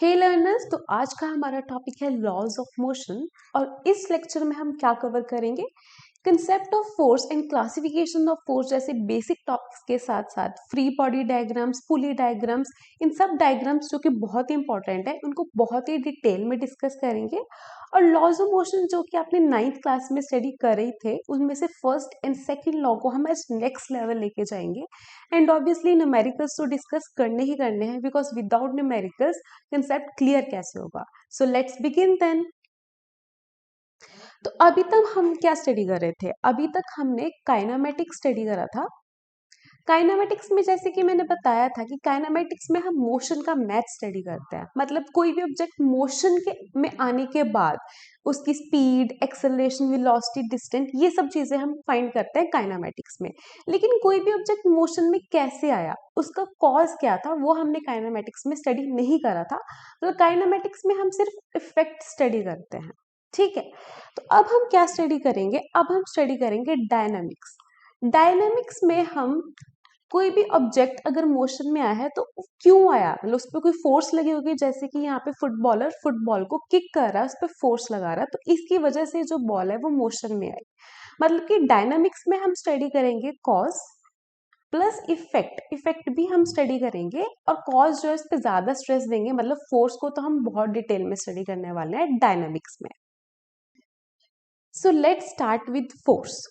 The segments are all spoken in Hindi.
हे लर्नर्स, तो आज का हमारा टॉपिक है लॉज ऑफ मोशन। और इस लेक्चर में हम क्या कवर करेंगे? Concept of force and classification of force जैसे बेसिक टॉपिक्स के साथ साथ फ्री बॉडी डायग्राम्स, पुली डायग्राम्स, इन सब डायग्राम्स जो कि बहुत ही इंपॉर्टेंट है, उनको बहुत ही डिटेल में डिस्कस करेंगे। और लॉज ऑफ मोशन जो कि आपने 9th क्लास में स्टडी कर रहे थे, उनमें से फर्स्ट एंड सेकेंड लॉ को हम आज नेक्स्ट लेवल लेके जाएंगे। एंड ऑब्वियसली न्यूमेरिकल्स तो डिस्कस करने ही करने हैं, because without numericals concept clear कैसे होगा। So let's begin then. तो अभी तक हम क्या स्टडी कर रहे थे? अभी तक हमने काइनामेटिक्स स्टडी करा था। काइनामेटिक्स में जैसे कि मैंने बताया था कि काइनामेटिक्स में हम मोशन का मैथ स्टडी करते हैं, मतलब कोई भी ऑब्जेक्ट मोशन के में आने के बाद उसकी स्पीड, एक्सेलरेशन, वेलोसिटी, डिस्टेंस, ये सब चीजें हम फाइंड करते हैं काइनामेटिक्स में। लेकिन कोई भी ऑब्जेक्ट मोशन में कैसे आया, उसका कॉज क्या था, वो हमने काइनामेटिक्स में स्टडी नहीं करा था। तो काइनामेटिक्स में हम सिर्फ इफेक्ट स्टडी करते हैं, ठीक है। तो अब हम क्या स्टडी करेंगे? अब हम स्टडी करेंगे डायनामिक्स। डायनामिक्स में हम कोई भी ऑब्जेक्ट अगर मोशन में आया है तो क्यों आया, मतलब उस पर कोई फोर्स लगी होगी। जैसे कि यहाँ पे फुटबॉलर फुटबॉल को किक कर रहा है, उस पर फोर्स लगा रहा है, तो इसकी वजह से जो बॉल है वो मोशन में आई। मतलब कि डायनामिक्स में हम स्टडी करेंगे कॉज प्लस इफेक्ट। इफेक्ट भी हम स्टडी करेंगे, और कॉज जो है इस पर ज्यादा स्ट्रेस देंगे, मतलब फोर्स को तो हम बहुत डिटेल में स्टडी करने वाले हैं डायनामिक्स में। So let's start with force.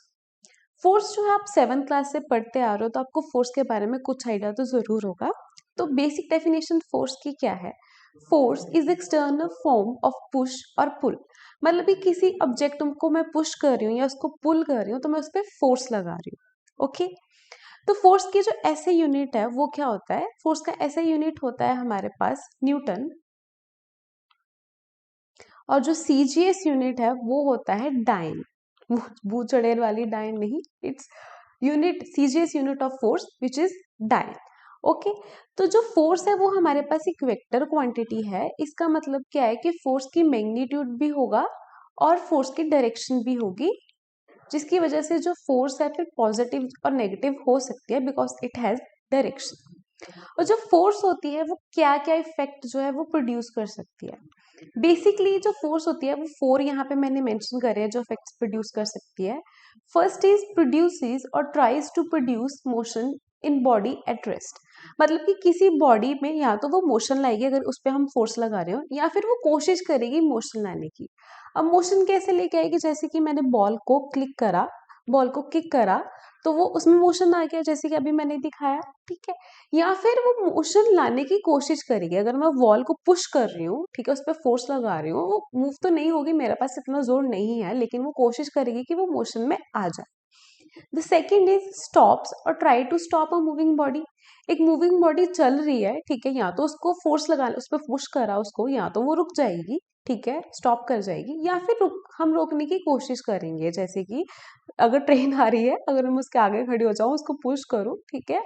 Force जो है आप 7th क्लास से पढ़ते आ रहे हो, तो आपको फोर्स के बारे में कुछ आइडिया तो जरूर होगा। तो बेसिक डेफिनेशन फोर्स की क्या है? Force is external form of push और पुल। मतलब कि किसी ऑब्जेक्ट को मैं पुश कर रही हूँ या उसको पुल कर रही हूँ, तो मैं उस पर फोर्स लगा रही हूँ। ओके, तो फोर्स की जो ऐसे यूनिट है वो क्या होता है? फोर्स का ऐसा यूनिट होता है हमारे पास न्यूटन, और जो सीजीएस यूनिट है वो होता है डाइन। बू चढ़ेल वाली डाइन नहीं, it's unit CGS unit of force which is dyne. Okay, तो जो फोर्स है वो हमारे पास एक वेक्टर क्वांटिटी है। इसका मतलब क्या है कि फोर्स की मैग्नीट्यूड भी होगा और फोर्स की डायरेक्शन भी होगी, जिसकी वजह से जो फोर्स है फिर पॉजिटिव और नेगेटिव हो सकती है, बिकॉज इट हैज डायरेक्शन। और जो फोर्स होती है वो क्या क्या इफेक्ट जो है वो प्रोड्यूस कर सकती है? बेसिकली जो फोर्स होती है वो 4 यहाँ पे मैंने मेंशन करे हैं जो इफेक्ट्स प्रोड्यूस कर सकती है। फर्स्ट इज प्रोड्यूसेस और tries to produce motion in body at rest. मतलब कि किसी बॉडी में या तो वो मोशन लाएगी अगर उस पर हम फोर्स लगा रहे हो, या फिर वो कोशिश करेगी मोशन लाने की। अब मोशन कैसे लेके आएगी? जैसे कि मैंने बॉल को क्लिक करा, बॉल को किक करा, तो वो उसमें मोशन आ गया, जैसे कि अभी मैंने दिखाया, ठीक है। या फिर वो मोशन लाने की कोशिश करेगी। अगर मैं वॉल को पुश कर रही हूँ, ठीक है, उस पर फोर्स लगा रही हूँ, वो मूव तो नहीं होगी, मेरे पास इतना जोर नहीं है, लेकिन वो कोशिश करेगी कि वो मोशन में आ जाए। द सेकेंड इज स्टॉप्स और try to stop a moving body. एक मूविंग बॉडी चल रही है, ठीक है, या तो उसको फोर्स लगा, उस पर पुश करा उसको, या तो वो रुक जाएगी, ठीक है, स्टॉप कर जाएगी, या फिर हम रोकने की कोशिश करेंगे। जैसे कि अगर ट्रेन आ रही है, अगर मैं उसके आगे खड़ी हो जाऊं, उसको पुश करूं, ठीक है,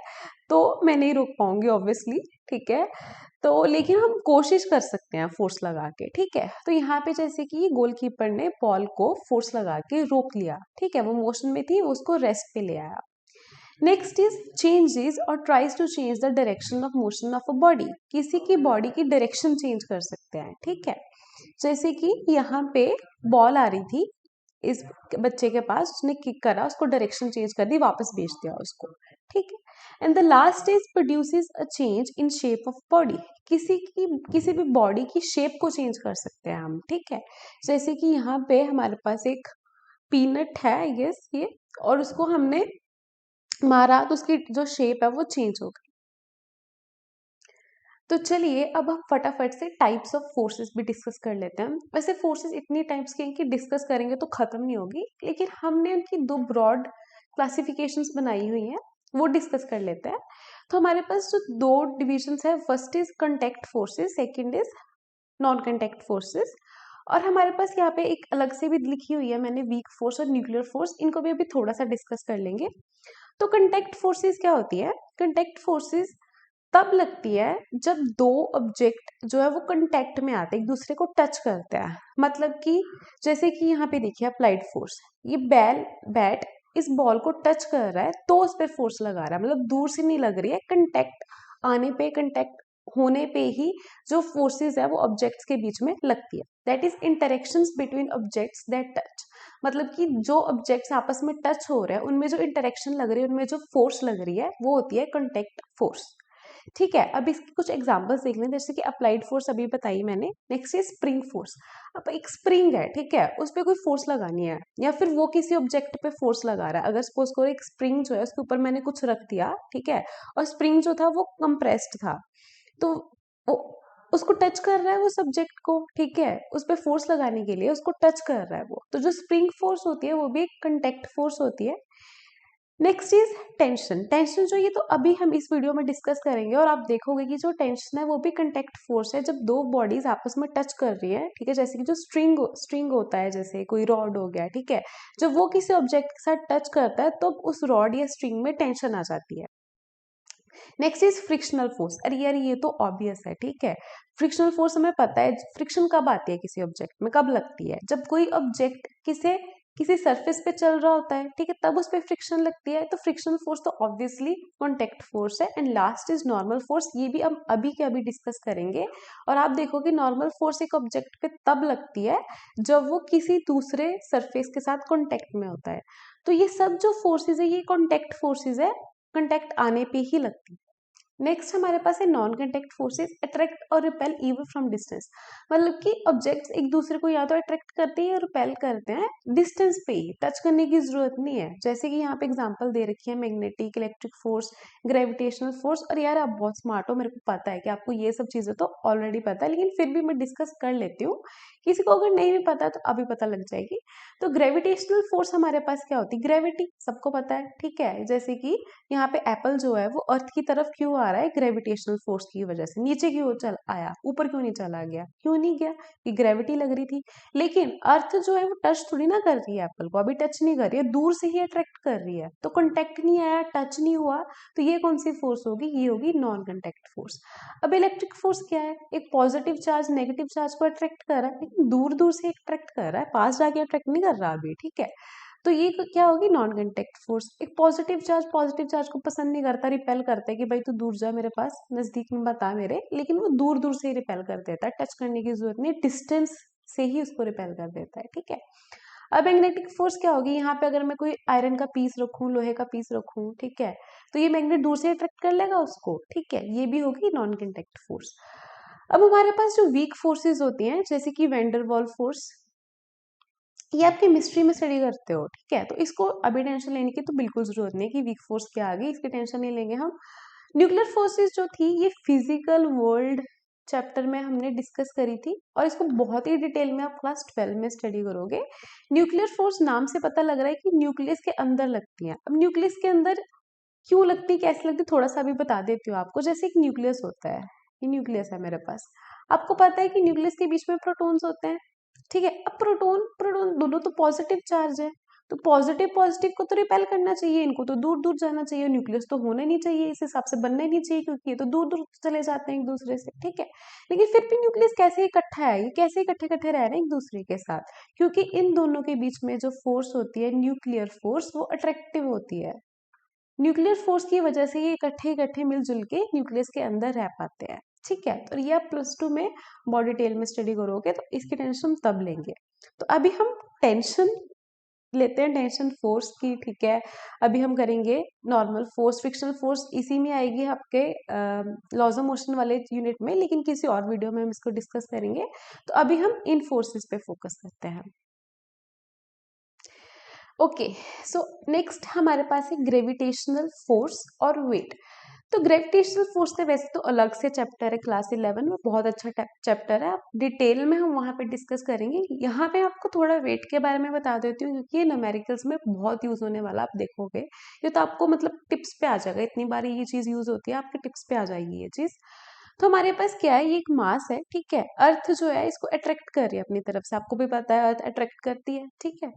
तो मैं नहीं रोक पाऊंगी ऑब्वियसली, ठीक है। तो लेकिन हम कोशिश कर सकते हैं फोर्स लगा के, ठीक है। तो यहाँ पे जैसे कि गोलकीपर ने बॉल को फोर्स लगा के रोक लिया, ठीक है, वो मोशन में थी, उसको रेस्ट पे ले आया। नेक्स्ट इज चेंजेस और tries to change the direction of motion of a body. किसी की बॉडी की डायरेक्शन चेंज कर सकते हैं, ठीक है। जैसे कि यहाँ पे बॉल आ रही थी इस बच्चे के पास, उसने किक करा, उसको डायरेक्शन चेंज कर दी, वापस भेज दिया उसको, ठीक है। And the last is produces a change in shape of body. किसी भी बॉडी की शेप को चेंज कर सकते हैं हम, ठीक है। जैसे कि यहाँ पे हमारे पास एक पीनट है आई गेस ये, और उसको हमने मारा तो उसकी जो शेप है वो चेंज हो गई। तो चलिए अब हम फटाफट से टाइप्स ऑफ फोर्सेस भी डिस्कस कर लेते हैं। वैसे फोर्सेस इतनी टाइप्स की हैं कि डिस्कस करेंगे तो खत्म नहीं होगी, लेकिन हमने उनकी 2 ब्रॉड क्लासिफिकेशंस बनाई हुई हैं, वो डिस्कस कर लेते हैं। तो हमारे पास जो 2 डिविजन्स है, first is contact forces, second is non contact forces. और हमारे पास यहाँ पे एक अलग से भी लिखी हुई है मैंने, वीक फोर्स और न्यूक्लियर फोर्स, इनको भी अभी थोड़ा सा डिस्कस कर लेंगे। तो कंटेक्ट फोर्सेस क्या होती है? कंटेक्ट फोर्सेस तब लगती है जब 2 ऑब्जेक्ट जो है वो कंटेक्ट में आते हैं, एक दूसरे को टच करते हैं। मतलब कि जैसे कि यहाँ पे देखिए अप्लाइड फोर्स, ये बैट इस बॉल को टच कर रहा है तो उस पर फोर्स लगा रहा है, मतलब दूर से नहीं लग रही है, कंटेक्ट आने पे, कंटेक्ट होने पे ही जो फोर्सेस है वो ऑब्जेक्ट्स के बीच में लगती है, that is interactions between objects that touch. मतलब कि जो ऑब्जेक्ट्स आपस में टच हो रहे हैं उनमें जो इंटरेक्शन लग रही है, उनमें जो फोर्स लग रही है वो होती है कॉन्टेक्ट फोर्स। ठीक है, अब इसके कुछ एग्जांपल्स देख लें, जैसे कि अप्लाइड फोर्स अभी बताई मैंने। नेक्स्ट है स्प्रिंग फोर्स। अब एक स्प्रिंग है, ठीक है, उस पर कोई फोर्स लगानी है या फिर वो किसी ऑब्जेक्ट पे फोर्स लगा रहा है। अगर सपोज करो एक स्प्रिंग जो है उसके ऊपर मैंने कुछ रख दिया, ठीक है, और स्प्रिंग जो था वो कंप्रेस्ड था, तो वो उसको टच कर रहा है वो सब्जेक्ट को, ठीक है, उस पर फोर्स लगाने के लिए उसको टच कर रहा है वो, तो जो स्प्रिंग फोर्स होती है वो भी एक कंटेक्ट फोर्स होती है। Next is tension. टेंशन जो ये तो अभी हम इस वीडियो में डिस्कस करेंगे, और आप देखोगे कि जो टेंशन है वो भी कंटेक्ट फोर्स है। जब दो बॉडीज आपस में टच कर रही है, ठीक है, जैसे कि जो स्ट्रिंग होता है, जैसे कोई रॉड हो गया, ठीक है, जब वो किसी ऑब्जेक्ट के साथ टच करता है तो उस रॉड या स्ट्रिंग में टेंशन आ जाती है। Next is frictional force. अरे यार ये तो ऑब्वियस है, ठीक है, फ्रिक्शनल फोर्स हमें पता है फ्रिक्शन कब आती है किसी ऑब्जेक्ट में, कब लगती है, जब कोई ऑब्जेक्ट किसी सरफेस पे चल रहा होता है, ठीक है, तब उस पर फ्रिक्शन लगती है। तो फ्रिक्शनल फोर्स तो ऑब्वियसली कॉन्टेक्ट फोर्स है। And last is normal force, ये भी हम अभी के अभी डिस्कस करेंगे। और आप देखोगे नॉर्मल फोर्स एक ऑब्जेक्ट पे तब लगती है जब वो किसी दूसरे सरफेस के साथ कॉन्टेक्ट में होता है। तो ये सब जो फोर्सेज है ये कॉन्टेक्ट फोर्सेज है, कॉन्टेक्ट आने पे ही लगती है। नेक्स्ट हमारे पास है नॉन कंटेक्ट फोर्सेस, अट्रैक्ट और रिपेल इवन फ्रॉम डिस्टेंस। मतलब कि ऑब्जेक्ट्स एक दूसरे को या तो अट्रैक्ट करते हैं या रिपेल करते हैं डिस्टेंस पे ही, टच करने की जरूरत नहीं है। जैसे कि यहाँ पे एग्जांपल दे रखी है magnetic, electric force, gravitational force. और यार आप बहुत स्मार्ट हो, मेरे को पता है कि आपको ये सब चीजें तो ऑलरेडी पता है, लेकिन फिर भी मैं डिस्कस कर लेती हूँ, किसी को अगर नहीं भी पता तो अभी पता लग जाएगी। तो ग्रेविटेशनल फोर्स हमारे पास क्या होती है, ग्रेविटी सबको पता है, ठीक है, जैसे कि यहाँ पे एप्पल जो है वो अर्थ की तरफ क्यों आ रहा है, ग्रेविटेशनल फोर्स की वजह से। नीचे क्यों चल आया, ऊपर क्यों नहीं चला गया, क्यों नहीं गया, ये ग्रेविटी लग रही थी। लेकिन अर्थ जो है वो टच थोड़ी ना कर रही है एप्पल को, अभी टच नहीं कर रही है, दूर से ही अट्रैक्ट कर रही है, तो कॉन्टेक्ट नहीं आया, टच नहीं हुआ, तो ये कौन सी फोर्स होगी, ये होगी नॉन कॉन्टेक्ट फोर्स। अब इलेक्ट्रिक फोर्स क्या है, एक पॉजिटिव चार्ज नेगेटिव चार्ज को अट्रैक्ट कर रहा है, लेकिन दूर दूर से अट्रैक्ट कर रहा है, पास जाके अट्रैक्ट नहीं कर रहा अभी, ठीक है, तो ये क्या होगी नॉन कांटेक्ट फोर्स। एक पॉजिटिव चार्ज को पसंद नहीं करता, रिपेल करता है कि भाई तू दूर जा मेरे पास, नजदीक में बता मेरे, लेकिन वो दूर दूर से ही रिपेल कर देता है, टच करने की जरूरत नहीं, डिस्टेंस से ही उसको रिपेल कर देता है, ठीक है। अब मैग्नेटिक फोर्स क्या होगी, यहाँ पे अगर मैं कोई आयरन का पीस रखूं, लोहे का पीस रखूं, ठीक है, तो ये मैग्नेट दूर से अट्रैक्ट कर लेगा उसको, ठीक है, ये भी होगी नॉन कांटेक्ट फोर्स। अब हमारे पास जो वीक फोर्सेस होती हैं, जैसे कि वेंडरवॉल फोर्स, ये आप केमिस्ट्री में स्टडी करते हो, ठीक है, तो इसको अभी टेंशन लेने की तो बिल्कुल जरूरत नहीं है कि वीक फोर्स क्या आ गई, इसकी टेंशन नहीं लेंगे हम। न्यूक्लियर फोर्सेस जो थी ये फिजिकल वर्ल्ड चैप्टर में हमने डिस्कस करी थी, और इसको बहुत ही डिटेल में आप क्लास 12 में स्टडी करोगे। न्यूक्लियर फोर्स नाम से पता लग रहा है कि न्यूक्लियस के अंदर लगती है। अब न्यूक्लियस के अंदर क्यों लगती, कैसे लगती, थोड़ा सा अभी बता देती हूँ आपको। जैसे एक न्यूक्लियस होता है, ये न्यूक्लियस है मेरे पास, आपको पता है कि न्यूक्लियस के बीच में प्रोटॉन्स होते हैं, ठीक है। अब प्रोटॉन प्रोटॉन दोनों तो पॉजिटिव चार्ज है, तो पॉजिटिव पॉजिटिव को तो रिपेल करना चाहिए, इनको तो दूर दूर जाना चाहिए, न्यूक्लियस तो होना नहीं चाहिए, इस हिसाब से बनना ही नहीं चाहिए, क्योंकि ये तो दूर दूर चले जाते हैं एक दूसरे से, ठीक है। लेकिन फिर भी न्यूक्लियस कैसे इकट्ठा है, ये कैसे इकट्ठे इकट्ठे रह रहे हैं एक दूसरे के साथ, क्योंकि इन दोनों के बीच में जो फोर्स होती है न्यूक्लियर फोर्स, वो अट्रैक्टिव होती है। न्यूक्लियर फोर्स की वजह से ये इकट्ठे इकट्ठे मिलजुल के न्यूक्लियस के अंदर रह पाते हैं, ठीक है। तो ये आप +2 में बहुत डिटेल में स्टडी करोगे, तो इसकी टेंशन तब लेंगे। तो अभी हम टेंशन लेते हैं, टेंशन फोर्स की, ठीक है। अभी हम करेंगे नॉर्मल फोर्स, फ्रिक्शनल फोर्स इसी में आएगी आपके लॉज ऑफ मोशन वाले यूनिट में, लेकिन किसी और वीडियो में हम इसको डिस्कस करेंगे। तो अभी हम इन फोर्सेस पे फोकस करते हैं। ओके, सो नेक्स्ट हमारे पास है ग्रेविटेशनल फोर्स और वेट। तो ग्रेविटेशनल फोर्स के वैसे तो अलग से चैप्टर है क्लास 11 में, बहुत अच्छा चैप्टर है, आप डिटेल में हम वहाँ पे डिस्कस करेंगे। यहाँ पे आपको थोड़ा वेट के बारे में बता देती हूँ, क्योंकि ये न्यूमेरिकल्स में बहुत यूज होने वाला, आप देखोगे ये तो आपको मतलब टिप्स पे आ जाएगा, इतनी बार ये चीज यूज होती है, आपके टिप्स पे आ जाएगी ये चीज। तो हमारे पास क्या है, ये एक मास है, ठीक है, अर्थ जो है इसको अट्रैक्ट कर रही है अपनी तरफ से, आपको भी पता है अर्थ अट्रैक्ट करती है, ठीक है।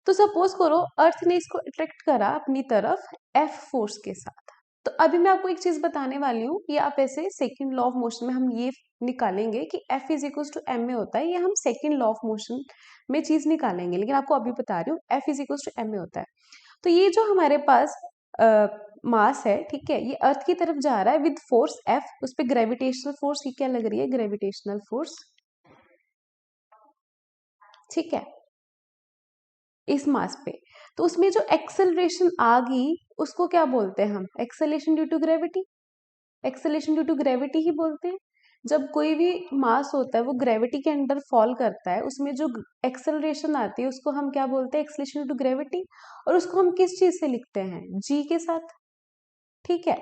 तो सपोज करो अर्थ ने इसको अट्रैक्ट करा अपनी तरफ एफ फोर्स के साथ। तो अभी मैं आपको एक चीज बताने वाली हूँ, ये आप ऐसे सेकंड लॉ ऑफ मोशन में हम ये निकालेंगे कि F is equal to m a होता है, ये हम सेकंड लॉ ऑफ मोशन में चीज निकालेंगे, लेकिन आपको अभी बता रही हूँ F is equal to m a होता है। तो ये जो हमारे पास मास है, ठीक है, ये अर्थ की तरफ जा रहा है विद फोर्स F, उस पे ग्रेविटेशनल फोर्स की क्या लग रही है, ग्रेविटेशनल फोर्स, ठीक है, इस मास पे। तो उसमें जो एक्सेलरेशन आ गई उसको क्या बोलते हैं हम, acceleration due to gravity, acceleration due to gravity ही बोलते हैं। जब कोई भी मास होता है वो ग्रेविटी के अंडर फॉल करता है, उसमें जो एक्सेलरेशन आती है उसको हम क्या बोलते हैं, एक्सेलरेशन ड्यू टू ग्रेविटी। और उसको हम किस चीज से लिखते हैं, जी के साथ, ठीक है।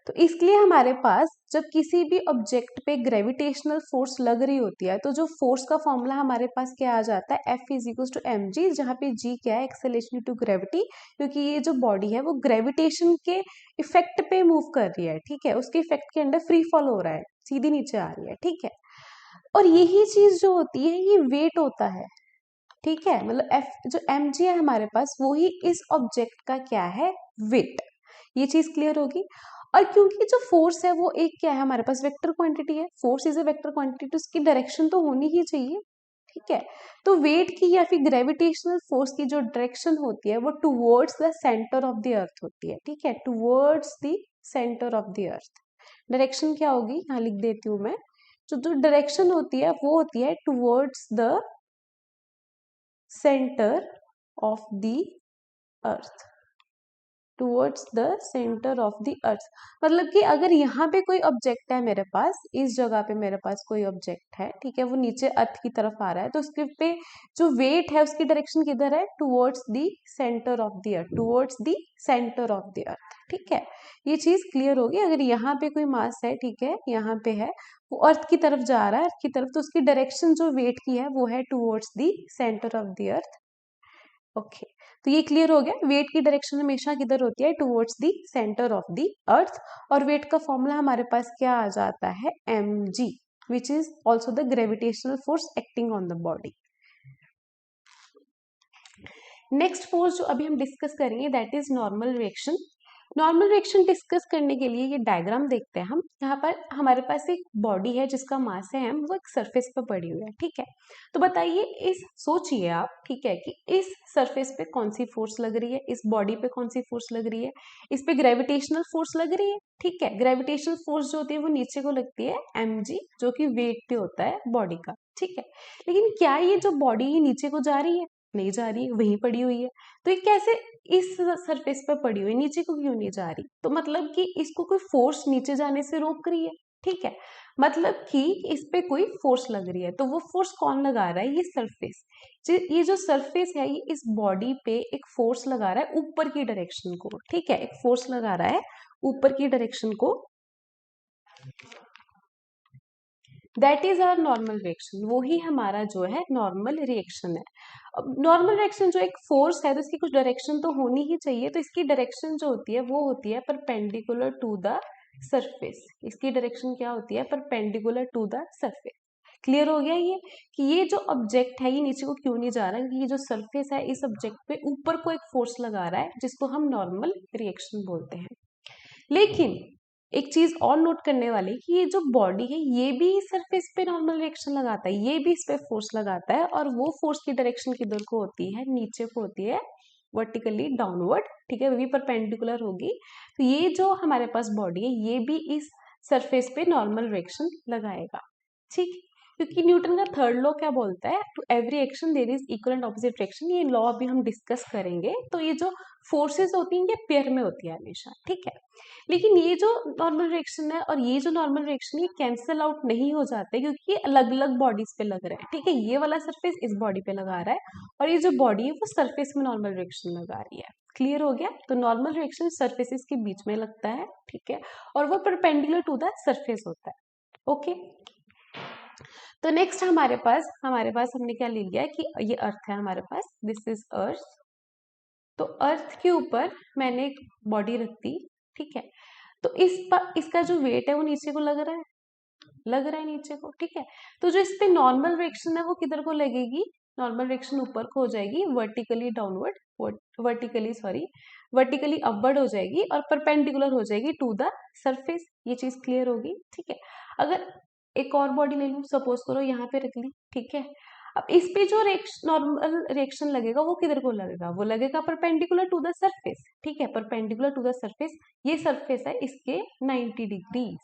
तो इसलिए हमारे पास जब किसी भी ऑब्जेक्ट पे ग्रेविटेशनल फोर्स लग रही होती है तो जो फोर्स का फॉर्मूला हमारे पास क्या आ जाता है, F is equal to m g, जहाँ पे जी क्या है, एक्सेलरेशन टू ग्रेविटी, क्योंकि ये जो बॉडी है वो ग्रेविटेशन के इफेक्ट पे मूव कर रही है, ठीक है, उसके इफेक्ट के अंदर फ्री फॉल हो रहा है, सीधी नीचे आ रही है, ठीक है। और यही चीज जो होती है ये वेट होता है, ठीक है, मतलब एफ जो एम जी है हमारे पास वो ही इस ऑब्जेक्ट का क्या है, वेट। ये चीज क्लियर होगी। और क्योंकि जो फोर्स है वो एक क्या है हमारे पास, वेक्टर क्वांटिटी है, force is a vector quantity, तो उसकी डायरेक्शन तो होनी ही चाहिए, ठीक है। तो वेट की या फिर ग्रेविटेशनल फोर्स की जो डायरेक्शन होती है वो towards the centre of the earth होती है, ठीक है, towards the centre of the earth. Direction क्या होगी, यहाँ लिख देती हूँ मैं, जो डायरेक्शन होती है वो होती है towards the centre of the earth, towards the centre of the earth. मतलब कि अगर यहाँ पे कोई ऑब्जेक्ट है मेरे पास, इस जगह पे मेरे पास कोई ऑब्जेक्ट है, ठीक है, वो नीचे अर्थ की तरफ आ रहा है, तो उसके पे जो वेट है उसकी डायरेक्शन किधर है, towards the centre of the earth, towards the centre of the earth, ठीक है। ये चीज क्लियर होगी। अगर यहाँ पे कोई मास है, ठीक है, यहाँ पे है, वो अर्थ की तरफ जा रहा है, अर्थ की तरफ, तो उसकी डायरेक्शन जो वेट की है वो है towards the centre of the earth, okay. तो ये क्लियर हो गया, वेट की डायरेक्शन हमेशा किधर होती है, towards the centre of the earth. और वेट का फॉर्मूला हमारे पास क्या आ जाता है, mg, which is also the gravitational force acting on the body. Next force जो अभी हम डिस्कस करेंगे that is normal reaction. Normal reaction discuss करने के लिए ये डायग्राम देखते हैं हम। यहाँ पर हमारे पास एक बॉडी है जिसका मास है m, वो एक सरफेस पर पड़ी हुई है, ठीक है। तो बताइए, इस सोचिए आप, ठीक है, कि इस सरफेस पे कौन सी फोर्स लग रही है, इस बॉडी पे कौन सी फोर्स लग रही है, इस पे ग्रेविटेशनल फोर्स लग रही है, ठीक है। ग्रेविटेशनल फोर्स जो होती है वो नीचे को लगती है mg, जो कि वेट पे होता है बॉडी का, ठीक है। लेकिन क्या ये जो बॉडी ये नीचे को जा रही है, नहीं जा रही है, वहीं पड़ी हुई है। तो ये कैसे इस सरफेस पे पड़ी हुई, नीचे को क्यों नहीं जा रही, तो मतलब कि इसको कोई फोर्स नीचे जाने से रोक रही है, ठीक है। मतलब कि इस पे कोई फोर्स लग रही है, तो वो फोर्स कौन लगा रहा है, ये सरफेस। ये जो सरफेस है ये इस बॉडी पे एक फोर्स लगा रहा है ऊपर की डायरेक्शन को, ठीक है, एक फोर्स लगा रहा है ऊपर की डायरेक्शन को, that is our normal reaction, वो ही हमारा जो है नॉर्मल रिएक्शन है। अब नॉर्मल रिएक्शन जो एक फोर्स है तो इसकी कुछ डायरेक्शन तो होनी ही चाहिए, तो इसकी डायरेक्शन जो होती है वो होती है परपेंडिकुलर टू द सरफेस। इसकी डायरेक्शन क्या होती है, perpendicular to the surface. Clear हो गया ये, कि ये जो ऑब्जेक्ट है ये नीचे को क्यों नहीं जा रहा है, क्योंकि ये जो सरफेस है इस ऑब्जेक्ट पे ऊपर को एक फोर्स लगा रहा है जिसको हम नॉर्मल रिएक्शन बोलते हैं। लेकिन एक चीज और नोट करने वाली, कि ये जो बॉडी है ये भी सरफेस पे नॉर्मल रिएक्शन लगाता है, ये भी इस पे फोर्स लगाता है, और वो फोर्स की डायरेक्शन किधर को होती है, नीचे को होती है, वर्टिकली डाउनवर्ड, ठीक है, वो भी परपेंडिकुलर होगी। तो ये जो हमारे पास बॉडी है ये भी इस सरफेस पे नॉर्मल रिएक्शन लगाएगा, ठीक। क्योंकि न्यूटन का थर्ड लॉ क्या बोलता है, to every action there is equal and opposite reaction, ये लॉ अभी हम डिस्कस करेंगे। तो ये जो फोर्सेस होती हैं ये पेयर में होती है हमेशा, ठीक है। लेकिन ये जो नॉर्मल रिएक्शन है और ये जो नॉर्मल रिएक्शन ये कैंसिल आउट नहीं हो जाते, क्योंकि ये अलग अलग बॉडीज पे लग रहे हैं, ठीक है। ये वाला सरफेस इस बॉडी पे लगा रहा है और ये जो बॉडी है वो सरफेस में नॉर्मल रिएक्शन लगा रही है। क्लियर हो गया, तो नॉर्मल रिएक्शन सरफेसेस के बीच में लगता है, ठीक है, और वो परपेंडिकुलर टू द सरफेस होता है, ओके। तो नेक्स्ट हमारे पास हमने क्या ले लिया कि ये अर्थ है हमारे पास, दिस इज अर्थ। तो अर्थ के ऊपर मैंने एक बॉडी रख दी, ठीक है। तो इसका जो वेट है वो नीचे को लग रहा है नीचे को, ठीक है। तो जो इस पे नॉर्मल रिएक्शन है वो किधर को लगेगी, नॉर्मल रिएक्शन ऊपर को हो जाएगी, वर्टिकली डाउनवर्ड, वर्टिकली अपवर्ड हो जाएगी और परपेंडिकुलर हो जाएगी टू द सरफेस। ये चीज क्लियर होगी, ठीक है। अगर एक और बॉडी ले लूं, सपोज करो यहाँ पे रख ली, ठीक है। अब इस पे जो नॉर्मल रिएक्शन लगेगा वो किधर को लगेगा, वो लगेगा परपेंडिकुलर टू द सरफेस, ठीक है, परपेंडिकुलर टू द सरफेस। ये सरफेस है इसके 90 डिग्रीज,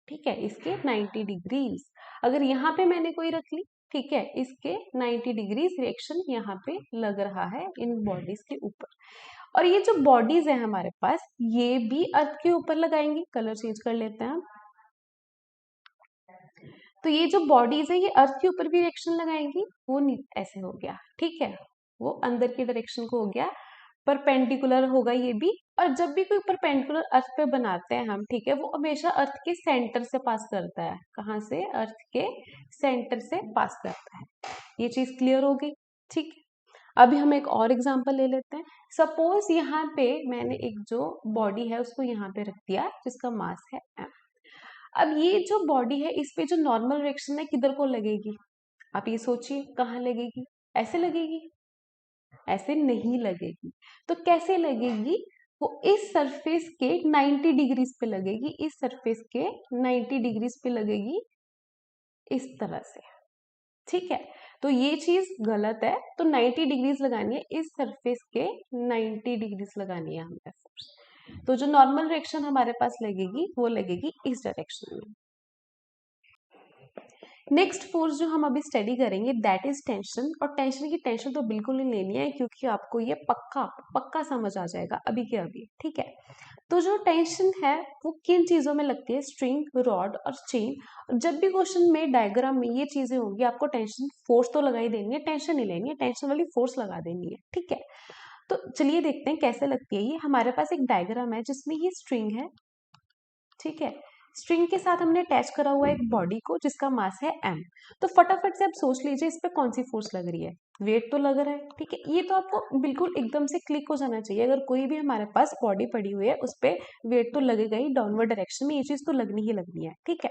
ठीक है, इसके 90 डिग्रीज। अगर यहाँ पे मैंने कोई रख ली, ठीक है, इसके 90 डिग्रीज रिएक्शन यहाँ पे लग रहा है इन बॉडीज के ऊपर। और ये जो बॉडीज है हमारे पास, ये भी अर्थ के ऊपर लगाएंगे। कलर चेंज कर लेते हैं हम। तो ये जो बॉडीज है ये अर्थ के ऊपर भी रिएक्शन लगाएंगी, वो ऐसे हो गया, ठीक है, वो अंदर की डायरेक्शन को हो गया, परपेंडिकुलर होगा ये भी। और जब भी कोई परपेंडिकुलर अर्थ पे बनाते हैं हम, ठीक है, वो हमेशा अर्थ के सेंटर से पास करता है। कहाँ से? अर्थ के सेंटर से पास करता है। ये चीज क्लियर हो गई, ठीक है। अभी हम एक और एग्जांपल ले लेते हैं। सपोज यहाँ पे मैंने एक जो बॉडी है उसको यहाँ पे रख दिया जिसका मास है m। अब ये जो बॉडी है इस पे जो नॉर्मल रिएक्शन है किधर को लगेगी? आप ये सोचिए कहाँ लगेगी? ऐसे लगेगी? ऐसे नहीं लगेगी। तो कैसे लगेगी? वो इस सरफेस के 90 डिग्रीज पे लगेगी, इस सरफेस के 90 डिग्रीज पे लगेगी, इस तरह से, ठीक है। तो ये चीज गलत है, तो 90 डिग्रीज लगानी है, इस सरफेस के 90 डिग्रीज लगानी है हमें फोर्स। तो जो नॉर्मल रिएक्शन हमारे पास लगेगी वो लगेगी इस डायरेक्शन में। नेक्स्ट फोर्स जो हम अभी स्टडी करेंगे दैट इज टेंशन। और टेंशन की टेंशन तो बिल्कुल नहीं लेनी है क्योंकि आपको ये पक्का पक्का समझ आ जाएगा अभी के अभी, ठीक है। तो जो टेंशन है वो किन चीजों में लगती है? स्ट्रिंग, रॉड और चेन। जब भी क्वेश्चन में डायग्राम में ये चीजें होंगी आपको टेंशन फोर्स तो लगाई देनी है, टेंशन नहीं लेनी है, टेंशन वाली फोर्स लगा देनी है, ठीक है। तो चलिए देखते हैं कैसे लगती है ये। हमारे पास एक डायग्राम है जिसमें ये स्ट्रिंग है, ठीक है। स्ट्रिंग के साथ हमने अटैच करा हुआ एक बॉडी को जिसका मास है m। तो फटाफट से आप सोच लीजिए इस पे कौन सी फोर्स लग रही है? वेट तो लग रहा है, ठीक है। ये तो आपको बिल्कुल एकदम से क्लिक हो जाना चाहिए। अगर कोई भी हमारे पास बॉडी पड़ी हुई है उस पर वेट तो लगेगा ही डाउनवर्ड डायरेक्शन में, ये चीज तो लगनी ही लगनी है, ठीक है।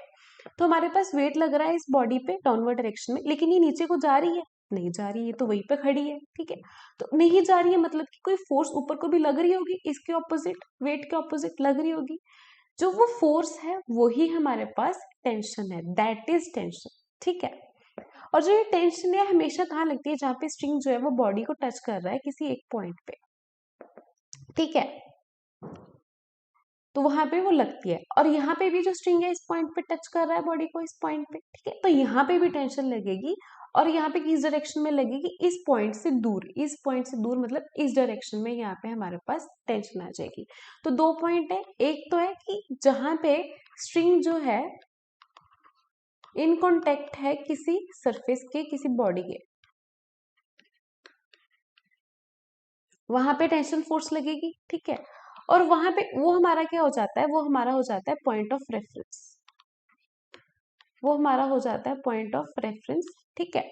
तो हमारे पास वेट लग रहा है इस बॉडी पे डाउनवर्ड डायरेक्शन में, लेकिन ये नीचे को जा रही है? नहीं जा रही है, तो वहीं पे खड़ी है, ठीक है। तो नहीं जा रही है मतलब कि कोई फोर्स ऊपर को भी लग रही होगी, इसके ऑपोजिट, वेट के ऑपोजिट लग रही होगी। जो वो फोर्स है वही हमारे पास टेंशन है, दैट इज टेंशन, ठीक है। और जो ये टेंशन है हमेशा कहाँ लगती है? जहां पे स्ट्रिंग जो है वो बॉडी को टच कर रहा है किसी एक पॉइंट पे, ठीक है, तो वहां पे वो लगती है। और यहाँ पे भी जो स्ट्रिंग है इस पॉइंट पे टच कर रहा है बॉडी को, इस पॉइंट पे, ठीक है, तो यहाँ पे भी टेंशन लगेगी। और यहाँ पे किस डायरेक्शन में लगेगी? इस पॉइंट से दूर, इस पॉइंट से दूर मतलब इस डायरेक्शन में यहाँ पे हमारे पास टेंशन आ जाएगी। तो दो पॉइंट है, एक तो है कि जहां पे स्ट्रिंग जो है इन कॉन्टेक्ट है किसी सरफेस के, किसी बॉडी के, वहां पे टेंशन फोर्स लगेगी, ठीक है। और वहां पे वो हमारा क्या हो जाता है? वो हमारा हो जाता है पॉइंट ऑफ रेफरेंस, वो हमारा हो जाता है पॉइंट ऑफ रेफरेंस, ठीक है।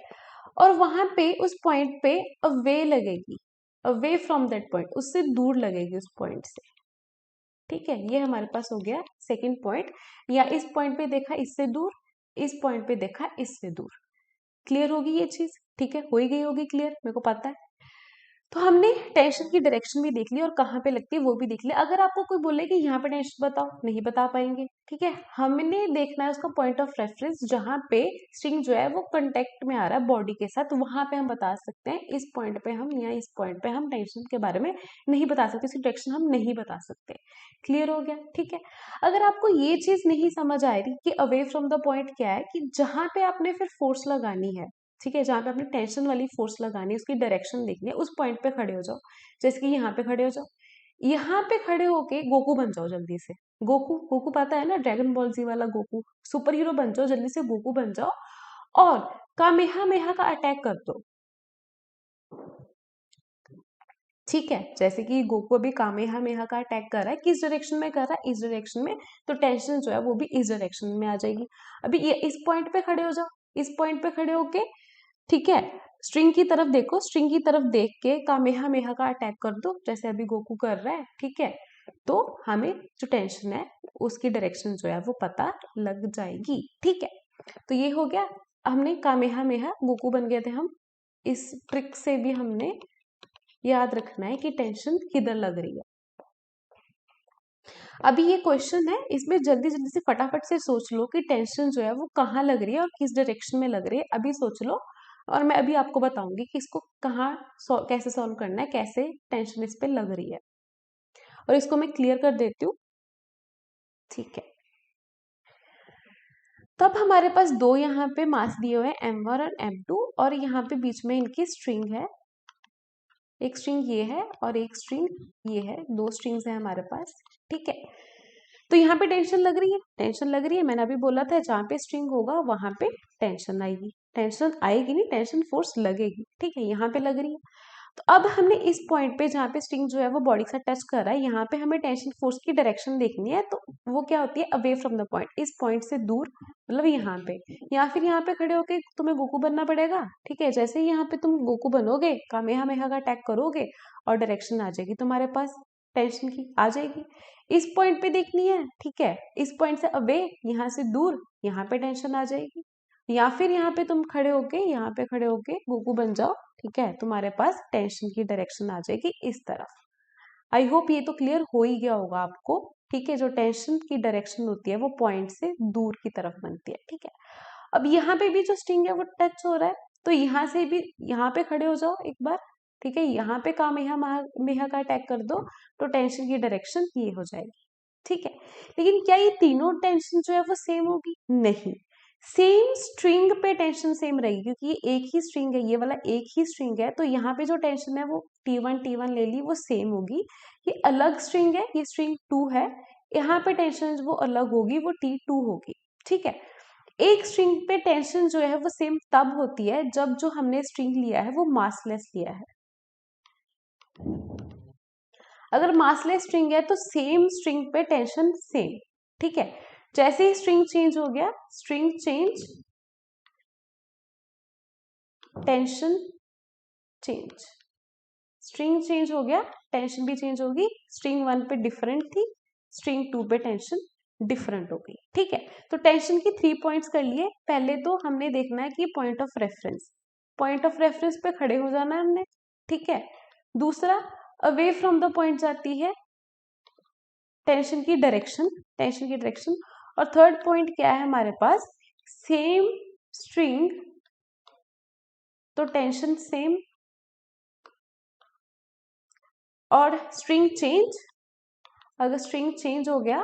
और वहां पे उस पॉइंट पे अवे लगेगी, अवे फ्रॉम दैट पॉइंट, उससे दूर लगेगी उस पॉइंट से, ठीक है। ये हमारे पास हो गया सेकंड पॉइंट। या इस पॉइंट पे देखा इससे दूर, इस पॉइंट पे देखा इससे दूर। क्लियर होगी ये चीज? ठीक है, हो ही गई होगी क्लियर, मेरे को पता है। तो हमने टेंशन की डायरेक्शन भी देख ली और कहाँ पे लगती है वो भी देख लिया। अगर आपको कोई बोले कि यहाँ पे टेंशन बताओ, नहीं बता पाएंगे, ठीक है। हमने देखना है उसका पॉइंट ऑफ रेफरेंस, जहाँ पे स्ट्रिंग जो है वो कांटेक्ट में आ रहा है बॉडी के साथ, वहां पे हम बता सकते हैं इस पॉइंट पे हम, या इस पॉइंट पे हम टेंशन के बारे में नहीं बता सकते, इसकी डायरेक्शन हम नहीं बता सकते। क्लियर हो गया, ठीक है। अगर आपको ये चीज नहीं समझ आ रही कि अवे फ्रॉम द पॉइंट क्या है, कि जहां पे आपने फिर फोर्स लगानी है, ठीक है, जहां पे आपने टेंशन वाली फोर्स लगानी है उसकी डायरेक्शन देखनी है, उस पॉइंट पे खड़े हो जाओ। जैसे कि यहाँ पे खड़े हो जाओ, यहाँ पे खड़े होके गोकू बन जाओ जल्दी से। गोकू, गोकू पता है ना, ड्रैगन बॉल जी वाला गोकू, सुपर हीरो बन जाओ, जल्दी से गोकू बन जाओ और कामेहा मेहा का अटैक कर दो, ठीक है। जैसे कि गोकू अभी कामेहा मेहा का अटैक कर रहा है, किस डायरेक्शन में कर रहा है? इस डायरेक्शन में। तो टेंशन जो है वो भी इस डायरेक्शन में आ जाएगी। अभी ये इस पॉइंट पे खड़े हो जाओ, इस पॉइंट पे खड़े होके, ठीक है, स्ट्रिंग की तरफ देखो, स्ट्रिंग की तरफ देख के कामेहा मेहा का अटैक कर दो जैसे अभी गोकू कर रहा है, ठीक है। तो हमें जो टेंशन है उसकी डायरेक्शन जो है वो पता लग जाएगी, ठीक है। तो ये हो गया, हमने कामेहा मेहा गोकू बन गए थे हम। इस ट्रिक से भी हमने याद रखना है कि टेंशन किधर लग रही है। अभी ये क्वेश्चन है, इसमें जल्दी जल्दी से फटाफट से सोच लो कि टेंशन जो है वो कहाँ लग रही है और किस डायरेक्शन में लग रही है। अभी सोच लो, और मैं अभी आपको बताऊंगी कि इसको कहाँ कैसे सॉल्व करना है, कैसे टेंशन इस पे लग रही है, और इसको मैं क्लियर कर देती हूँ। ठीक है, तब हमारे पास दो यहाँ पे मास दिए हुए हैं m1 और m2, और यहाँ पे बीच में इनकी स्ट्रिंग है, एक स्ट्रिंग ये है और एक स्ट्रिंग ये है, दो स्ट्रिंग्स है हमारे पास। ठीक है, तो यहाँ पे टेंशन लग रही है, टेंशन लग रही है, मैंने अभी बोला था जहाँ पे स्ट्रिंग होगा वहां पे टेंशन आएगी, टेंशन आएगी नहीं, टेंशन फोर्स लगेगी। ठीक है, यहाँ पे लग रही है। तो अब हमने इस पॉइंट पे जहाँ पे स्ट्रिंग जो है वो बॉडी से टच कर रहा है, यहाँ पे हमें टेंशन फोर्स की डायरेक्शन देखनी है। तो वो क्या होती है, अवे फ्रॉम द पॉइंट, इस पॉइंट से दूर, मतलब यहाँ पे, या फिर यहाँ पे खड़े होके तुम्हें गोकू बनना पड़ेगा। ठीक है, जैसे ही यहाँ पे तुम गोकू बनोगे, कामेहामेहा का अटैक करोगे और डायरेक्शन आ जाएगी तुम्हारे पास, टेंशन की आ जाएगी। इस पॉइंट पे देखनी है। ठीक है, इस पॉइंट से अवे, यहाँ से दूर, यहाँ पे टेंशन आ जाएगी। या फिर यहाँ पे तुम खड़े होके, यहाँ पे खड़े होके गोकू बन जाओ। ठीक है, तुम्हारे पास टेंशन की डायरेक्शन आ जाएगी इस तरफ। आई होप ये तो क्लियर हो ही गया होगा आपको। ठीक है, जो टेंशन की डायरेक्शन होती है वो पॉइंट से दूर की तरफ बनती है। ठीक है, अब यहाँ पे भी जो स्ट्रिंग है वो टच हो रहा है, तो यहाँ से भी यहाँ पे खड़े हो जाओ एक बार। ठीक है, यहाँ पे कामेहामेहा का अटैक कर दो तो टेंशन की डायरेक्शन ये हो जाएगी। ठीक है, लेकिन क्या ये तीनों टेंशन जो है वो सेम होगी? नहीं, सेम स्ट्रिंग पे टेंशन सेम रहेगी, क्योंकि ये एक ही स्ट्रिंग है, ये वाला एक ही स्ट्रिंग है, तो यहाँ पे जो टेंशन है वो T1 ले ली, वो सेम होगी। ये अलग स्ट्रिंग है, ये स्ट्रिंग 2 है, यहाँ पे टेंशन वो अलग होगी, वो T2 होगी। ठीक है, एक स्ट्रिंग पे टेंशन जो है वो सेम तब होती है जब जो हमने स्ट्रिंग लिया है वो मासलेस लिया है। अगर मासलेस स्ट्रिंग है तो सेम स्ट्रिंग पे टेंशन सेम। ठीक है, जैसे ही स्ट्रिंग चेंज हो गया, string change, tension change, string change हो गया, टेंशन भी चेंज होगी। स्ट्रिंग 1 पे डिफरेंट थी, स्ट्रिंग 2 पे टेंशन डिफरेंट हो गई। ठीक है, तो टेंशन की 3 पॉइंट्स कर लिए। पहले तो हमने देखना है कि point of reference, point of reference पे खड़े हो जाना है हमने। ठीक है, दूसरा अवे फ्रॉम द पॉइंट जाती है टेंशन की डायरेक्शन, टेंशन की डायरेक्शन। और थर्ड पॉइंट क्या है हमारे पास, सेम स्ट्रिंग तो टेंशन सेम, और स्ट्रिंग चेंज, अगर स्ट्रिंग चेंज हो गया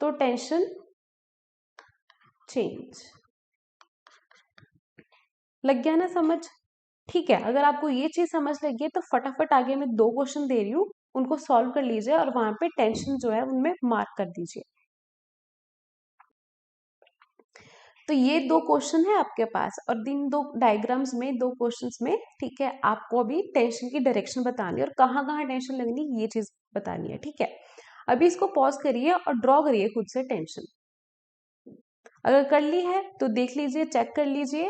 तो टेंशन चेंज। लग गया ना समझ? ठीक है, अगर आपको ये चीज समझ लगी है तो फटाफट आगे मैं 2 क्वेश्चन दे रही हूँ, उनको सॉल्व कर लीजिए और वहां पे टेंशन जो है उनमें मार्क कर दीजिए। तो ये 2 क्वेश्चन है आपके पास, और इन 2 डायग्राम्स में, 2 क्वेश्चंस में, ठीक है, आपको अभी टेंशन की डायरेक्शन बतानी है और कहाँ कहाँ टेंशन लगनी ये चीज बतानी है। ठीक है, अभी इसको पॉज करिए और ड्रॉ करिए खुद से टेंशन। अगर कर ली है तो देख लीजिए, चेक कर लीजिए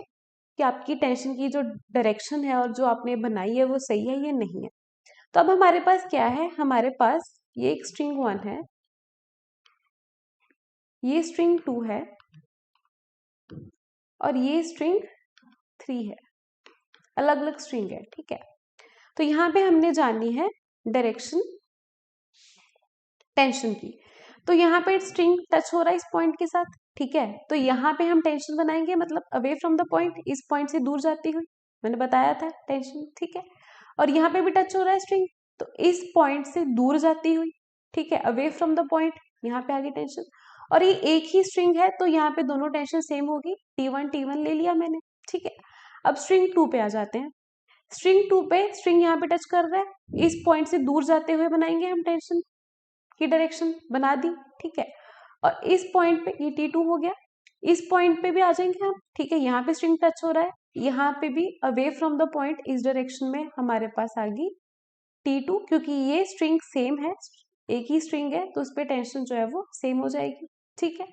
कि आपकी टेंशन की जो डायरेक्शन है और जो आपने बनाई है वो सही है या नहीं है। तो अब हमारे पास क्या है, हमारे पास ये एक स्ट्रिंग 1 है, ये स्ट्रिंग 2 है और ये स्ट्रिंग 3 है, अलग अलग स्ट्रिंग है। ठीक है, तो यहाँ पे हमने जानी है डायरेक्शन टेंशन की। तो यहाँ पे स्ट्रिंग टच हो रहा है इस पॉइंट के साथ। ठीक है, तो यहाँ पे हम टेंशन बनाएंगे, मतलब अवे फ्रॉम द पॉइंट, इस पॉइंट से दूर जाती हुई, मैंने बताया था टेंशन। ठीक है, और यहाँ पे भी टच हो रहा है स्ट्रिंग, तो इस पॉइंट से दूर जाती हुई। ठीक है, अवे फ्रॉम द पॉइंट, यहाँ पे आ गई टेंशन, और ये एक ही स्ट्रिंग है तो यहाँ पे दोनों टेंशन सेम होगी, T1 ले लिया मैंने। ठीक है, अब स्ट्रिंग 2 पे आ जाते हैं। स्ट्रिंग 2 पे स्ट्रिंग यहाँ पे टच कर रहा है, इस पॉइंट से दूर जाते हुए बनाएंगे हम टेंशन की डायरेक्शन, बना दी। ठीक है, और इस पॉइंट पे ये T2 हो गया, इस पॉइंट पे भी आ जाएंगे हम। ठीक है, यहाँ पे स्ट्रिंग टच हो रहा है, यहाँ पे भी अवे फ्रॉम द पॉइंट इस डायरेक्शन में हमारे पास आ गई T2, क्योंकि ये स्ट्रिंग सेम है, एक ही स्ट्रिंग है, तो उस पर टेंशन जो है वो सेम हो जाएगी। ठीक है,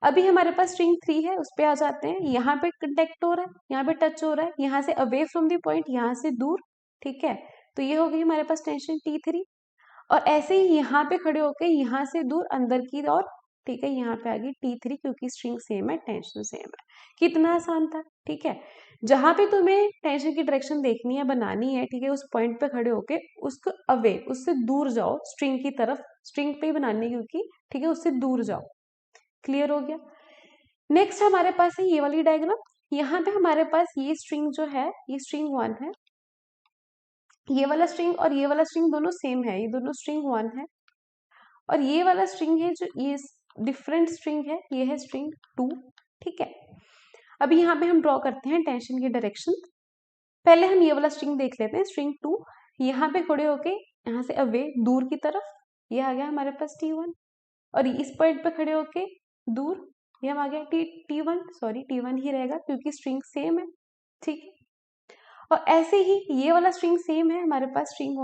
अभी हमारे पास स्ट्रिंग 3 है, उस पर आ जाते हैं। यहाँ पे कंटेक्ट हो रहा है, यहाँ पे टच हो रहा है, यहाँ से अवे फ्रॉम द पॉइंट, यहाँ से दूर। ठीक है, तो ये हो गई हमारे पास टेंशन T3, और ऐसे ही यहाँ पे खड़े होके यहाँ से दूर अंदर की ओर। ठीक है, यहाँ पे आ गई T3, क्योंकि स्ट्रिंग सेम है, टेंशन सेम है। कितना आसान था। ठीक है, जहां पे तुम्हें टेंशन की डायरेक्शन देखनी है, बनानी है, ठीक है, उस पॉइंट पे खड़े होके उसको अवे, उससे दूर जाओ स्ट्रिंग की तरफ, स्ट्रिंग पे ही बनानी है क्योंकि, ठीक है, उससे दूर जाओ। क्लियर हो गया? नेक्स्ट हमारे पास है ये वाली डायग्राम, यहाँ पे हमारे पास ये स्ट्रिंग जो है ये स्ट्रिंग 1 है, ये वाला स्ट्रिंग और ये वाला स्ट्रिंग दोनों सेम है, ये दोनों स्ट्रिंग 1 है, और ये वाला स्ट्रिंग है जो ये डिफरेंट स्ट्रिंग है, ये है स्ट्रिंग 2। ठीक है, अभी यहाँ पे हम ड्रॉ करते हैं टेंशन की डायरेक्शन। पहले हम ये वाला स्ट्रिंग देख लेते हैं, स्ट्रिंग 2 यहाँ पे खड़े होके यहाँ से अवे दूर की तरफ, ये आ गया हमारे पास T1, और इस पॉइंट पे खड़े होके दूर, ये हम आ गया T1, सॉरी T1 ही रहेगा क्योंकि स्ट्रिंग सेम है। ठीक है, और ऐसे ही ये वाला स्ट्रिंग सेम है हमारे पास, स्ट्रिंग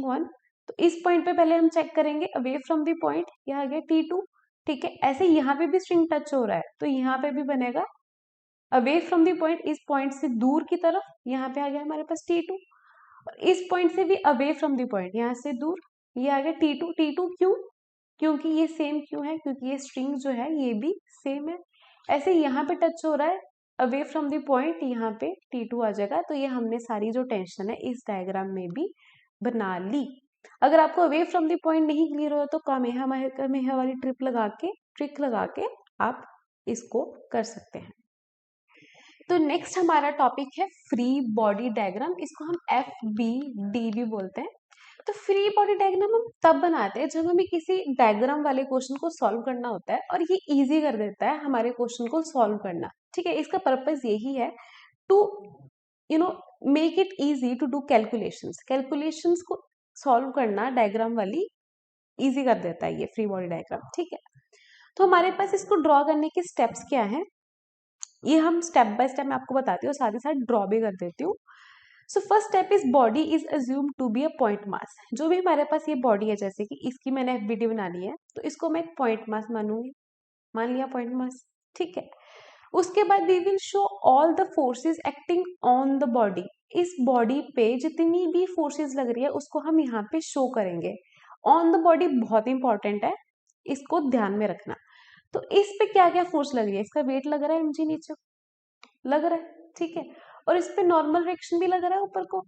1, तो इस पॉइंट पे पहले हम चेक करेंगे अवे फ्रॉम द पॉइंट, ये आ गया T2। ठीक है, ऐसे यहाँ पे भी स्ट्रिंग टच हो रहा है तो यहाँ पे भी बनेगा अवे फ्रॉम द पॉइंट, इस पॉइंट से दूर की तरफ, यहाँ पे आ गया हमारे पास T2, और इस पॉइंट से भी अवे फ्रॉम द पॉइंट, यहाँ से दूर, ये आ गया T2 क्यों? क्योंकि ये सेम क्यों है? क्योंकि ये स्ट्रिंग जो है ये भी सेम है। ऐसे यहाँ पे टच हो रहा है अवे फ्रॉम द पॉइंट, यहाँ पे T2 आ जाएगा। तो ये हमने सारी जो टेंशन है इस डायग्राम में भी बना ली। अगर आपको अवे फ्रॉम द पॉइंट नहीं क्लियर हो तो कामेहा वाली ट्रिक लगा के आप इसको कर सकते हैं। तो नेक्स्ट हमारा टॉपिक है फ्री बॉडी डायग्राम, इसको हम FBD भी बोलते हैं। तो फ्री बॉडी डायग्राम हम तब बनाते हैं जब हमें किसी डायग्राम वाले क्वेश्चन को सॉल्व करना होता है, और ये इजी कर देता है हमारे क्वेश्चन को सॉल्व करना। ठीक है, इसका पर्पस यही है to make it easy to do calculations को सॉल्व करना डायग्राम वाली इजी कर देता है ये फ्री बॉडी डायग्राम। ठीक है, तो हमारे पास इसको ड्रॉ करने के स्टेप्स क्या है, ये हम स्टेप बाय स्टेप मैं आपको बताती हूँ, साथ ही साथ ड्रॉ भी कर देती हूँ। So first step is body is assume to be a point mass. जो भी हमारे पास ये बॉडी है, जैसे कि इसकी मैंने FBD बनानी है तो इसको मैं एक पॉइंट मास मानूंगी, मान लिया पॉइंट मास। ठीक है, उसके बाद we will show all the forces acting on the body. इस बॉडी पे जितनी भी फोर्सेस लग रही है उसको हम यहाँ पे शो करेंगे। ऑन द बॉडी बहुत इंपॉर्टेंट है, इसको ध्यान में रखना। तो इस पे क्या क्या फोर्स लग रही है, इसका वेट लग रहा है mg नीचे लग रहा है। ठीक है, और इस पे नॉर्मल रिएक्शन भी लग रहा है, ऊपर को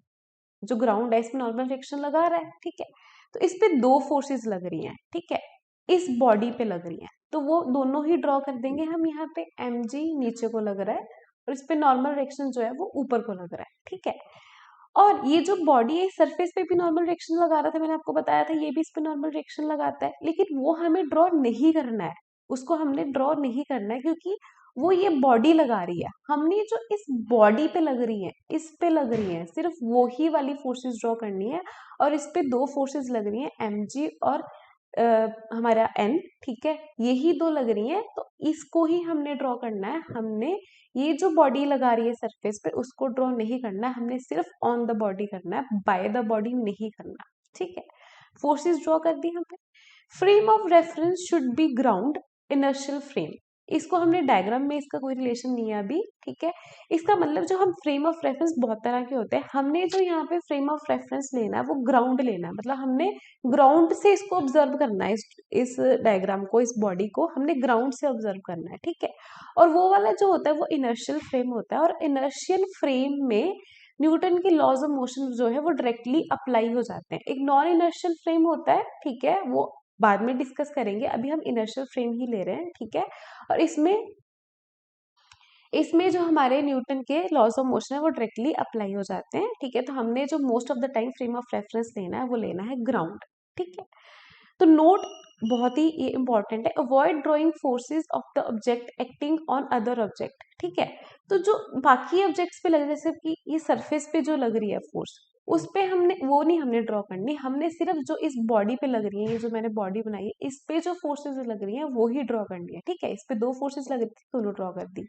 जो ग्राउंड है इसमें नॉर्मल रिएक्शन लगा रहा है। ठीक है, तो इस पे दो फोर्सेस लग रही हैं। ठीक है, इस बॉडी पे लग रही हैं, तो वो दोनों ही ड्रॉ कर देंगे हम। यहाँ पे mg नीचे को लग रहा है और इस पे नॉर्मल रिएक्शन जो है वो ऊपर को लग रहा है। ठीक है, और ये जो बॉडी है सरफेस पे भी नॉर्मल रिएक्शन लगा रहा था, मैंने आपको बताया था, ये भी इस पे नॉर्मल रिएक्शन लगाता है, लेकिन वो हमें ड्रॉ नहीं करना है, उसको हमने ड्रॉ नहीं करना है क्योंकि वो ये बॉडी लगा रही है। हमने जो इस बॉडी पे लग रही है, इस पे लग रही है, सिर्फ वो ही वाली फोर्सेस ड्रॉ करनी है, और इस पे दो फोर्सेस लग रही है mg और हमारा n। ठीक है, यही दो लग रही हैं, तो इसको ही हमने ड्रॉ करना है। हमने ये जो बॉडी लगा रही है सरफेस पे उसको ड्रॉ नहीं करना है, हमने सिर्फ ऑन द बॉडी करना है, बाय द बॉडी नहीं करना। ठीक है, फोर्सेस ड्रॉ कर दी हमने। Frame of reference should be ground inertial frame, इसको हमने डायग्राम में, इसका कोई रिलेशन नहीं है अभी। ठीक है, इसका मतलब जो हम फ्रेम ऑफ रेफरेंस बहुत तरह के होते हैं, हमने जो यहाँ पे फ्रेम ऑफ रेफरेंस लेना है वो ग्राउंड लेना है, मतलब हमने ग्राउंड से इसको ऑब्जर्व करना है, इस डायग्राम को, इस बॉडी को हमने ग्राउंड से ऑब्जर्व करना है। ठीक है, और वो वाला जो होता है वो इनर्शियल फ्रेम होता है, और इनर्शियल फ्रेम में न्यूटन के लॉज ऑफ मोशन जो है वो डायरेक्टली अप्लाई हो जाते हैं। एक नॉन इनर्शियल फ्रेम होता है, ठीक है, वो बाद में डिस्कस करेंगे, अभी हम इनर्शियल फ्रेम ही ले रहे हैं। ठीक है, और इसमें जो हमारे न्यूटन के लॉज ऑफ मोशन है वो डायरेक्टली अप्लाई हो जाते हैं। ठीक है, तो हमने जो most of the time frame of reference लेना है वो लेना है ग्राउंड। ठीक है, तो नोट बहुत ही ये इंपॉर्टेंट है, avoid drawing forces of the object acting on other object. ठीक है, तो जो बाकी ऑब्जेक्ट्स पे लग, जैसे कि ये सरफेस पे जो लग रही है फोर्स, उस पे हमने ड्रॉ करनी, हमने सिर्फ जो इस बॉडी पे लग रही है, ये जो मैंने बॉडी बनाई है इस पे जो फोर्सेस लग रही है वो ही ड्रॉ करनी है। ठीक है, इस पे दो फोर्सेस लग रही थी, दोनों ड्रॉ कर दी।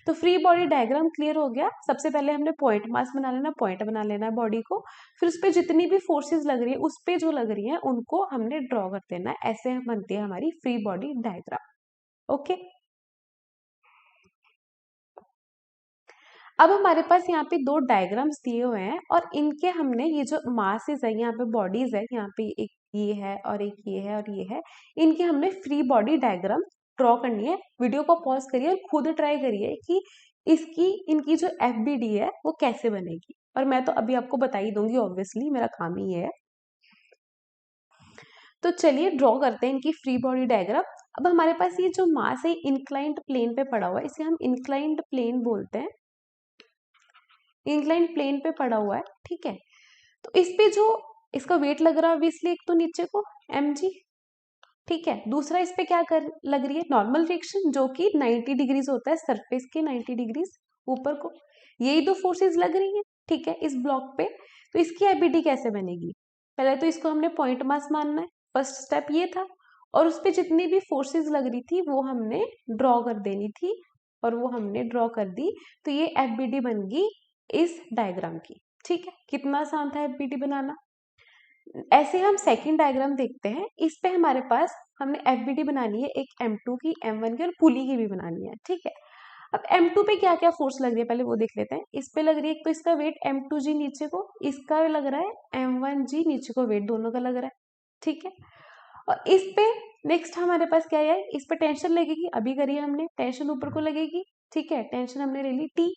तो फ्री बॉडी डायग्राम क्लियर हो गया। सबसे पहले हमने पॉइंट मास बना लेना, पॉइंट बना लेना है बॉडी को, फिर उस पर जितनी भी फोर्सेस लग रही है उस पे जो लग रही है उनको हमने ड्रॉ कर देना है। ऐसे बनती है हमारी फ्री बॉडी डायग्राम। ओके, अब हमारे पास यहाँ पे दो डायग्राम्स दिए हुए हैं, और इनके हमने ये जो मासेस है, यहाँ पे बॉडीज है, यहाँ पे एक ये है और एक ये है और ये है, इनकी हमने फ्री बॉडी डायग्राम ड्रॉ करनी है। वीडियो को पॉज करिए और खुद ट्राई करिए कि इनकी जो FBD है वो कैसे बनेगी, और मैं तो अभी आपको बता ही दूंगी, ऑब्वियसली मेरा काम ही है। तो चलिए ड्रॉ करते हैं इनकी फ्री बॉडी डायग्राम। अब हमारे पास ये जो मास है इंक्लाइंड प्लेन पे पड़ा हुआ है, इसे हम इंक्लाइंड प्लेन बोलते हैं, इंक्लाइंड प्लेन पे पड़ा हुआ है, ठीक है। तो इस पे जो इसका वेट लग रहा है ऑब्वियसली एक तो नीचे को mg, ठीक है। दूसरा इस पे क्या कर लग रही है नॉर्मल रिएक्शन जो कि 90 डिग्रीज होता है सरफेस के 90 डिग्रीज ऊपर को, यही दो फोर्सेस लग रही है, ठीक है, इस ब्लॉक पे। तो इसकी एबीडी कैसे बनेगी, पहले तो इसको हमने पॉइंट मास मानना है, फर्स्ट स्टेप ये था, और उस पे जितनी भी फोर्सेस लग रही थी वो हमने ड्रॉ कर देनी थी, और वो हमने ड्रॉ कर दी। तो ये एफबीडी बन गई इस डायग्राम की, ठीक है। कितना आसान था एफबीडी बनाना। ऐसे हम सेकंड डायग्राम देखते हैं, इस पे हमारे पास हमने एफबीडी बनानी है एक M2 की, M1 की और पुली की भी बनानी है, ठीक है। अब M2 पे क्या क्या फोर्स लग रही है पहले वो देख लेते हैं। इस पे लग रही है एक तो इसका वेट M2G नीचे को, इसका लग रहा है M1G नीचे को, वेट दोनों का लग रहा है, ठीक है। और इस पे नेक्स्ट हमारे पास क्या है, इस पे टेंशन लगेगी, अभी करिए हमने, टेंशन ऊपर को लगेगी, ठीक है, टेंशन हमने ले ली T,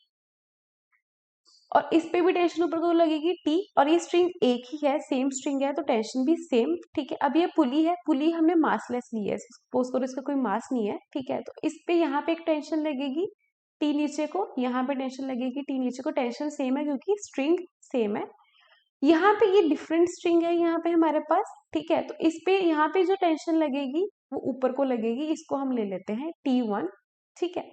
और इस पे भी टेंशन ऊपर को लगेगी T, और ये स्ट्रिंग एक ही है, सेम स्ट्रिंग है तो टेंशन भी सेम, ठीक है। अब ये पुली है, पुली हमने मासलेस ली है, सपोज करो इसका कोई मास नहीं है, ठीक है। तो इस पे यहाँ पे एक टेंशन लगेगी T नीचे को, यहाँ पे टेंशन लगेगी T नीचे को, टेंशन सेम है क्योंकि स्ट्रिंग सेम है। यहाँ पे ये डिफरेंट स्ट्रिंग है यहाँ पे हमारे पास, ठीक है। तो इस पे यहाँ पे जो टेंशन लगेगी वो ऊपर को लगेगी, इसको हम ले लेते हैं T1, ठीक है।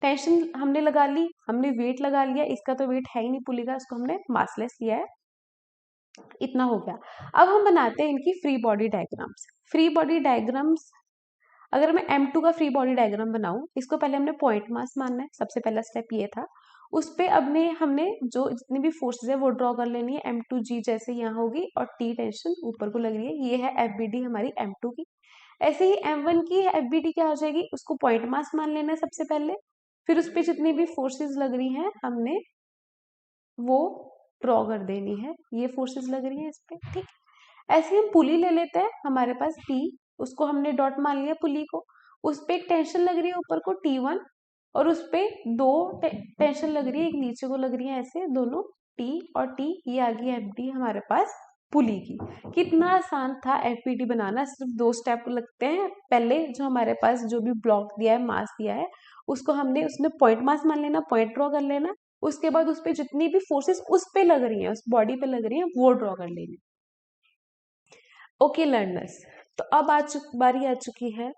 टेंशन हमने लगा ली, हमने वेट लगा लिया, इसका तो वेट है ही नहीं पुली का, इसको हमने मासलेस लिया है, इतना हो गया। अब हम बनाते हैं इनकी free body diagrams. Free body diagrams, अगर मैं M2 का फ्री बॉडी डायग्राम बनाऊं, इसको पहले हमने पॉइंट मास मानना है, सबसे पहला स्टेप ये था। उस पे अब ने हमने जो जितनी भी फोर्सेस है वो ड्रॉ कर लेनी है, M2G जैसे यहाँ होगी और T टेंशन ऊपर को लग रही है, ये है FBD हमारी M2 की। ऐसे ही M1 की FBD क्या हो जाएगी, उसको पॉइंट मास मान लेना है सबसे पहले, फिर उस पे जितनी भी फोर्सेस लग रही हैं हमने वो ड्रॉ कर देनी है, ये फोर्सेस लग रही हैं इस पे, ठीक है। ऐसे हम पुली ले लेते हैं, हमारे पास P, उसको हमने डॉट मान लिया पुली को, उस पे एक टेंशन लग रही है ऊपर को T1, और उस पे दो टेंशन लग रही है, एक नीचे को लग रही है, ऐसे दोनों T और T, ये आ गई FD हमारे पास पुली की। कितना आसान था एफपीडी बनाना, सिर्फ दो स्टेप लगते हैं। पहले जो हमारे पास जो भी ब्लॉक दिया है, मास दिया है, उसको हमने उसमें पॉइंट मास मान लेना, पॉइंट ड्रॉ कर लेना, उसके बाद उस पे जितनी भी फोर्सेस उस पे लग रही हैं, उस बॉडी पे लग रही हैं, वो ड्रॉ कर लेनी। ओके लर्नर्स, तो अब बारी आ चुकी है,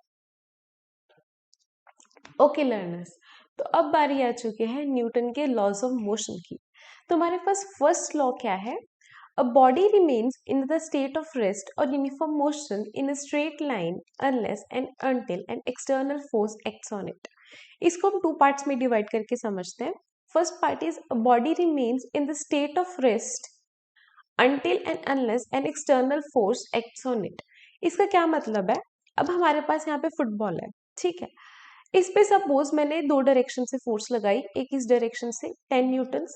ओके लर्नर्स, तो अब बारी आ चुकी है न्यूटन के लॉज ऑफ मोशन की। तो हमारे पास फर्स्ट लॉ क्या है, a body remains in the state of rest or uniform motion in a straight line unless and until an external force acts on it. इसको हम टू पार्ट्स में डिवाइड करके समझते हैं। First part is a body remains in the state of rest until and unless an external force acts on it. इसका क्या मतलब है, अब हमारे पास यहाँ पे फुटबॉल है, ठीक है। इस पे सपोज मैंने दो डायरेक्शन से फोर्स लगाई, एक इस डायरेक्शन से 10 न्यूटन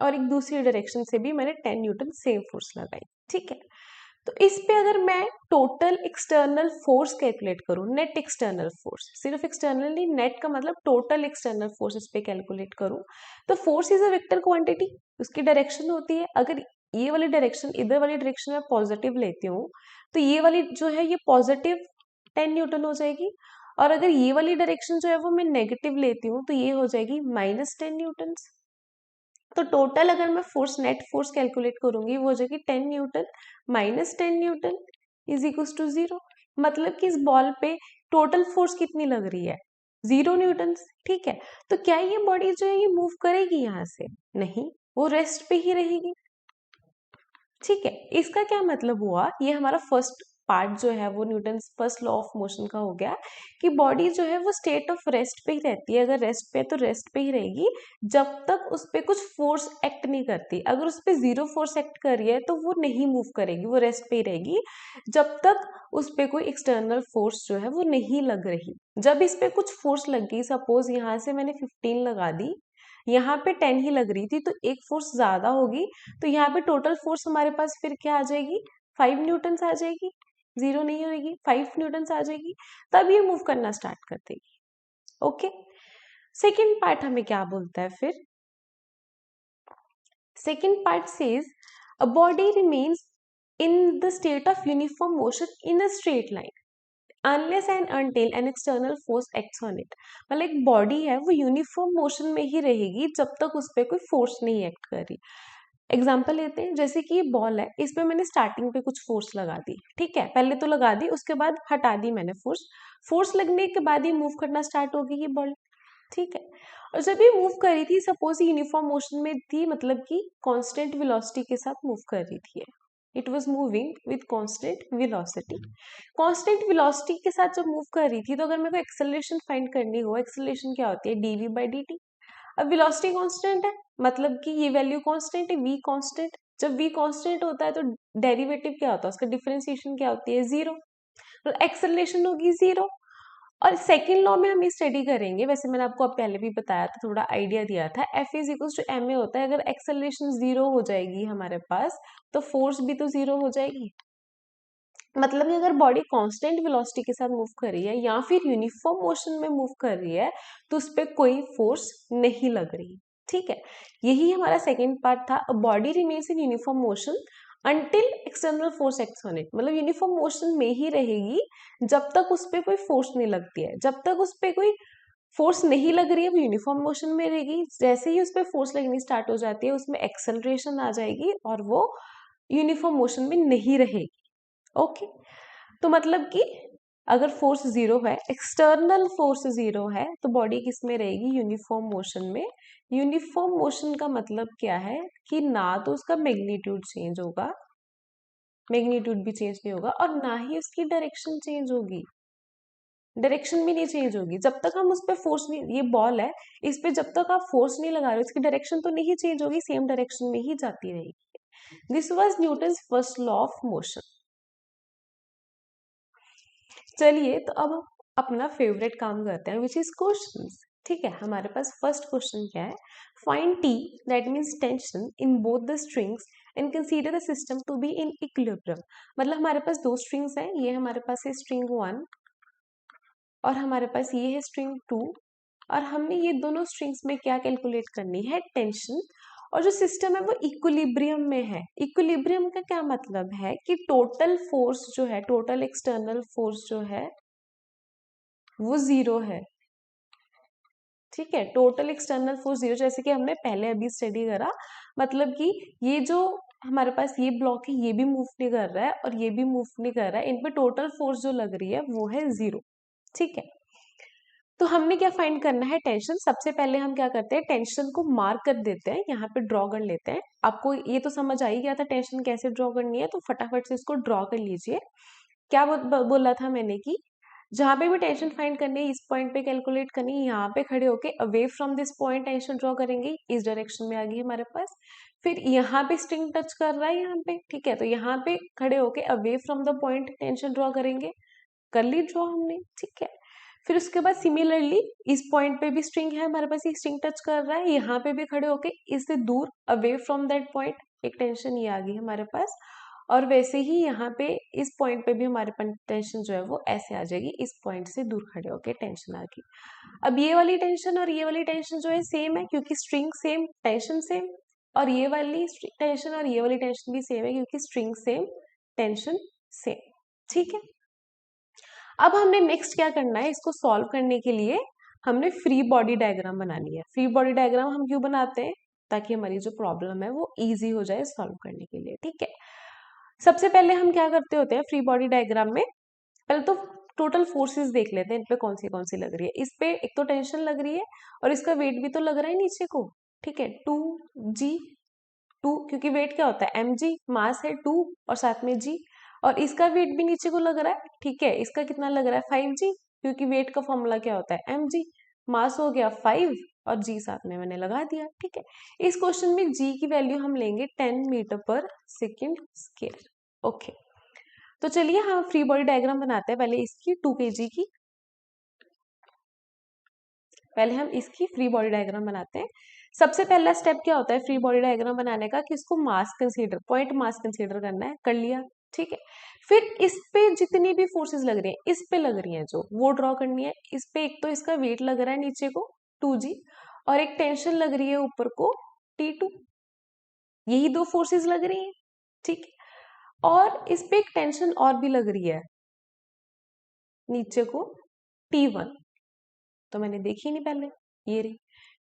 और एक दूसरी डायरेक्शन से भी मैंने 10 न्यूटन सेम फोर्स लगाई, ठीक है। तो इस पे अगर मैं टोटल एक्सटर्नल फोर्स कैलकुलेट करूं, नेट एक्सटर्नल फोर्स, सिर्फ एक्सटर्नल नहीं, नेट का मतलब टोटल एक्सटर्नल फोर्स इस पे कैलकुलेट करूं, तो force is a vector quantity, उसकी डायरेक्शन होती है। अगर ये वाली डायरेक्शन, इधर वाली डायरेक्शन में पॉजिटिव लेती हूँ, तो ये वाली जो है ये पॉजिटिव 10 न्यूटन हो जाएगी, और अगर ये वाली डायरेक्शन जो है वो मैं नेगेटिव लेती हूँ तो ये हो जाएगी -10 न्यूटन। तो टोटल अगर मैं फोर्स, नेट फोर्स कैलकुलेट करूंगी, वो हो जाएगी 10 newton -10 newton is equal to 0। मतलब कि इस बॉल पे टोटल फोर्स कितनी लग रही है, 0 न्यूटन, ठीक है। तो क्या ये बॉडी जो है ये मूव करेगी यहाँ से, नहीं, वो रेस्ट पे ही रहेगी, ठीक है। इसका क्या मतलब हुआ, ये हमारा फर्स्ट पार्ट जो है वो Newton first law of motion का हो गया कि बॉडी जो है वो स्टेट ऑफ रेस्ट पे ही रहती है। अगर रेस्ट पे है तो रेस्ट पे ही रहेगी जब तक उस पे कुछ फोर्स एक्ट नहीं करती। अगर उस पे 0 फोर्स एक्ट कर रही है तो वो नहीं मूव करेगी, वो रेस्ट पे ही रहेगी जब तक उस पे कोई एक्सटर्नल फोर्स जो है वो नहीं लग रही। जब इस पे कुछ फोर्स लग गई, सपोज यहाँ से मैंने 15 लगा दी, यहाँ पे 10 ही लग रही थी, तो एक फोर्स ज्यादा होगी, तो यहाँ पे टोटल फोर्स हमारे पास फिर क्या आ जाएगी, 5 न्यूटन आ जाएगी, 0 नहीं होगी, 5 न्यूटन आ जाएगी, तब ये मूव करना स्टार्ट कर देगी। ओके, सेकेंड पार्ट हमें क्या बोलता है फिर, second part says a body remains in the state of uniform motion in a straight line. Unless and until an external force acts on it. मतलब एक बॉडी है वो यूनिफॉर्म मोशन में ही रहेगी जब तक उस पर कोई फोर्स नहीं एक्ट कर रही। एग्जाम्पल लेते हैं, जैसे कि ये बॉल है, इस पे मैंने स्टार्टिंग पे कुछ फोर्स लगा दी, ठीक है, पहले तो लगा दी, उसके बाद हटा दी मैंने फोर्स। फोर्स लगने के बाद ये मूव करना स्टार्ट हो गई ये बॉल, ठीक है। और जब ये मूव कर रही थी, सपोज यूनिफॉर्म मोशन में थी, मतलब कि कांस्टेंट वेलोसिटी के साथ मूव कर रही थी, it was moving with constant velocity. Constant velocity के साथ जब मूव कर रही थी, तो अगर मेरे को एक्सेलरेशन फाइंड करनी हो, एक्सेलरेशन क्या होती है, डीवी बाई डी। अब वेलोसिटी कांस्टेंट है, मतलब कि ये वैल्यू कांस्टेंट है, v कांस्टेंट। जब v कांस्टेंट होता है तो डेरिवेटिव क्या होता है, उसका डिफरेंशिएशन क्या होती है, जीरो। तो एक्सेलरेशन होगी जीरो। और सेकेंड लॉ में हम ये स्टडी करेंगे, वैसे मैंने आपको अब पहले भी बताया था, थोड़ा आइडिया दिया था, F is equal to m a होता है। अगर एक्सेलरेशन जीरो हो जाएगी हमारे पास, तो फोर्स भी तो जीरो हो जाएगी। मतलब कि अगर बॉडी कांस्टेंट वेलोसिटी के साथ मूव कर रही है या फिर यूनिफॉर्म मोशन में मूव कर रही है, तो उस पर कोई फोर्स नहीं लग रही, ठीक है। यही हमारा सेकेंड पार्ट था। Body remains in uniform motion until external force acts on it. मतलब यूनिफॉर्म मोशन में ही रहेगी जब तक उस पर कोई फोर्स नहीं लगती है। जब तक उस पर कोई फोर्स नहीं लग रही है वो यूनिफॉर्म मोशन में रहेगी। जैसे ही उस पर फोर्स लगनी स्टार्ट हो जाती है, उसमें एक्सेलरेशन आ जाएगी और वो यूनिफॉर्म मोशन में नहीं रहेगी। ओके, तो मतलब कि अगर फोर्स जीरो है, एक्सटर्नल फोर्स जीरो है, तो बॉडी किस में रहेगी, यूनिफॉर्म मोशन में। यूनिफॉर्म मोशन का मतलब क्या है कि ना तो उसका मैग्नीट्यूड चेंज होगा, मैग्नीट्यूड भी चेंज नहीं होगा, और ना ही उसकी डायरेक्शन चेंज होगी, डायरेक्शन भी नहीं चेंज होगी। जब तक हम उस पर फोर्स नहीं, ये बॉल है, इस पे जब तक आप फोर्स नहीं लगा रहे हो, इसकी डायरेक्शन तो नहीं चेंज होगी, सेम डायरेक्शन में ही जाती रहेगी। This was Newton's first law of motion. चलिए, तो अब हम अपना फेवरेट काम करते हैं, विच इज क्वेश्चंस। ठीक है, हमारे पास फर्स्ट क्वेश्चन क्या है, find T, that means tension in both the strings and consider the system to be in equilibrium. मतलब हमारे पास दो स्ट्रिंग्स हैं, ये हमारे पास है स्ट्रिंग 1 और हमारे पास ये है स्ट्रिंग 2, और हमने ये दोनों स्ट्रिंग्स में क्या कैलकुलेट करनी है, टेंशन। और जो सिस्टम है वो इक्विलिब्रियम में है। इक्विलिब्रियम का क्या मतलब है कि टोटल फोर्स जो है, टोटल एक्सटर्नल फोर्स जो है वो जीरो है, ठीक है। टोटल एक्सटर्नल फोर्स जीरो, जैसे कि हमने पहले अभी स्टडी करा। मतलब कि ये जो हमारे पास ये ब्लॉक है, ये भी मूव नहीं कर रहा है और ये भी मूव नहीं कर रहा है, इन पे टोटल फोर्स जो लग रही है वो है जीरो, ठीक है। तो हमने क्या फाइंड करना है, टेंशन। सबसे पहले हम क्या करते हैं, टेंशन को मार्क कर देते हैं, यहाँ पे ड्रॉ कर लेते हैं। आपको ये तो समझ आ ही गया था टेंशन कैसे ड्रॉ करनी है, तो फटाफट से इसको ड्रॉ कर लीजिए। क्या बोला था मैंने कि जहां पे भी टेंशन फाइंड करनी है, इस पॉइंट पे कैलकुलेट करनी है, यहाँ पे खड़े होके away from this point tension draw करेंगे, इस डायरेक्शन में आ गई हमारे पास। फिर यहाँ पे स्ट्रिंग टच कर रहा है यहाँ पे, ठीक है, तो यहाँ पे खड़े होके away from the point tension draw करेंगे, कर ली ड्रॉ हमने, ठीक है। फिर उसके बाद सिमिलरली इस पॉइंट पे भी स्ट्रिंग है हमारे पास, ये स्ट्रिंग टच कर रहा है, यहाँ पे भी खड़े होके इससे दूर अवे फ्रॉम दैट पॉइंट एक टेंशन ये आ गई हमारे पास। और वैसे ही यहाँ पे इस पॉइंट पे भी हमारे पास टेंशन जो है वो ऐसे आ जाएगी, इस पॉइंट से दूर खड़े होके टेंशन आ गई। अब ये वाली टेंशन और ये वाली टेंशन जो है सेम है, क्योंकि स्ट्रिंग सेम टेंशन सेम। और ये वाली टेंशन और ये वाली टेंशन भी सेम है, क्योंकि स्ट्रिंग सेम टेंशन सेम, ठीक है। अब हमने नेक्स्ट क्या करना है, इसको सॉल्व करने के लिए हमने फ्री बॉडी डायग्राम बनानी है। फ्री बॉडी डायग्राम हम क्यों बनाते हैं, ताकि हमारी जो प्रॉब्लम है वो इजी हो जाए सॉल्व करने के लिए, ठीक है। सबसे पहले हम क्या करते होते हैं फ्री बॉडी डायग्राम में, पहले तो टोटल फोर्सेस देख लेते हैं, इन पे कौन सी लग रही है। इस पे एक तो टेंशन लग रही है और इसका वेट भी तो लग रहा है नीचे को, ठीक है, 2g, 2, क्योंकि वेट क्या होता है, mg, मास है 2 और साथ में g। और इसका वेट भी नीचे को लग रहा है, ठीक है, इसका कितना लग रहा है 5g, क्योंकि वेट का फॉर्मूला क्या होता है mg। मास हो गया 5 और g साथ में मैंने लगा दिया, ठीक है। इस क्वेश्चन में g की वैल्यू हम लेंगे 10 मीटर पर सेकेंड स्क्वायर, ओके। तो चलिए हम फ्री बॉडी डायग्राम बनाते हैं, पहले इसकी 2 kg की, पहले हम इसकी फ्री बॉडी डायग्राम बनाते हैं। सबसे पहला स्टेप क्या होता है फ्री बॉडी डायग्राम बनाने का, कि इसको मास कंसीडर, पॉइंट मास कंसीडर करना है, कर लिया, ठीक है। फिर इस पे जितनी भी फोर्सेस लग रही हैं, इस पे लग रही हैं जो, वो ड्रॉ करनी है। इस पे एक तो इसका वेट लग रहा है नीचे को 2g, और एक टेंशन लग रही है ऊपर को T2, यही दो फोर्सेस लग रही हैं, ठीक है। और इस पे एक टेंशन और भी लग रही है, नीचे को T1, तो मैंने देखी नहीं पहले, ये रही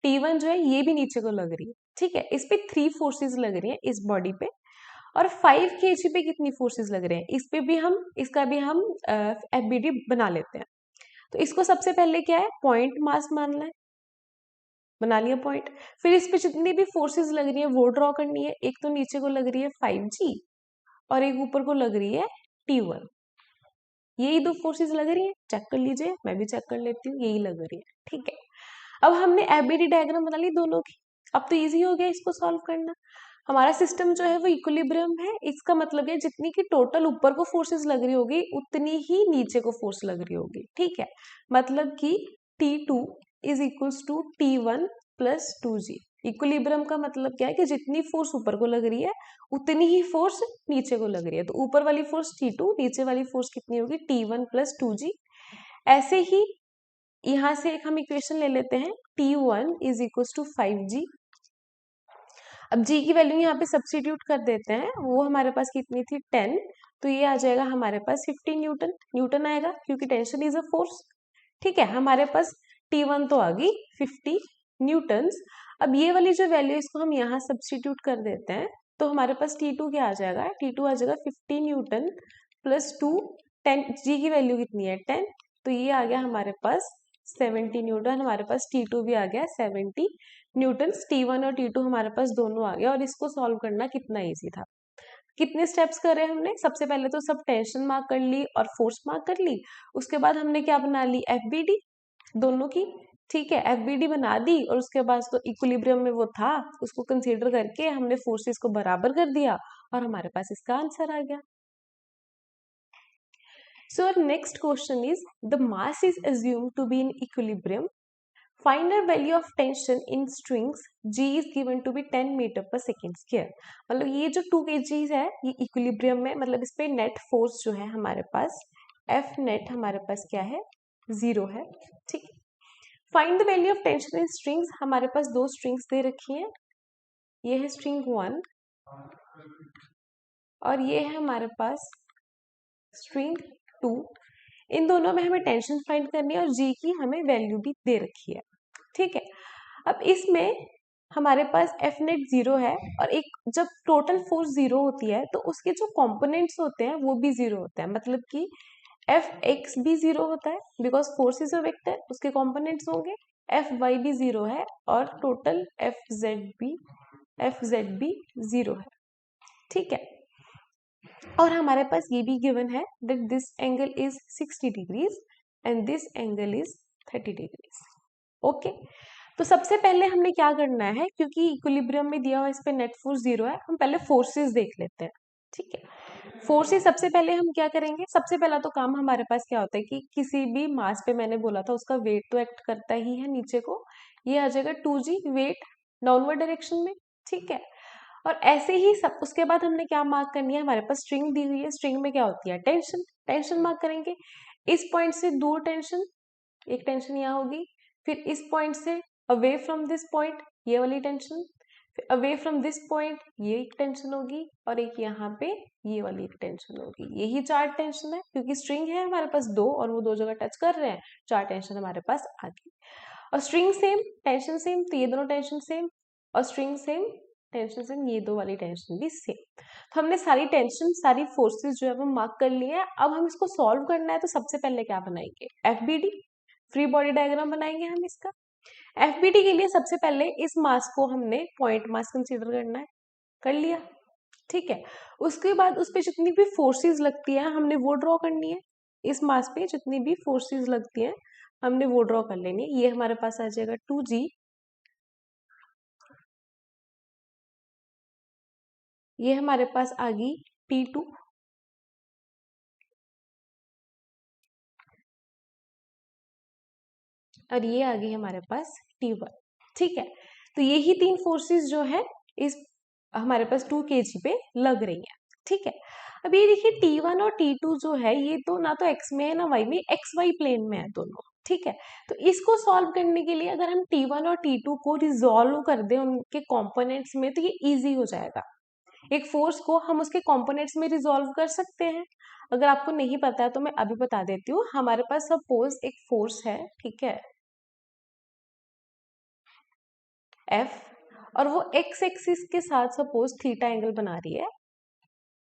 T1 जो है ये भी नीचे को लग रही है, ठीक है। इस पे 3 फोर्सेस लग रही हैं इस बॉडी पे, और 5 kg पे कितनी फोर्सेस लग रहे हैं, इस पे भी हम, इसका भी हम FBD बना लेते हैं। तो इसको सबसे पहले क्या है, पॉइंट मास मानना है, बना लिया पॉइंट। फिर इस पे जितनी भी फोर्सेस लग रही है वो ड्रॉ करनी है। एक तो नीचे को लग रही है 5G और एक ऊपर को लग रही है T1, यही दो फोर्सेस लग रही है, चेक कर लीजिए, मैं भी चेक कर लेती हूँ, यही लग रही है, ठीक है। अब हमने एबीडी डायग्राम बना ली दोनों की, अब तो इजी हो गया इसको सॉल्व करना। हमारा सिस्टम जो है वो इक्विलिब्रियम है, इसका मतलब है जितनी की टोटल ऊपर को फोर्सेस लग रही होगी उतनी ही नीचे को फोर्स लग रही होगी, ठीक है। मतलब कि T2 is equals to T1 plus 2G। Equilibrium का मतलब क्या है कि जितनी फोर्स ऊपर को लग रही है उतनी ही फोर्स नीचे को लग रही है, तो ऊपर वाली फोर्स T2, नीचे वाली फोर्स कितनी होगी T1 प्लस 2G। ऐसे ही यहाँ से एक हम इक्वेशन ले लेते हैं, T1 is equal to 5G। अब G की वैल्यू यहाँ पे सब्स्टिट्यूट कर देते हैं, वो हमारे पास कितनी थी 10, तो ये आ जाएगा हमारे पास 50 न्यूटन, न्यूटन आएगा क्योंकि टेंशन इज अ फोर्स, ठीक है। हमारे पास T1 तो आ गई 50 न्यूटन्स। अब ये वाली जो वैल्यू इसको हम यहाँ सब्स्टिट्यूट कर देते हैं, तो हमारे पास T2 क्या आ जाएगा, T2 आ जाएगा 50 न्यूटन प्लस 2, 10, G की वैल्यू कितनी है 10, तो ये आ गया हमारे पास 70 न्यूटन। हमारे पास T2 भी आ गया 70 न्यूटन। T1 और T2 हमारे पास दोनों आ गया, और इसको सॉल्व करना कितना इजी था। कितने स्टेप्स कर रहे हैं हमने, सबसे पहले तो सब टेंशन मार्क कर ली और फोर्स मार्क कर ली, उसके बाद हमने क्या बना ली, FBD दोनों की, ठीक है। FBD बना दी और उसके बाद तो इक्विलिब्रियम में वो था, उसको कंसीडर करके हमने फोर्सेस को बराबर कर दिया और हमारे पास इसका आंसर आ गया। So our next question is, the mass is assumed to be in equilibrium. Find the value of tension in strings. G is given to be 10 metre पर सेकेंड स्क्वायर। मतलब ये जो 2 kg है ये इक्विलिब्रियम में, मतलब इस पे नेट फोर्स जो है हमारे पास F नेट हमारे पास क्या है, 0 है, ठीक है। Find the value of tension in strings. हमारे पास दो स्ट्रिंग्स दे रखी हैं, ये है स्ट्रिंग 1 और ये है हमारे पास स्ट्रिंग 2। इन दोनों में हमें टेंशन फाइंड करनी है और जी की हमें वैल्यू भी दे रखी है, ठीक है। अब इसमें हमारे पास एफ नेट 0 है, और एक जब टोटल फोर्स 0 होती है तो उसके जो कंपोनेंट्स होते हैं वो भी 0 होते हैं, मतलब कि एफ एक्स भी 0 होता है because force is a vector, उसके कंपोनेंट्स होंगे, एफ वाई भी 0 है और टोटल एफ जेड भी 0 है, ठीक है। और हमारे पास ये भी गिवन है that this angle is 60 degrees and this angle is 30 degrees, okay. तो सबसे पहले हमने क्या करना है, क्योंकि इक्विलिब्रियम में दिया हुआ इस पे नेट फोर्स 0 है, हम पहले फोर्सेस देख लेते हैं, ठीक है। फोर्सेस सबसे पहले हम क्या करेंगे, सबसे पहला तो काम हमारे पास क्या होता है कि किसी भी मास पे मैंने बोला था उसका वेट तो एक्ट करता ही है नीचे को, ये आ जाएगा 2G वेट डाउनवर्ड डायरेक्शन में, ठीक है। और ऐसे ही सब उसके बाद हमने क्या मार्क करनी है, हमारे पास स्ट्रिंग दी हुई है, स्ट्रिंग में क्या होती है टेंशन, टेंशन मार्क करेंगे। इस पॉइंट से दूर टेंशन, एक टेंशन यहाँ होगी, फिर इस पॉइंट से अवे फ्रॉम दिस पॉइंट ये वाली टेंशन, फिर अवे फ्रॉम दिस पॉइंट ये एक टेंशन होगी, और एक यहाँ पे ये वाली एक टेंशन होगी। यही 4 टेंशन है, क्योंकि स्ट्रिंग है हमारे पास 2 और वो 2 जगह टच कर रहे हैं, 4 टेंशन हमारे पास आ गई। और स्ट्रिंग सेम टेंशन सेम, तो ये दोनों टेंशन सेम, और स्ट्रिंग सेम टेंशन सेम, ये दो वाली टेंशन भी सेम। तो हमने सारी टेंशन सारी फोर्सेस जो है वो मार्क कर लिए हैं। अब हम इसको सॉल्व करना है, तो सबसे पहले क्या बनाएंगे, FBD फ्री बॉडी डायग्राम बनाएंगे हम इसका। FBD के लिए सबसे पहले इस मास को हमने पॉइंट मास कंसीडर करना है, कर लिया, ठीक है। उसके बाद उस पर जितनी भी फोर्सेस लगती है हमने वो ड्रॉ करनी है, इस मास पे जितनी भी फोर्सेस लगती हैं हमने वो ड्रॉ कर लेनी है। ये हमारे पास आ जाएगा 2G, ये हमारे पास आ गई T2, और ये आ गई हमारे पास T1, ठीक है। तो यही 3 फोर्सेस जो है इस हमारे पास 2 kg पे लग रही है, ठीक है। अब ये देखिए T1 और T2 जो है ये तो ना तो x में है ना y में, एक्स वाई प्लेन में है दोनों, ठीक है। तो इसको सॉल्व करने के लिए अगर हम T1 और T2 को रिजॉल्व कर दें उनके कंपोनेंट्स में, तो ये इजी हो जाएगा। एक फोर्स को हम उसके कंपोनेंट्स में रिजॉल्व कर सकते हैं। अगर आपको नहीं पता है तो मैं अभी बता देती हूँ। हमारे पास सपोज एक फोर्स है, ठीक है, F, और वो एक्स एक्सिस के साथ सपोज थीटा एंगल बना रही है।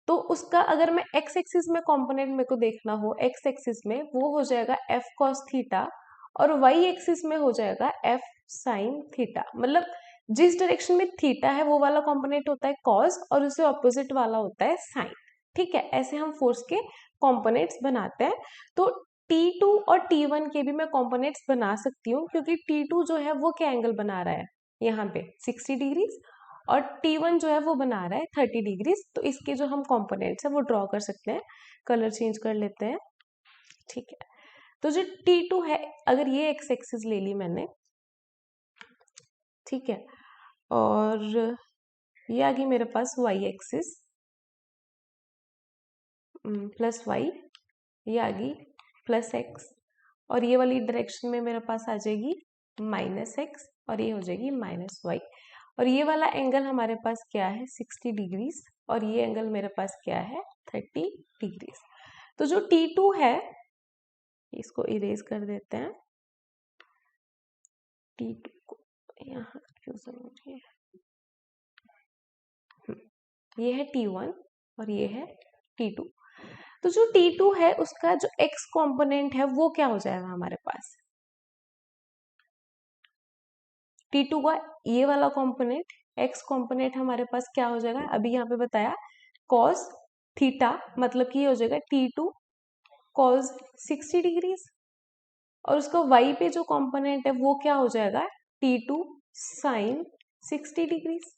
तो उसका अगर मैं एक्स एक्सिस में कंपोनेंट मेरे को देखना हो, एक्स एक्सिस में वो हो जाएगा F cos थीटा, और वाई एक्सिस में हो जाएगा F sin थीटा। मतलब जिस डायरेक्शन में थीटा है वो वाला कंपोनेंट होता है cos और उससे ऑपोजिट वाला होता है sin। ठीक है, ऐसे हम फोर्स के कंपोनेंट्स बनाते हैं। तो T2 और T1 के भी मैं कंपोनेंट्स बना सकती हूँ, क्योंकि T2 जो है वो क्या एंगल बना रहा है यहाँ पे 60 डिग्रीज, और T1 जो है वो बना रहा है 30 डिग्रीज। तो इसके जो हम कंपोनेंट्स है वो ड्रॉ कर सकते हैं। कलर चेंज कर लेते हैं, ठीक है। तो जो T2 है, अगर ये एक्स एक्सिस ले ली मैंने, ठीक है, और ये आ गई मेरे पास वाई एक्सिस प्लस वाई, ये आ गई प्लस एक्स, और ये वाली डायरेक्शन में मेरे पास आ जाएगी माइनस एक्स, और ये हो जाएगी माइनस वाई। और ये वाला एंगल हमारे पास क्या है 60 डिग्रीज, और ये एंगल मेरे पास क्या है 30 डिग्रीज। तो जो T2 है, इसको इरेज कर देते हैं, T2 को यहाँ क्यों समझिए, ये है T1 और ये है T2। तो जो T2 है उसका जो x कंपोनेंट है वो क्या हो जाएगा हमारे पास, T2 का ये वाला कंपोनेंट x कंपोनेंट हमारे पास क्या हो जाएगा, अभी यहाँ पे बताया cos थीटा, मतलब कि ये हो जाएगा T2 cos 60 डिग्रीज, और उसका y पे जो कंपोनेंट है वो क्या हो जाएगा T2 sin 60 डिग्रीज।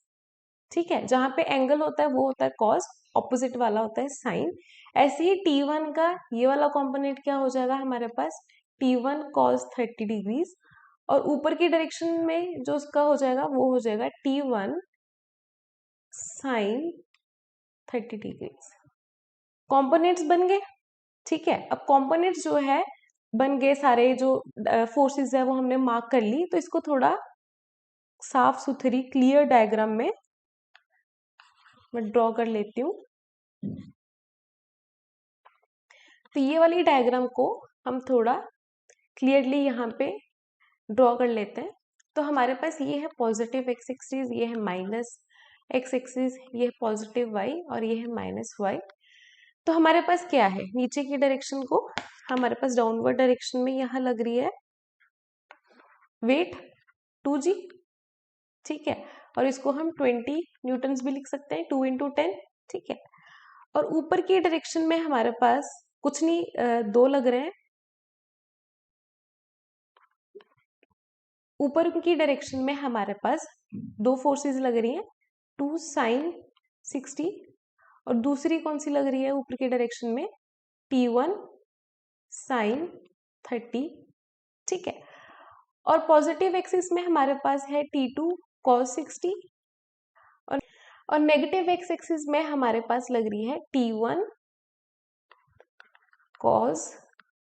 ठीक है, जहां पे एंगल होता है वो होता है cos, ऑपोजिट वाला होता है sin। ऐसे ही T1 का ये वाला कंपोनेंट क्या हो जाएगा हमारे पास T1 cos 30 डिग्रीज, और ऊपर की डायरेक्शन में जो उसका हो जाएगा वो हो जाएगा T1 sin 30 डिग्रीज। कंपोनेंट्स बन गए, ठीक है। अब कंपोनेंट्स जो है बन गए, सारे जो फोर्सेस है वो हमने मार्क कर ली। तो इसको थोड़ा साफ सुथरी क्लियर डायग्राम में मैं ड्रॉ कर लेती हूँ। तो ये वाली डायग्राम को हम थोड़ा क्लियरली यहाँ पे ड्रॉ कर लेते हैं। तो हमारे पास ये है पॉजिटिव एक्स एक्सिस, ये है माइनस एक्स एक्सिस, ये है पॉजिटिव वाई, और ये है माइनस वाई। तो हमारे पास क्या है, नीचे की डायरेक्शन को हमारे पास डाउनवर्ड डायरेक्शन में यहाँ लग रही है वेट 2g, ठीक है, और इसको हम 20 न्यूटन्स भी लिख सकते हैं, 2 × 10, ठीक है। और ऊपर की डायरेक्शन में हमारे पास कुछ नहीं, दो लग रहे हैं। ऊपर की डायरेक्शन में हमारे पास दो फोर्सेस लग रही हैं, 2 sin 60, और दूसरी कौन सी लग रही है ऊपर की डायरेक्शन में T1 sin 30, ठीक है। और पॉजिटिव एक्सिस में हमारे पास है T2 cos 60, और नेगेटिव एक्स एक्सिस में हमारे पास लग रही है T1 cos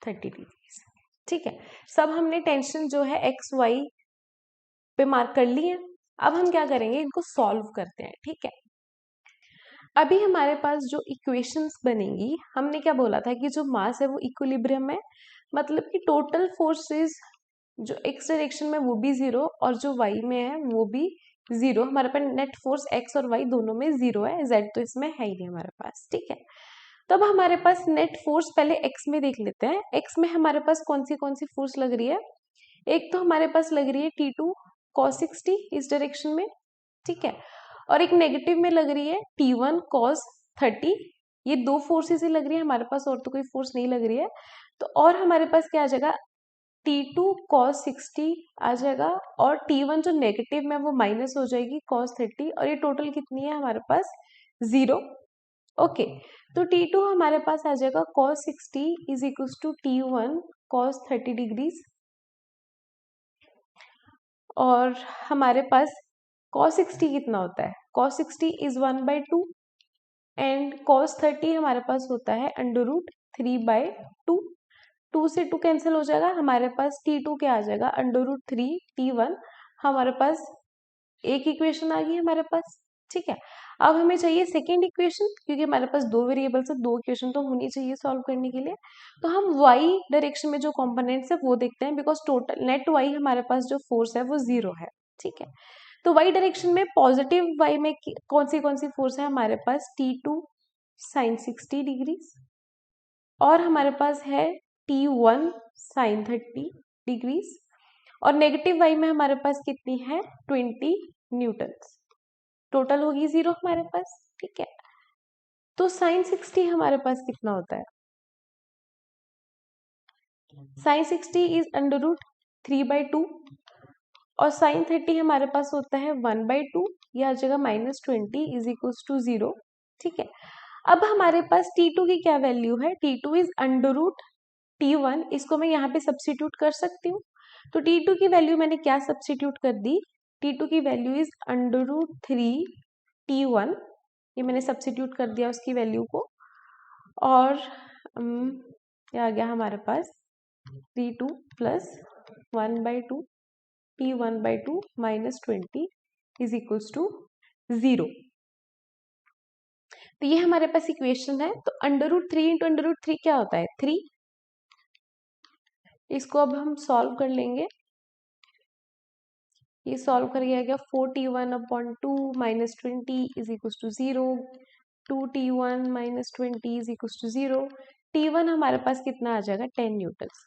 30 डिग्रीज, ठीक है। सब हमने टेंशन जो है एक्स वाई पे मार्क कर ली है। अब हम क्या करेंगे, इनको सॉल्व करते हैं, ठीक है। अभी हमारे पास जो इक्वेशंस बनेंगी, हमने क्या बोला था कि जो मास है वो इक्विलिब्रियम में, मतलब कि टोटल फोर्सेस जो एक्स डायरेक्शन में वो भी जीरो, और जो वाई में है वो भी जीरो। हमारे पास नेट फोर्स एक्स और वाई दोनों में जीरो है, जेड तो इसमें है ही नहीं हमारे पास, ठीक है। तो अब हमारे पास नेट फोर्स पहले एक्स में देख लेते हैं। एक्स में हमारे पास कौन सी फोर्स लग रही है, एक तो हमारे पास लग रही है T2 cos 60 इस डायरेक्शन में, ठीक है, और एक नेगेटिव में लग रही है T1 cos 30। ये दो फोर्सेस ही लग रही है हमारे पास, और तो कोई फोर्स नहीं लग रही है। तो और हमारे पास क्या आ जाएगा T2 cos 60 आ जाएगा, और T1 जो नेगेटिव में वो माइनस हो जाएगी cos 30, और ये टोटल कितनी है हमारे पास जीरो। ओके, तो T2 हमारे पास आ जाएगा cos 60 is equal to T1 cos 30 degrees, और हमारे पास cos 60 कितना होता है, cos 60 इज 1/2, एंड cos 30 हमारे पास होता है √3/2। 2 से 2 कैंसिल हो जाएगा, हमारे पास T2 क्या आ जाएगा √3 T1। हमारे पास एक इक्वेशन आ गई हमारे पास, ठीक है। अब हमें चाहिए सेकेंड इक्वेशन, क्योंकि हमारे पास दो वेरिएबल्स है, दो इक्वेशन तो होनी चाहिए सॉल्व करने के लिए। तो हम y डायरेक्शन में जो कंपोनेंट्स है वो देखते हैं, बिकॉज टोटल नेट y हमारे पास जो फोर्स है वो 0 है, ठीक है। तो y डायरेक्शन में पॉजिटिव y में कौन सी फोर्स है हमारे पास, T2 साइन 60 डिग्रीज, और हमारे पास है T1 साइन 30 डिग्रीज, और नेगेटिव y में हमारे पास कितनी है 20 न्यूटन्स। टोटल होगी 0 हमारे पास, ठीक है। तो साइन 60 हमारे पास कितना होता है, साइन 60 इज अंडर रूट 3/2, और साइन 30 हमारे पास होता है 1/2, यह आ जाएगा -20 इज इक्वल्स टू 0, ठीक है। अब हमारे पास T2 की क्या वैल्यू है, T2 is under root T1, इसको मैं यहाँ पे सब्स्टिट्यूट कर सकती हूँ। तो T2 की वैल्यू मैंने क्या सब्स्टिट्यूट कर दी, T2 की value is under root 3T1, ये मैंने सब्स्टिट्यूट कर दिया उसकी वैल्यू को, और क्या आ गया हमारे पास 3 plus 1/2 T1/2 -20 is equals to 0। तो ये हमारे पास इक्वेशन है। तो under root 3 into under root 3 क्या होता है 3, इसको अब हम सॉल्व कर लेंगे। ये सॉल्व कर गया गया 4T1/2 -20 is equal to 0, 2T1 -20 is equal to 0। T1 हमारे पास कितना आ जाएगा 10 न्यूटन्स।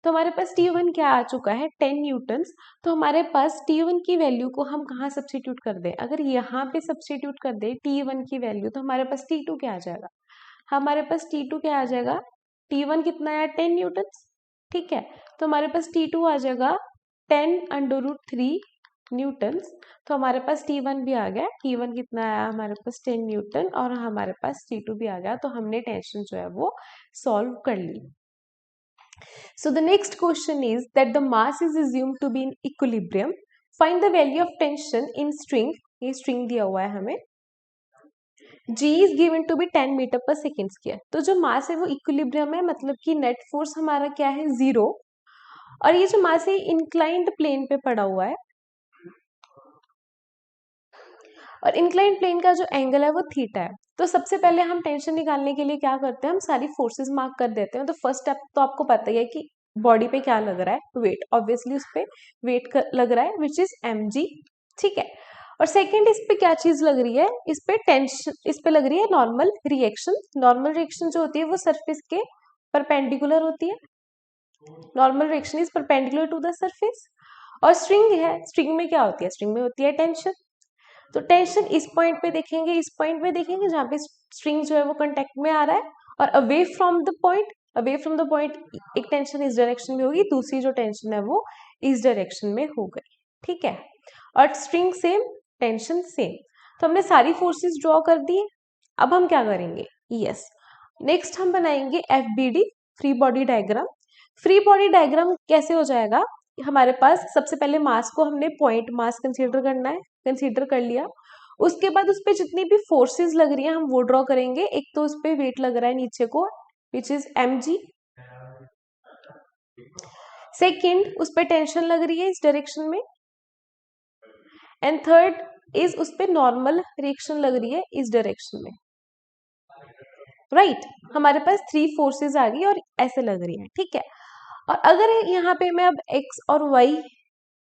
तो हमारे पास T1 क्या आ चुका है 10 न्यूटन्स। तो हमारे पास T1 की वैल्यू को हम कहाँ सब्स्टिट्यूट कर दें, अगर यहाँ पे सब्स्टिट्यूट कर दें T1 की वैल्यू, तो हमारे पास T2 क्या आ जाएगा, हमारे पास T2 क्या आ जाएगा, T1 कितना है 10 न्यूटन्स, ठीक है। तो हमारे पास T2 आ जाएगा 10√3 न्यूटन्स। तो हमारे पास T1 भी आ गया, T1 कितना आया हमारे पास 10 न्यूटन, और हमारे पास T2 भी आ गया। तो हमने टेंशन जो है वो सॉल्व कर ली। So the next question is that the mass is assumed to be in equilibrium. Find the value of tension in string. ये string दिया हुआ है हमें। G is given to be 10 metre पर सेकेंड स्क्वायर। तो जो मास है वो इक्विलिब्रियम है, मतलब कि नेट फोर्स हमारा क्या है 0, और ये जो मास है इंक्लाइंड प्लेन पे पड़ा हुआ है, और इंक्लाइंड प्लेन का जो एंगल है वो थीटा है। तो सबसे पहले हम टेंशन निकालने के लिए क्या करते हैं, हम सारी फोर्सेस मार्क कर देते हैं। तो फर्स्ट स्टेप तो आपको पता ही है कि बॉडी पे क्या लग रहा है, वेट, ऑब्वियसली उस पे वेट लग रहा है विच इज mg, ठीक है। और सेकंड इस पे क्या चीज लग रही है, इस पे टेंशन, इस पे लग रही है नॉर्मल रिएक्शन। नॉर्मल रिएक्शन जो होती है वो सरफेस के परपेंडिकुलर होती है, normal reaction is perpendicular to the surface. और स्ट्रिंग है, स्ट्रिंग में क्या होती है, स्ट्रिंग में होती है टेंशन। तो टेंशन इस पॉइंट पे देखेंगे, इस पॉइंट पे देखेंगे जहाँ पे स्ट्रिंग जो है वो कांटेक्ट में आ रहा है, और away from the point, away from the point एक टेंशन इस डायरेक्शन में होगी, दूसरी जो टेंशन है वो इस डायरेक्शन में हो गई, ठीक है। और स्ट्रिंग सेम, टेंशन सेम। तो हमने सारी फोर्सेस ड्रॉ कर दी। अब हम क्या करेंगे, यस, नेक्स्ट हम बनाएंगे FBD, free body diagram. Free body diagram कैसे हो जाएगा, हमारे पास सबसे पहले मास को हमने पॉइंट मास कंसीडर करना है, कंसीडर कर लिया। उसके बाद उस पर जितनी भी फोर्सेस लग रही हैं हम वो ड्रॉ करेंगे। एक तो उस पर वेट लग रहा है नीचे को विच इज mg, सेकेंड उस पर टेंशन लग रही है इस डायरेक्शन में, एंड थर्ड इज उस पर नॉर्मल रिएक्शन लग रही है इस डायरेक्शन में, राइट। हमारे पास 3 फोर्सेस आ गई और ऐसे लग रही है, ठीक है। और अगर यहाँ पे मैं अब x और y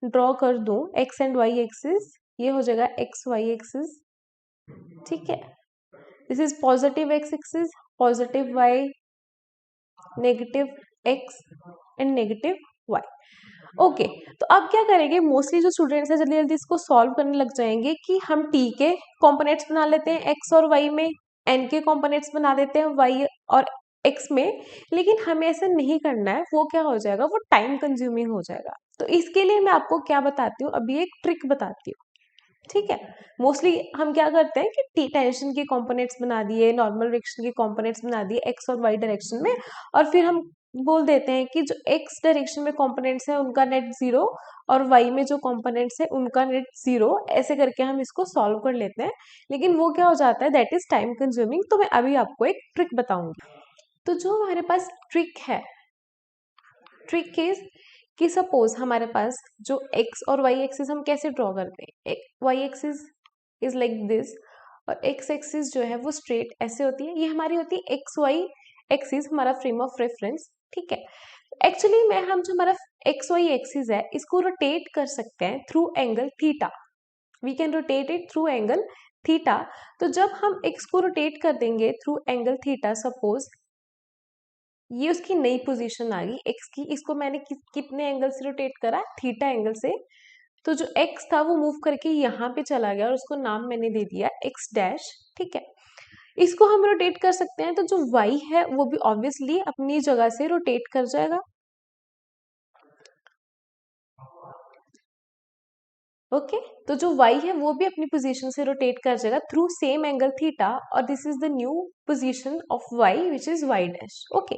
ड्रॉ कर दूं, x एंड y एक्सिस, ये हो जाएगा xy एक्सिस, ठीक है। This is positive x axis, positive y, negative x and negative y। Okay, तो अब क्या करेंगे, मोस्टली जो स्टूडेंट्स हैं जल्दी जल्दी इसको सॉल्व करने लग जाएंगे कि हम t के कंपोनेंट्स बना लेते हैं x और y में, n के कंपोनेंट्स बना देते हैं y और x में। लेकिन हमें ऐसा नहीं करना है, वो क्या हो जाएगा, वो टाइम कंज्यूमिंग हो जाएगा। तो इसके लिए मैं आपको क्या बताती हूँ, अभी एक ट्रिक बताती हूँ, ठीक है। मोस्टली हम क्या करते हैं कि टी टेंशन के कंपोनेंट्स बना दिए, नॉर्मल रिएक्शन के कंपोनेंट्स बना दिए एक्स और वाई डायरेक्शन में, और फिर हम बोल देते हैं कि जो एक्स डायरेक्शन में कंपोनेंट्स है उनका नेट 0, और वाई में जो कंपोनेंट्स है उनका नेट 0, ऐसे करके हम इसको सॉल्व कर लेते हैं। लेकिन वो क्या हो जाता है, दैट इज टाइम कंज्यूमिंग। तो मैं अभी आपको एक ट्रिक बताऊंगी। तो जो हमारे पास ट्रिक है, ट्रिक इज कि सपोज हमारे पास जो x और y एक्सिस हम कैसे ड्रॉ करते हैं, y axis is like this, और एक्स एक्सिस जो है वो स्ट्रेट ऐसे होती है, ये हमारी होती है एक्स वाई एक्सिस, हमारा फ्रेम ऑफ रेफरेंस। ठीक है, एक्चुअली में हम जो हमारा एक्स वाई एक्सिस है इसको रोटेट कर सकते हैं through angle theta, we can rotate it through angle theta. तो जब हम एक्स को रोटेट कर देंगे थ्रू एंगल थीटा, सपोज ये उसकी नई पोजीशन आ गई एक्स की, इसको मैंने कितने एंगल से रोटेट करा, थीटा एंगल से। तो जो एक्स था वो मूव करके यहाँ पे चला गया और उसको नाम मैंने दे दिया एक्स डैश। ठीक है, इसको हम रोटेट कर सकते हैं, तो जो वाई है वो भी ऑब्वियसली अपनी जगह से रोटेट कर जाएगा। ओके, तो जो y है वो भी अपनी पोजीशन से रोटेट कर जाएगा थ्रू सेम एंगल थीटा, और this is the new position of y which is y dash. Okay,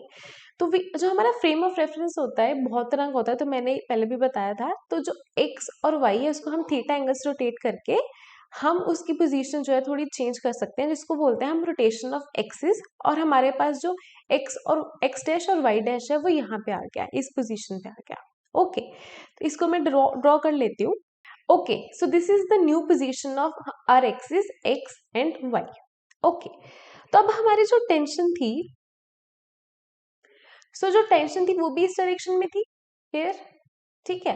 तो जो हमारा फ्रेम ऑफ रेफरेंस होता है बहुत तरह का होता है, तो मैंने पहले भी बताया था। तो जो x और y है उसको हम थीटा एंगल से रोटेट करके हम उसकी पोजीशन जो है थोड़ी चेंज कर सकते हैं, जिसको बोलते हैं हम रोटेशन ऑफ एक्सिस। और हमारे पास जो x और x डैश और y डैश है वो यहाँ पे आ गया, इस पोजीशन पे आ गया। ओके, तो इसको मैं ड्रॉ कर लेती हूँ। Okay, so this is the new position of our axis x and y. Okay, तो अब हमारी जो टेंशन थी, जो टेंशन थी वो भी इस डायरेक्शन में थी here, ठीक है,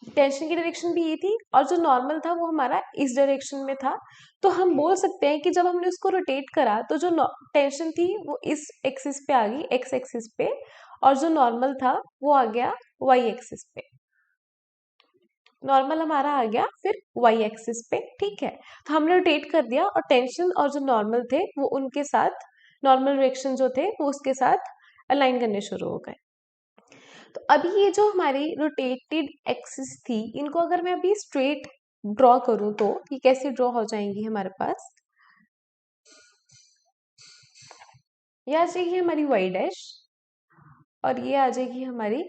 टेंशन की डायरेक्शन भी ये थी, और जो नॉर्मल था वो हमारा इस डायरेक्शन में था। तो हम बोल सकते हैं कि जब हमने उसको रोटेट करा तो जो टेंशन थी वो इस एक्सिस पे आ गई, एक्स एक्सिस पे, और जो नॉर्मल था वो आ गया वाई एक्सिस पे। नॉर्मल हमारा आ गया फिर वाई एक्सिस पे। ठीक है, तो हमने रोटेट कर दिया और टेंशन और जो नॉर्मल थे वो उनके साथ, नॉर्मल डायरेक्शन जो थे वो उसके साथ अलाइन करने शुरू हो गए। तो अभी ये जो हमारी रोटेटेड एक्सिस थी, इनको अगर मैं अभी स्ट्रेट ड्रॉ करूं तो ये कैसे ड्रॉ हो जाएंगी हमारे पास, ये आ जाएगी हमारी वाई डैश और ये आ जाएगी हमारी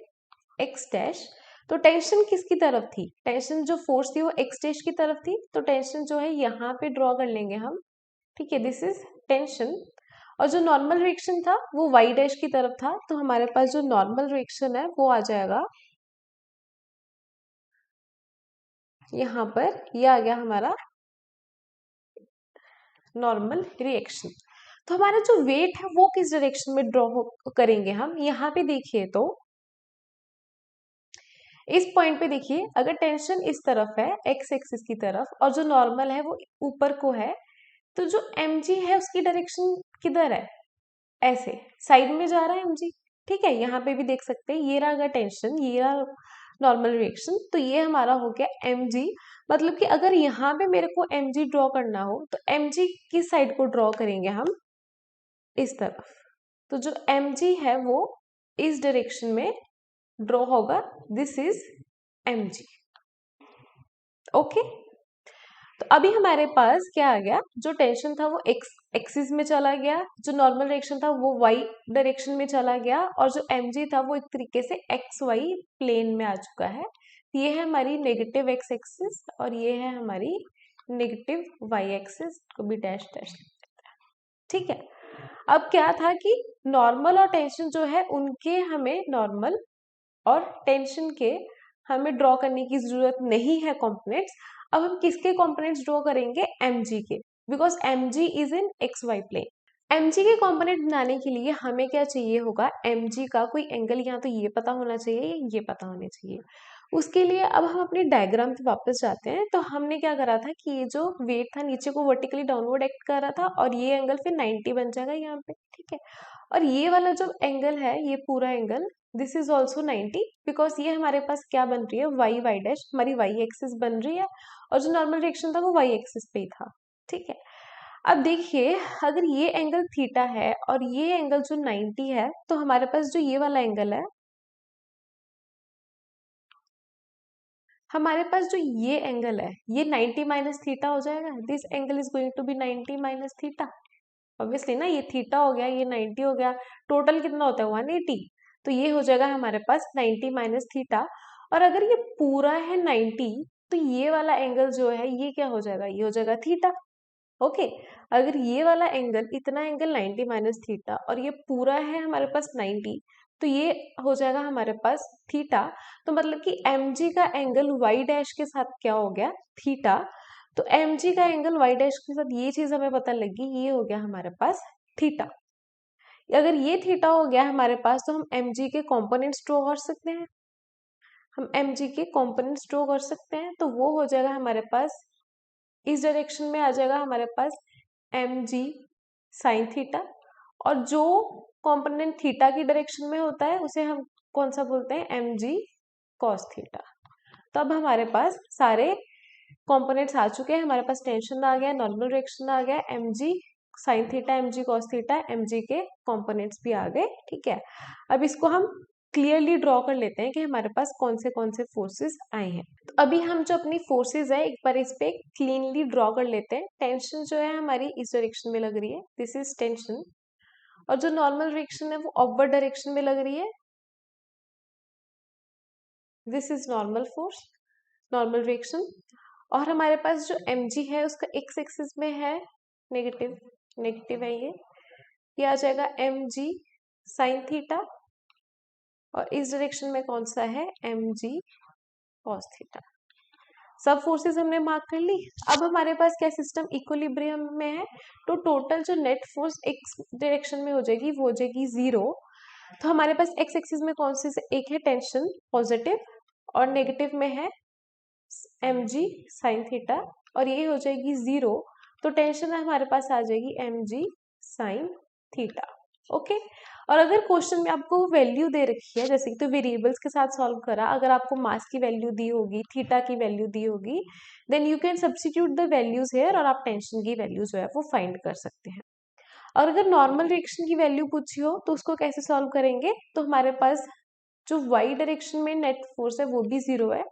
एक्स डैश। तो टेंशन किसकी तरफ थी, टेंशन जो फोर्स थी वो एक्स डैश की तरफ थी, तो टेंशन जो है यहाँ पे ड्रॉ कर लेंगे हम। ठीक है, दिस इज टेंशन, और जो नॉर्मल रिएक्शन था वो वाई डैश की तरफ था, तो हमारे पास जो नॉर्मल रिएक्शन है वो आ जाएगा यहाँ पर, ये आ गया हमारा नॉर्मल रिएक्शन। तो हमारा जो वेट है वो किस डायरेक्शन में ड्रॉ करेंगे हम, यहाँ पे देखिए तो इस पॉइंट पे देखिए, अगर टेंशन इस तरफ है एक्स एक्सिस की तरफ और जो नॉर्मल है वो ऊपर को है, तो जो mg है उसकी डायरेक्शन किधर है, ऐसे साइड में जा रहा है mg। ठीक है, यहाँ पे भी देख सकते हैं, ये रहा टेंशन, ये रहा नॉर्मल रिएक्शन, तो ये हमारा हो गया mg। मतलब कि अगर यहाँ पे मेरे को mg ड्रॉ करना हो तो mg किस साइड को ड्रॉ करेंगे हम, इस तरफ। तो जो mg है वो इस डायरेक्शन में ड्रॉ होगा, दिस इज mg। ओके, तो अभी हमारे पास क्या आ गया, जो टेंशन था वो एक्स एक्सिस में चला गया, जो नॉर्मल डायरेक्शन था वो वाई डायरेक्शन में चला गया, और जो mg था वो एक तरीके से एक्स वाई प्लेन में आ चुका है। ये है हमारी नेगेटिव एक्स एक्सिस और ये है हमारी नेगेटिव वाई एक्सिस, को भी डैश डैश। ठीक है, अब क्या था कि नॉर्मल और टेंशन जो है उनके हमें नॉर्मल और टेंशन के हमें ड्रॉ करने की जरूरत नहीं है कंपोनेंट्स। अब हम किसके कंपोनेंट्स ड्रॉ करेंगे, mg के, because mg is in x y plane. mg के कंपोनेंट बनाने के लिए हमें क्या चाहिए होगा, mg का कोई एंगल या तो ये पता होना चाहिए या ये पता होने चाहिए। उसके लिए अब हम अपने डायग्राम पे वापस जाते हैं। तो हमने क्या करा था कि ये जो वेट था नीचे को वर्टिकली डाउनवर्ड एक्ट कर रहा था, और ये एंगल फिर 90 बन जाएगा यहाँ पे। ठीक है, और ये वाला जो एंगल है, ये पूरा angle this is also 90, because ये हमारे पास क्या बन रही है, वाई वाई डैश, हमारी वाई एक्सिस बन रही है, और जो नॉर्मल डायरेक्शन था वो वाई एक्सिस पे ही था। ठीक है, अब देखिए, अगर ये एंगल थीटा है और ये एंगल जो 90 है, तो हमारे पास जो ये वाला एंगल है, हमारे पास जो ये एंगल है ये 90 माइनस थीटा हो जाएगा। This angle is going to be 90 minus theta, obviously ना, ये थीटा हो गया, ये 90 हो गया, टोटल कितना होता है 180, तो ये हो जाएगा हमारे पास 90 माइनस थीटा। और अगर ये पूरा है 90, तो ये वाला एंगल जो है ये क्या हो जाएगा, ये हो जाएगा थीटा। ओके, अगर ये वाला एंगल, इतना एंगल 90 माइनस थीटा और ये पूरा है हमारे पास 90, तो ये हो जाएगा हमारे पास थीटा। तो मतलब कि mg का एंगल y डैश के साथ क्या हो गया, थीटा। तो mg का एंगल y डैश के साथ ये चीज हमें पता लगी, ये हो गया हमारे पास थीटा। अगर ये थीटा हो गया हमारे पास तो हम mg के कंपोनेंट्स ड्रॉ कर सकते हैं, हम mg के कंपोनेंट्स ड्रॉ कर सकते हैं। तो वो हो जाएगा हमारे पास, इस डायरेक्शन में आ जाएगा हमारे पास mg साइन थीटा, और जो कंपोनेंट थीटा की डायरेक्शन में होता है उसे हम कौन सा बोलते हैं, mg cos थीटा। तो अब हमारे पास सारे कंपोनेंट्स आ चुके हैं, हमारे पास टेंशन आ गया, नॉर्मल डायरेक्शन आ गया, mg sine theta, mg cos theta, mg के कंपोनेंट्स भी आ गए। ठीक है, अब इसको हम क्लियरली ड्रॉ कर लेते हैं कि हमारे पास कौन से फोर्सेस आए हैं। तो अभी हम जो अपनी फोर्सेस है एक बार इस पे क्लीनली ड्रॉ कर लेते हैं। टेंशन जो है हमारी इस डायरेक्शन में लग रही है, दिस इज टेंशन, और जो नॉर्मल डायरेक्शन है वो अपवर्ड डायरेक्शन में लग रही है, this is normal force, normal direction. और हमारे पास जो mg है उसका एक्स एक्सिस में है नेगेटिव, नेगेटिव है ये आ जाएगा mg साइन थीटा, और इस डायरेक्शन में कौन सा है, mg cos थीटा। सब फोर्सेस हमने मार्क कर ली। अब हमारे पास क्या सिस्टम इक्विलिब्रियम में है, तो टोटल जो नेट फोर्स एक्स डायरेक्शन में हो जाएगी वो हो जाएगी 0। तो हमारे पास एक्स एक्सिस में कौन सी, एक है टेंशन पॉजिटिव, और नेगेटिव में है mg साइन थीटा, और ये हो जाएगी 0। तो टेंशन हमारे पास आ जाएगी mg साइन थीटा। ओके, और अगर क्वेश्चन में आपको वैल्यू दे रखी है, जैसे कि तो वेरिएबल्स के साथ सॉल्व करा, अगर आपको मास की वैल्यू दी होगी, थीटा की वैल्यू दी होगी, then you can substitute the values here, और आप टेंशन की वैल्यू जो है वो फाइंड कर सकते हैं। और अगर नॉर्मल डायरेक्शन की वैल्यू पूछी हो तो उसको कैसे सॉल्व करेंगे, तो हमारे पास जो y डायरेक्शन में नेट फोर्स है वो भी 0 है,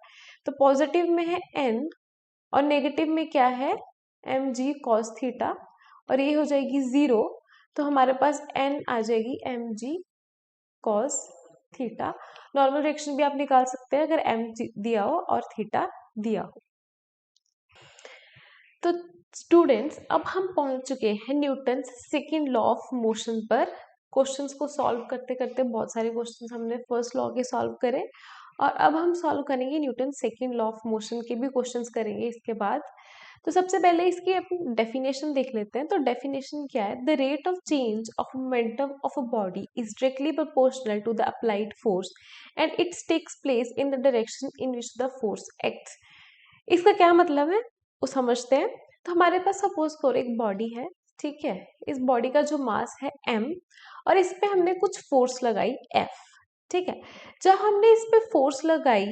तो पॉजिटिव में है n, और नेगेटिव में क्या है, mg cos थीटा, और ये हो जाएगी 0। तो हमारे पास n आ जाएगी mg cos theta. Normal direction भी आप निकाल सकते हैं अगर m दिया हो और थीटा दिया हो। तो स्टूडेंट्स अब हम पहुंच चुके हैं Newton second law of motion पर। क्वेश्चंस को सॉल्व करते करते बहुत सारे क्वेश्चंस हमने फर्स्ट लॉ के सॉल्व करे, और अब हम सॉल्व करेंगे Newton second law of motion के भी क्वेश्चंस करेंगे इसके बाद। तो सबसे पहले इसकी अपनी डेफिनेशन देख लेते हैं। तो डेफिनेशन क्या है, the rate of change of momentum of a body is directly proportional to the applied force and it takes place in the direction in which the force acts. इसका क्या मतलब है वो समझते हैं। तो हमारे पास सपोज करो एक बॉडी है, ठीक है, इस बॉडी का जो मास है m, और इस पे हमने कुछ फोर्स लगाई F, ठीक है। जब हमने इस पे फोर्स लगाई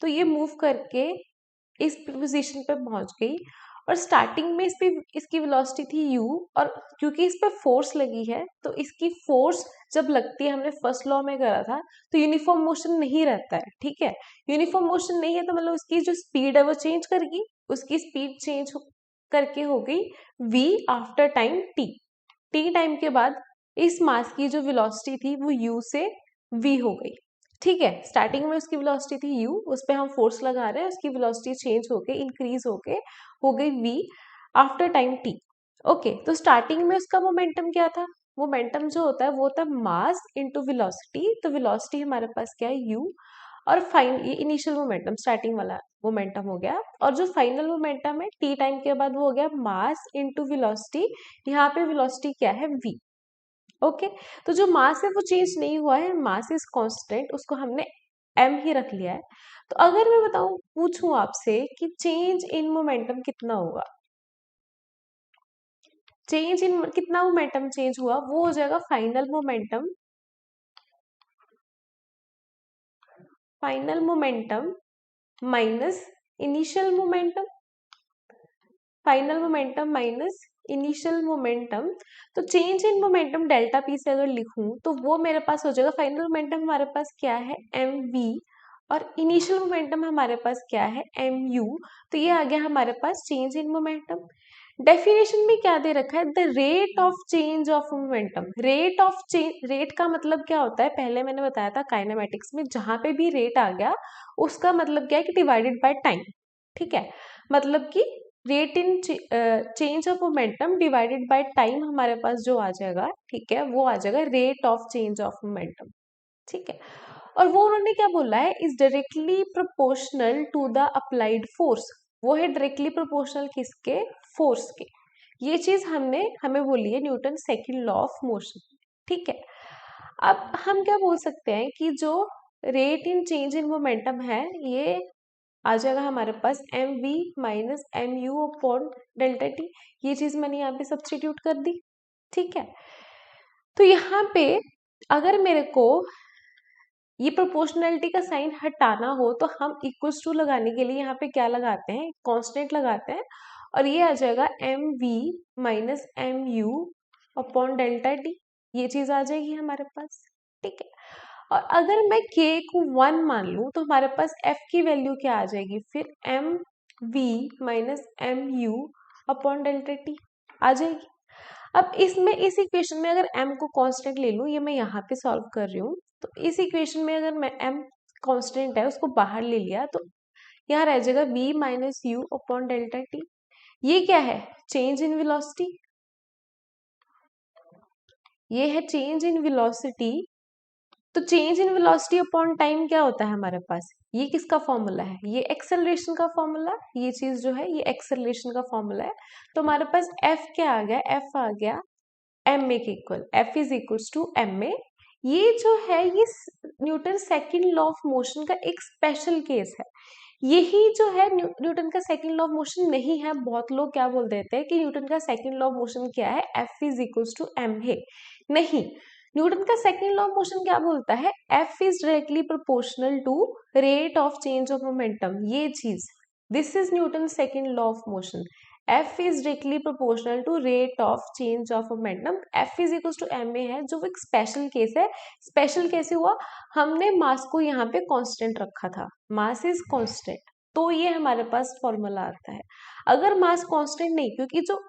तो ये मूव करके इस पोजीशन पे पहुंच गई, और स्टार्टिंग में इस पे इसकी वेलोसिटी थी u, और क्योंकि इस पे फोर्स लगी है तो इसकी फोर्स जब लगती है, हमने फर्स्ट लॉ में करा था, तो यूनिफॉर्म मोशन नहीं रहता है, ठीक है। यूनिफॉर्म मोशन नहीं है तो मतलब उसकी जो स्पीड है वो चेंज करेगी, उसकी स्पीड चेंज करके हो गई v after time t। t time के बाद इस मास की जो वेलोसिटी थी वो u से v हो गई, ठीक है। स्टार्टिंग में उसकी वेलोसिटी थी u, उस पर हम फोर्स लगा रहे हैं, उसकी वेलोसिटी चेंज होके इंक्रीज होके हो गई v after time t। Okay, तो स्टार्टिंग में उसका मोमेंटम क्या था, मोमेंटम जो होता है वो होता है मास इनटू वेलोसिटी। तो वेलोसिटी हमारे पास क्या है u, और फाइन ये इनिशियल मोमेंटम स्टार्टिंग वाला मोमेंटम हो गया, और जो फाइनल मोमेंटम है t टाइम के बाद वो हो गया मास इनटू वेलोसिटी। यहाँ पे वेलोसिटी क्या है v। ओके, तो जो मास है वो चेंज नहीं हुआ है, मास इज कांस्टेंट, उसको हमने m ही रख लिया है। तो अगर मैं बताऊं, पूछूं आपसे कि चेंज इन मोमेंटम कितना होगा, चेंज इन कितना मोमेंटम चेंज हुआ, वो हो जाएगा final momentum, final momentum minus initial momentum, final momentum minus initial momentum. तो change in momentum delta P से अगर लिखूं तो वो मेरे पास हो जाएगा, फाइनल मोमेंटम हमारे पास क्या है mv, और इनिशियल मोमेंटम हमारे पास क्या है mu। तो ये आ गया हमारे पास चेंज इन मोमेंटम। डेफिनेशन में क्या दे रखा है, the rate of change of momentum. Rate of change, rate का मतलब क्या होता है, पहले मैंने बताया था काइनेमेटिक्स में, जहां पे भी रेट आ गया उसका मतलब क्या है कि डिवाइडेड बाय टाइम, ठीक है। मतलब कि rate in change of momentum divided by time हमारे पास जो आ जाएगा, ठीक है, वो आ जाएगा rate of change of momentum, ठीक है। और वो उन्होंने क्या बोला है, is directly proportional to the applied force. वो है डायरेक्टली प्रोपोर्शनल किसके, फोर्स के। ये चीज हमें बोली है Newton second law of motion, ठीक है। अब हम क्या बोल सकते हैं कि जो rate in change in momentum है ये आ जाएगा हमारे पास M we minus M you upon delta T. ये चीज मैंने यहाँ पे सब्स्टिट्यूट कर दी, ठीक है। तो यहाँ पे अगर मेरे को ये प्रोपोर्शनैलिटी का साइन हटाना हो तो हम इक्वल्स टू लगाने के लिए यहाँ पे क्या लगाते हैं, कांस्टेंट लगाते हैं, और ये आ जाएगा m we minus M you upon delta T. ये चीज आ जाएगी हमारे पास, ठीक है। और अगर मैं k को 1 मान लूं तो हमारे पास f की वैल्यू क्या आ जाएगी, फिर M we minus M you upon delta T आ जाएगी। अब इसमें इस इक्वेशन में अगर m को कांस्टेंट ले लूं, ये मैं यहाँ पे सॉल्व कर रही हूँ, तो इस इक्वेशन में अगर मैं m कांस्टेंट है उसको बाहर ले लिया तो यहाँ रह जाएगा v minus you upon delta T. ये क्या है, चेंज इन वेलोसिटी, ये है चेंज इन वेलोसिटी। तो change in velocity upon time क्या होता है हमारे पास, ये किसका फॉर्मूला है, ये एक्सेलरेशन का फॉर्मूला, ये चीज जो है ये एक्सेलरेशन का फॉर्मूला है। तो हमारे पास f क्या आ गया, f आ गया एम ए के equal, F is equals to m a. ये जो है ये Newton second law of motion का एक स्पेशल केस है। यही जो है न्यूटन का सेकंड लॉ ऑफ मोशन नहीं है। बहुत लोग क्या बोल देते हैं कि न्यूटन का सेकंड लॉ ऑफ मोशन क्या है, F is equals to m a. नहीं, न्यूटन का सेकंड लॉ ऑफ मोशन क्या बोलता है, F is directly proportional to rate of change of momentum. ये चीज, this is Newton second law of motion, F is directly proportional to rate of change of momentum। F is equals to ma है, जो एक स्पेशल केस है। स्पेशल कैसे हुआ, हमने मास को यहाँ पे कांस्टेंट रखा था, मास इज कांस्टेंट, तो ये हमारे पास फॉर्मूला आता है। अगर मास कांस्टेंट नहीं, क्योंकि जो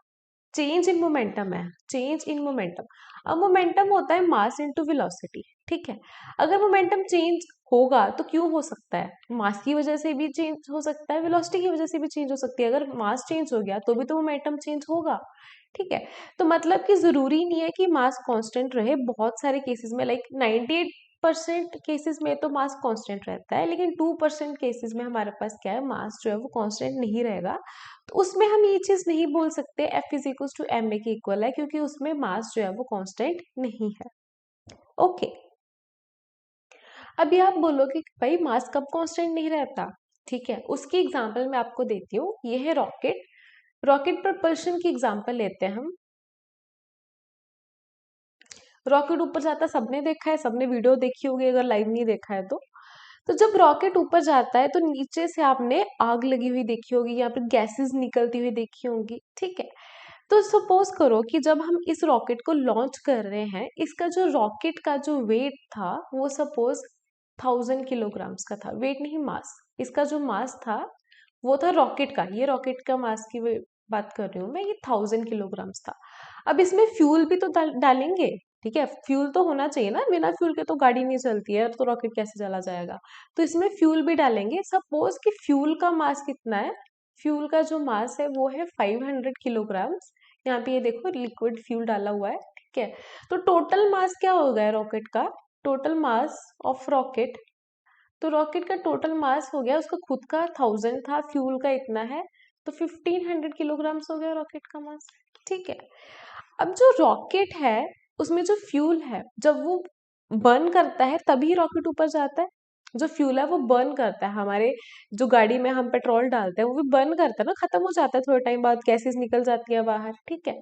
चेंज इन मोमेंटम है, चेंज इन मोमेंटम, अब मोमेंटम होता है मास इनटू वेलोसिटी, ठीक है। अगर मोमेंटम चेंज होगा तो क्यों हो सकता है, मास की वजह से भी चेंज हो सकता है, वेलोसिटी की वजह से भी चेंज हो सकती है। अगर मास चेंज हो गया तो भी तो मोमेंटम चेंज होगा, ठीक है। तो मतलब कि जरूरी नहीं है कि मास कांस्टेंट रहे। बहुत सारे केसेस में लाइक 98% केसेस में तो मास कांस्टेंट रहता है, लेकिन 2% केसेस में हमारे पास क्या है, मास जो है वो कांस्टेंट नहीं रहेगा। तो उसमें हम ये चीज नहीं बोल सकते F is equal to m a के इक्वल है, क्योंकि उसमें मास जो है वो कांस्टेंट नहीं है, ओके। अभी आप बोलोगे कि भाई मास कब कांस्टेंट नहीं रहता, ठीक है। उसकी एग्जांपल मैं आपको देती हूँ, ये है रॉकेट। रॉकेट प्रपल्शन की एग्जांपल लेते हैं हम। रॉकेट ऊपर जाता सबने देखा है, सबने वीडियो देखी होगी, अगर लाइव नहीं देखा है तो जब रॉकेट ऊपर जाता है तो नीचे से आपने आग लगी हुई देखी होगी, यहाँ पे गैसेस निकलती हुई देखी होंगी, ठीक है। तो सपोज करो कि जब हम इस रॉकेट को लॉन्च कर रहे हैं, इसका जो रॉकेट का जो वेट था वो सपोज 1000 किलोग्राम्स का था, वेट नहीं मास, इसका जो मास था वो था रॉकेट का, ये रॉकेट का मास की बात कर रही हूँ मैं, ये 1000 किलोग्राम्स था। अब इसमें फ्यूल भी तो डालेंगे, ठीक है, फ्यूल तो होना चाहिए ना, बिना फ्यूल के तो गाड़ी नहीं चलती है, तो रॉकेट कैसे चला जाएगा। तो इसमें फ्यूल भी डालेंगे। सपोज कि फ्यूल का मास कितना है, फ्यूल का जो मास है वो है 500 किलोग्राम्स। यहाँ पे ये देखो लिक्विड फ्यूल डाला हुआ है, ठीक है। तो टोटल मास क्या हो गया रॉकेट का, टोटल मास ऑफ रॉकेट, तो रॉकेट का टोटल मास हो गया, उसका खुद का 1000 था, फ्यूल का इतना है, तो 1500 किलोग्राम्स हो गया रॉकेट का मास, ठीक है। अब जो रॉकेट है उसमें जो फ्यूल है, जब वो बर्न करता है तभी रॉकेट ऊपर जाता है। जो फ्यूल है वो बर्न करता है, हमारे जो गाड़ी में हम पेट्रोल डालते हैं वो भी बर्न करता है ना, खत्म हो जाता है थोड़े टाइम बाद, गैसेस निकल जाती है बाहर, ठीक है।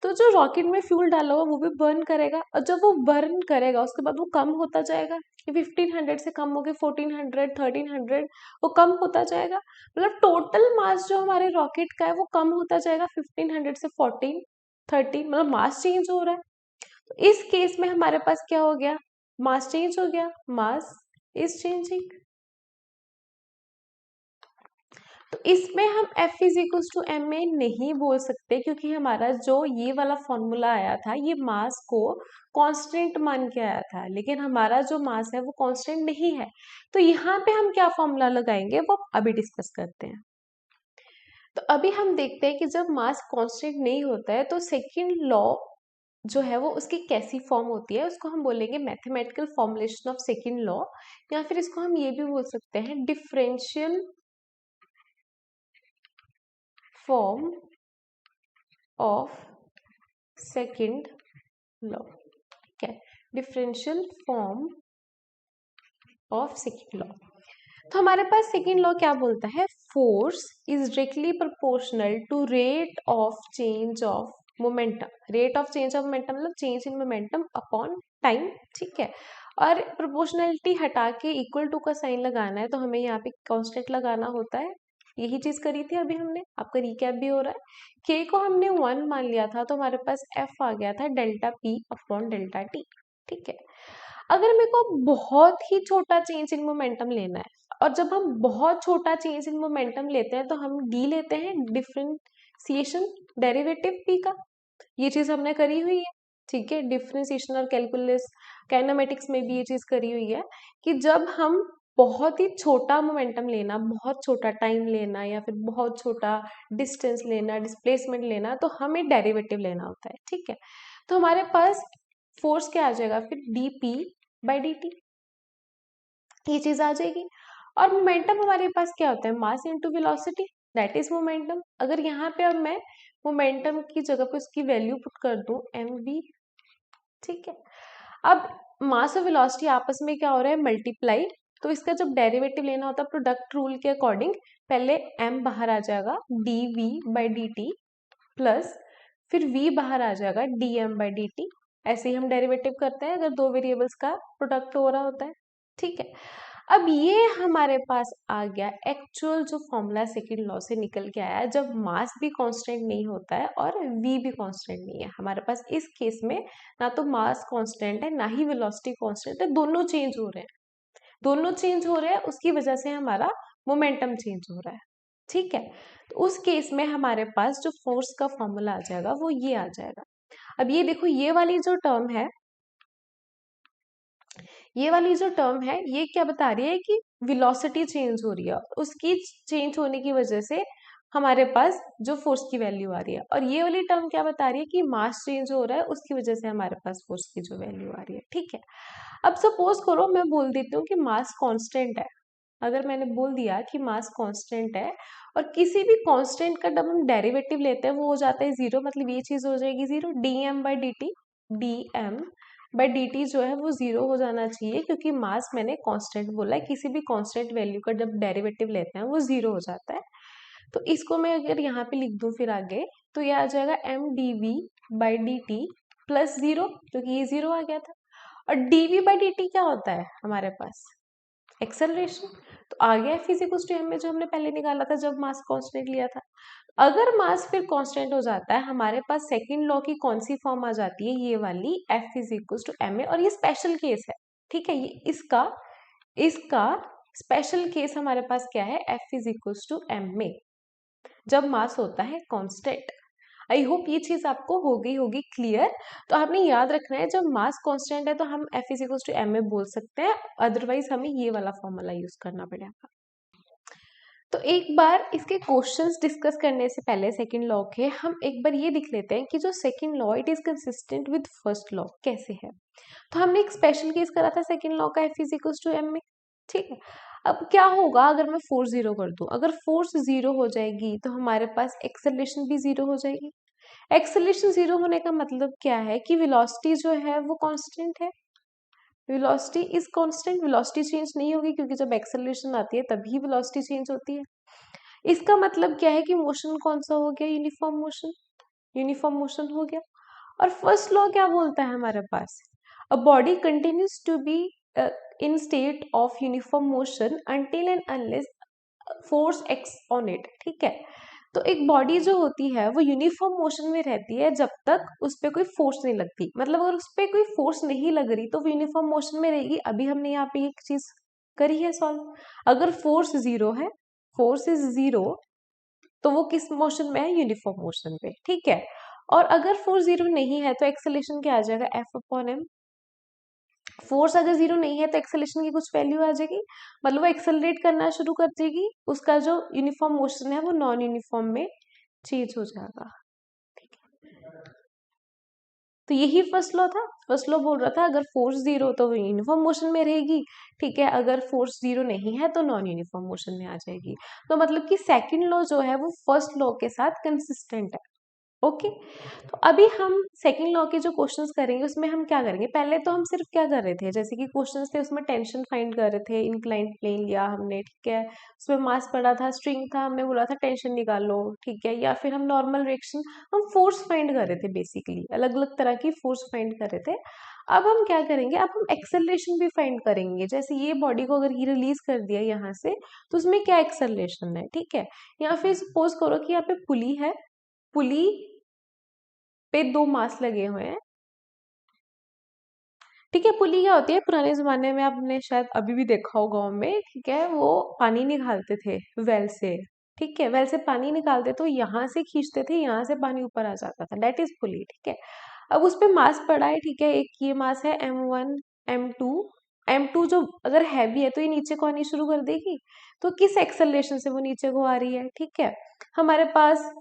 तो जो रॉकेट में फ्यूल डाला हुआ वो भी बर्न करेगा, और जब वो बर्न करेगा उसके बाद वो कम होता जाएगा, कि 1500 से कम हो गए 1400 1300, वो कम होता जाएगा। मतलब टोटल मास जो हमारे रॉकेट का है वो कम होता जाएगा 1500 से 1430, मतलब मास चेंज हो रहा है। तो इस केस में हमारे पास क्या हो गया, मास चेंज हो गया, मास इज चेंजिंग। तो इसमें हम F is equal to m a नहीं बोल सकते, क्योंकि हमारा जो ये वाला फॉर्मूला आया था ये मास को कांस्टेंट मान के आया था, लेकिन हमारा जो मास है वो कांस्टेंट नहीं है। तो यहाँ पे हम क्या फॉर्मूला लगाएंगे वो अभी डिस्कस करते हैं। तो अभी हम देखते हैं कि जब मास कांस्टेंट नहीं होता है तो सेकंड लॉ जो है वो उसकी कैसी फॉर्म होती है, उसको हम बोलेंगे mathematical formulation of second law, या फिर इसको हम ये भी बोल सकते हैं differential form of second law, ठीक है, differential form of second law. तो हमारे पास सेकंड लॉ क्या बोलता है, force is directly proportional to rate of change of momentum. Rate of change of momentum मतलब change in momentum upon time, ठीक है। और प्रोपोर्शनलिटी हटा के इक्वल टू का साइन लगाना है, तो हमें यहाँ पे कांस्टेंट लगाना होता है। यही चीज करी थी अभी हमने, आपका रिकैप भी हो रहा है। के को हमने 1 मान लिया था, तो हमारे पास एफ आ गया था delta P upon delta T, ठीक है। अगर मेरे को बहुत ही छोटा चेंज इन मोमेंटम लेना है, और जब हम बहुत छोटा चेंज इन मोमेंटम लेते हैं तो हम डी लेते हैं, डिफरेंशिएशन डेरिवेटिव पी का। ये चीज हमने करी हुई है, ठीक है। डिफरेंशिएशन और कैलकुलस काइनेमेटिक्स में भी ये चीज करी हुई है कि जब हम बहुत ही छोटा मोमेंटम लेना, बहुत छोटा टाइम लेना, या फिर बहुत छोटा डिस्टेंस लेना, डिस्प्लेसमेंट लेना, तो हमें डेरिवेटिव लेना होता है, ठीक है। तो हमारे पास फोर्स क्या आ जाएगा फिर, D P by d T, ये चीज आ जाएगी। और मोमेंटम हमारे पास क्या होता है, mass into velocity, that is momentum. अगर यहाँ पे अब मैं मोमेंटम की जगह पे उसकी वैल्यू पुट कर दूं एम वी, ठीक है। अब मास और वेलोसिटी आपस में क्या हो रहा है, मल्टीप्लाई। तो इसका जब डेरिवेटिव लेना होता है प्रोडक्ट रूल के अकॉर्डिंग, पहले m बाहर आ जाएगा d v by d t, plus फिर v बाहर आ जाएगा d m by d t. ऐसे ही हम डेरिवेटिव करते हैं अगर दो वेरिएबल्स का प्रोडक्ट हो रहा होता है, ठीक है। अब ये हमारे पास आ गया एक्चुअल जो फॉर्मूला सेकंड लॉ से निकल के आया, जब मास भी कांस्टेंट नहीं होता है और v भी कांस्टेंट नहीं है हमारे पास। इस केस में ना तो मास कांस्टेंट है, ना ही वेलोसिटी कांस्टेंट है, दोनों चेंज हो रहे हैं। दोनों चेंज हो रहे हैं, उसकी वजह से हमारा मोमेंटम चेंज हो रहा है, ठीक है। तो उस केस में हमारे पास जो फोर्स का फॉर्मूला आ जाएगा वो ये आ जाएगा। अब ये देखो, ये वाली जो टर्म है, ये वाली जो टर्म है, ये क्या बता रही है कि वेलोसिटी चेंज हो रही है, उसकी चेंज होने की वजह से हमारे पास जो फोर्स की वैल्यू आ रही है। और ये वाली टर्म क्या बता रही है कि मास चेंज हो रहा है, उसकी वजह से हमारे पास फोर्स की जो वैल्यू आ रही है, ठीक है। अब सपोज करो मैं बोल देती हूँ कि मास कांस्टेंट है। अगर मैंने बोल दिया कि मास कांस्टेंट है और किसी भी कांस्टेंट का जब हम डेरिवेटिव लेते हैं वो हो जाता है जीरो, मतलब ये चीज हो जाएगी zero, d m by d t, d m by d t जो है वो जीरो हो जाना चाहिए, क्योंकि मास मैंने कांस्टेंट बोला है, किसी भी कांस्टेंट वैल्यू का जब डेरिवेटिव लेते हैं वो जीरो हो जाता है। तो इसको मैं अगर यहाँ पे लिख दूं फिर आगे, तो ये आ जाएगा m d v by d t plus zero, क्योंकि ये जीरो आ गया था। और d v by d t क्या होता है हमारे पास, एक्सेलरेशन। तो आ गया फिजिक्स टू एम में जो हमने पहले निकाला था जब मास कांस्टेंट लिया था। अगर मास फिर कांस्टेंट हो जाता है, हमारे पास सेकंड लॉ की कौन सी फॉर्म आ जाती है, ये वाली F is equal to m a. और ये स्पेशल केस है, ठीक है। ये इसका इसका स्पेशल केस हमारे पास क्या है, F is equal to m में, जब मास होता है कांस्टेंट। आई होप ये चीज आपको हो गई होगी क्लियर। तो आपने याद रखना है, जब मास कांस्टेंट है तो हम F is equal to m में बोल सकते हैं, अदरवाइज हमें ये वाला फॉर्मूला यूज करना पड़ेगा। तो एक बार इसके क्वेश्चंस डिस्कस करने से पहले सेकंड लॉ के, हम एक बार ये देख लेते हैं कि जो second law it is consistent with first law कैसे है। तो हमने एक स्पेशल केस करा था सेकंड लॉ का, F is equal to m में, ठीक है। अब क्या होगा अगर मैं फोर्स जीरो कर दूं, अगर फोर्स जीरो हो जाएगी तो हमारे पास एक्सेलरेशन भी जीरो हो जाएगी। एक्सेलरेशन जीरो होने का मतलब क्या है कि वेलोसिटी जो है वो कांस्टेंट है, velocity is constant, velocity change नहीं होगी, क्योंकि जब एक्सेलरेशन आती है तभी वेलोसिटी चेंज होती है। इसका मतलब क्या है कि मोशन कौन सा हो गया, यूनिफॉर्म मोशन, यूनिफॉर्म मोशन हो गया। और फर्स्ट लॉ क्या बोलता है हमारे पास, a body continues to be in state of uniform motion until and unless force acts on it, ठीक है। तो एक बॉडी जो होती है वो यूनिफॉर्म मोशन में रहती है जब तक उस पर कोई फोर्स नहीं लगती, मतलब अगर उस पर कोई फोर्स नहीं लग रही तो वो यूनिफॉर्म मोशन में रहेगी। अभी हमने यहाँ पे एक चीज करी है सॉल्व, अगर फोर्स जीरो है, फोर्स इज जीरो, तो वो किस मोशन में है, यूनिफॉर्म मोशन पे, ठीक है। और अगर फोर्स जीरो नहीं है तो एक्सेलेरेशन क्या आ जाएगा, एफ अपॉन एम। फोर्स अगर जीरो नहीं है तो एक्सेलेरेशन की कुछ वैल्यू आ जाएगी, मतलब वो एक्सेलरेट करना शुरू कर देगी, उसका जो यूनिफॉर्म मोशन है वो नॉन यूनिफॉर्म में चेंज हो जाएगा, ठीक है। तो यही फर्स्ट लॉ था। फर्स्ट लॉ बोल रहा था अगर फोर्स जीरो तो वो यूनिफॉर्म मोशन में रहेगी, ठीक है, अगर फोर्स जीरो नहीं है तो नॉन यूनिफॉर्म मोशन में आ जाएगी। तो मतलब कि सेकंड लॉ जो है वो फर्स्ट लॉ के साथ कंसिस्टेंट है। ओके, तो अभी हम सेकंड लॉ के जो क्वेश्चंस करेंगे उसमें हम क्या करेंगे, पहले तो हम सिर्फ क्या कर रहे थे, जैसे कि क्वेश्चंस थे उसमें टेंशन फाइंड कर रहे थे, इंक्लाइंड प्लेन लिया हमने, ठीक है, उसमें मास पड़ा था, स्ट्रिंग था, हमने बोला था टेंशन निकालो, ठीक है, या फिर हम नॉर्मल रिएक्शन, हम फोर्स फाइंड कर रहे थे, बेसिकली अलग अलग तरह की फोर्स फाइंड कर रहे थे। अब हम क्या करेंगे, अब हम एक्सेलरेशन भी फाइंड करेंगे, जैसे ये बॉडी को अगर ये रिलीज कर दिया यहाँ से तो उसमें क्या एक्सेलरेशन है, ठीक है, या फिर सपोज करो कि यहाँ पे पुली है, पुली पे दो मास लगे हुए हैं, ठीक है, पुली क्या होती है, पुराने जमाने में आपने शायद अभी भी देखा होगा गाँव में, ठीक है, वो पानी निकालते थे वेल से, ठीक है, वेल से पानी निकालते तो यहाँ से खींचते थे, यहाँ से पानी ऊपर आ जाता था, दैट इज पुली, ठीक है। अब उस पे मास पड़ा है, ठीक है, एक ये मास है M1 M2, M2 जो अगर हैवी है तो ये नीचे को आनी शुरू कर देगी, तो किस एक्सेलरेशन से वो नीचे को आ रही है, ठीक है, हमारे पास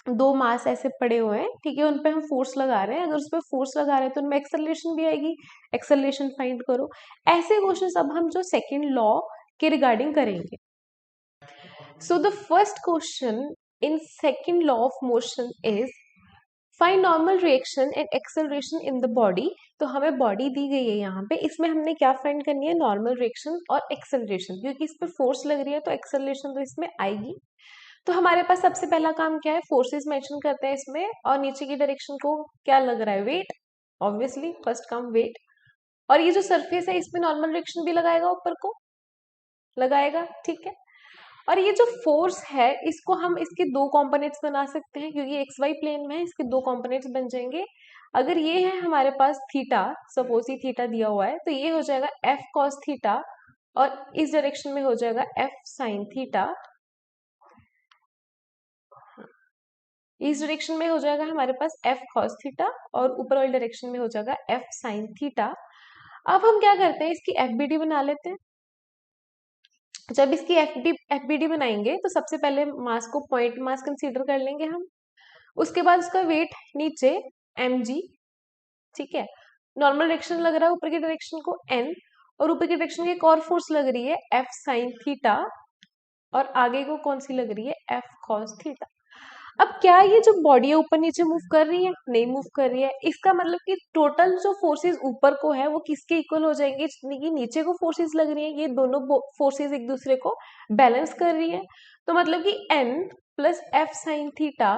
दो मास ऐसे पड़े हुए हैं, ठीक है, उन पे हम फोर्स लगा रहे हैं, अगर उस पे फोर्स लगा रहे हैं तो उनमें एक्सेलरेशन भी आएगी, एक्सेलरेशन फाइंड करो। ऐसे क्वेश्चंस अब हम जो सेकंड लॉ के रिगार्डिंग करेंगे। So the first question in second law of motion is find normal reaction and acceleration in the body. तो हमें बॉडी दी गई है यहाँ पे, इसमें हमने क्या फाइंड करनी है, नॉर्मल रिएक्शन और एक्सेलरेशन, क्योंकि इस पे फोर्स लग रही है तो एक्सेलरेशन तो इसमें आएगी। तो हमारे पास सबसे पहला काम क्या है, फोर्सेस मेंशन करते हैं इसमें, और नीचे की डायरेक्शन को क्या लग रहा है, वेट, ऑब्वियसली फर्स्ट काम वेट, और ये जो सरफेस है इसमें नॉर्मल डायरेक्शन भी लगाएगा, ऊपर को लगाएगा, ठीक है। और ये जो फोर्स है इसको हम इसके दो कंपोनेंट्स बना सकते हैं, क्योंकि एक्स वाई प्लेन में है, इसके दो कंपोनेंट्स बन जाएंगे। अगर ये है हमारे पास थीटा, सपोज ही थीटा दिया हुआ है, तो ये हो जाएगा एफ कॉस थीटा, और इस डायरेक्शन में हो जाएगा एफ साइन थीटा, इस डायरेक्शन में हो जाएगा हमारे पास एफ कॉस थीटा, और ऊपर वाली डायरेक्शन में हो जाएगा एफ साइन थीटा। अब हम क्या करते हैं, इसकी एफबीडी बना लेते हैं। जब इसकी एफबीडी बनाएंगे तो सबसे पहले मास को पॉइंट मास कंसीडर कर लेंगे हम, उसके बाद उसका वेट नीचे mg, ठीक है, नॉर्मल डायरेक्शन लग रहा है ऊपर की डायरेक्शन को n, और ऊपर की डायरेक्शन की एक और फोर्स लग रही है एफ साइन थीटा, और आगे को कौन सी लग रही है, एफ कॉस थीटा। अब क्या ये जो बॉडी है ऊपर नीचे मूव कर रही है, नहीं मूव कर रही है, इसका मतलब कि टोटल जो फोर्सेस ऊपर को है वो किसके इक्वल हो जाएंगे, जितनी की नीचे को फोर्सेस लग रही है, ये दोनों फोर्सेस एक दूसरे को बैलेंस कर रही है। तो मतलब कि n plus F sine theta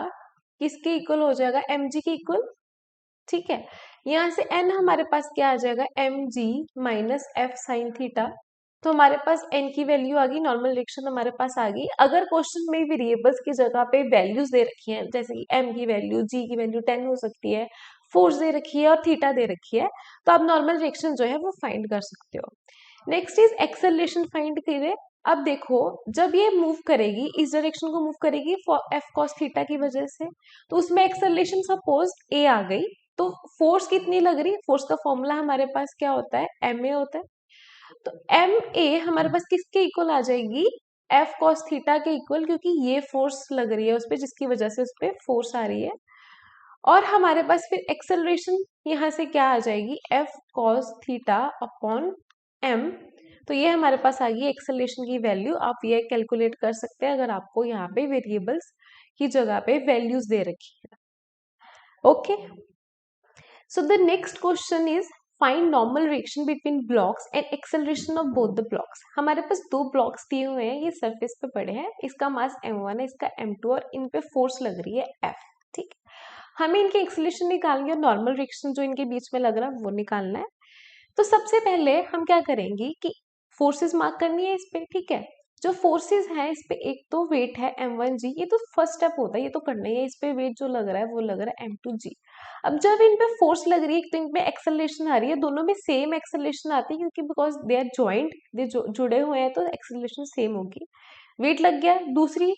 किसके इक्वल हो जाएगा, mg के इक्वल, ठीक है। यहाँ से n हमारे पास क्या आ जाएगा, mg minus F sine theta, तो हमारे पास n की वैल्यू आ गई, नॉर्मल डायरेक्शन हमारे पास आ गई। अगर क्वेश्चन में वेरिएबल्स की जगह पे वैल्यूज दे रखी हैं, जैसे कि m की वैल्यू, g की वैल्यू 10 हो सकती है, फोर्स दे रखी है और थीटा दे रखी है, तो आप नॉर्मल डायरेक्शन जो है वो फाइंड कर सकते हो। नेक्स्ट इज एक्सेलरेशन फाइंड करें। अब देखो जब ये मूव करेगी, इस डायरेक्शन को मूव करेगी एफ कॉस थीटा की वजह से, तो उसमें एक्सेलरेशन सपोज a आ गई, तो फोर्स कितनी लग रही, फोर्स का फॉर्मूला हमारे पास क्या होता है, ma होता है, तो एम ए हमारे पास किसके इक्वल आ जाएगी, एफ कॉस थीटा के इक्वल, क्योंकि ये फोर्स लग रही है उस पर जिसकी वजह से उस पर फोर्स आ रही है। और हमारे पास फिर एक्सेलरेशन यहाँ से क्या आ जाएगी, F cos theta upon m, तो ये हमारे पास आ गई एक्सेलरेशन की वैल्यू। आप ये कैलकुलेट कर सकते हैं अगर आपको यहाँ पे वेरिएबल्स की जगह पे वैल्यूज दे रखी है। Okay, so the next question is find normal reaction between blocks and acceleration of both the blocks. हमारे पास दो ब्लॉक्स दिए हुए हैं, ये सरफेस पे पड़े हैं, इसका मास m1 है, इसका m2, और इन पे फोर्स लग रही है F, ठीक है। हमें इनकी एक्सेलरेशन निकालनी है और नॉर्मल रिएक्शन जो इनके बीच में लग रहा है वो निकालना है। तो सबसे पहले हम क्या करेंगे कि फोर्सेस मार्क करनी है इस पे, ठीक है। जो फोर्सेस हैं इस पे, एक तो वेट है m1g, ये तो फर्स्ट स्टेप होता है, ये तो करना ही है, इस पे वेट जो लग रहा है वो लग रहा है m2g। अब जब इन पे फोर्स लग रही है तो इन पे एक्सेलरेशन आ रही है, दोनों में सेम एक्सेलरेशन आती है, क्योंकि बिकॉज दे आर ज्वाइंट, दे जुड़े हुए हैं, तो एक्सेलरेशन सेम होगी। वेट लग गया। दूसरी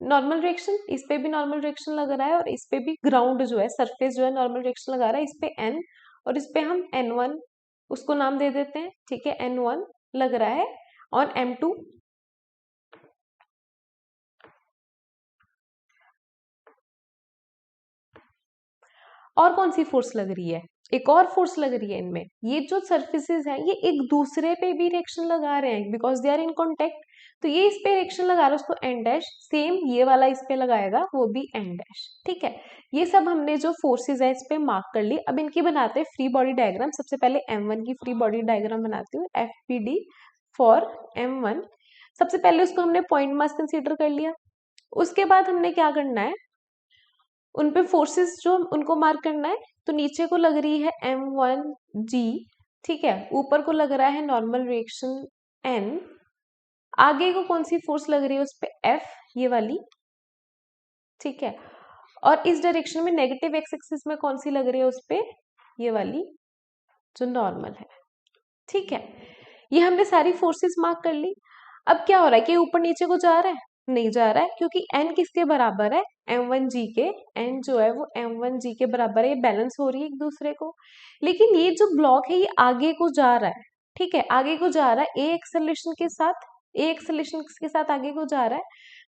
नॉर्मल डायरेक्शन, इस पे भी नॉर्मल डायरेक्शन लग रहा है, और इस पे भी ग्राउंड जो है, सरफेस जो है, नॉर्मल डायरेक्शन लगा रहा है, इस पे n, और इस पे हम n1 उसको नाम दे देते हैं, ठीक है, n1 लग रहा है और m2, और कौन सी फोर्स लग रही है, एक और फोर्स लग रही है इनमें। ये जो सर्फेसिस हैं ये एक दूसरे पे भी रिएक्शन लगा रहे हैं because they are in contact. तो ये इस पे रिएक्शन लगा रहा है उसको एन डैश, सेम ये वाला इस पे लगाएगा वो भी एन डैश। ठीक है, ये सब हमने जो फोर्सेज है इस पे मार्क कर ली। अब इनकी बनाते हैं फ्री बॉडी डायग्राम। सबसे पहले M1 की फ्री बॉडी डायग्राम बनाती हूँ, FBD फॉर M1। सबसे पहले उसको हमने पॉइंट मास कंसीडर कर लिया। उसके बाद हमने क्या करना है, उन पे फोर्सेस जो उनको मार्क करना है। तो नीचे को लग रही है M1G, ठीक है, ऊपर को लग रहा है नॉर्मल रिएक्शन N, आगे को कौन सी फोर्स लग रही है उस पे F, ये वाली, ठीक है, और इस डायरेक्शन में नेगेटिव एक्स एक्सिस में कौन सी लग रही है उस पे, ये वाली जो नॉर्मल है। ठीक है, ये हमने सारी फोर्सेस मार्क कर ली। अब क्या हो रहा है कि ऊपर नीचे को जा रहा है, नहीं जा रहा है, क्योंकि n किसके बराबर है, M1G के। n जो है वो M1G के बराबर है, ये बैलेंस हो रही है एक दूसरे को। लेकिन ये जो ब्लॉक है ये आगे को जा रहा है, ठीक है, आगे को जा रहा है, ए एक्सेलरेशन के साथ, ए एक्सेलरेशन के साथ आगे को जा रहा है।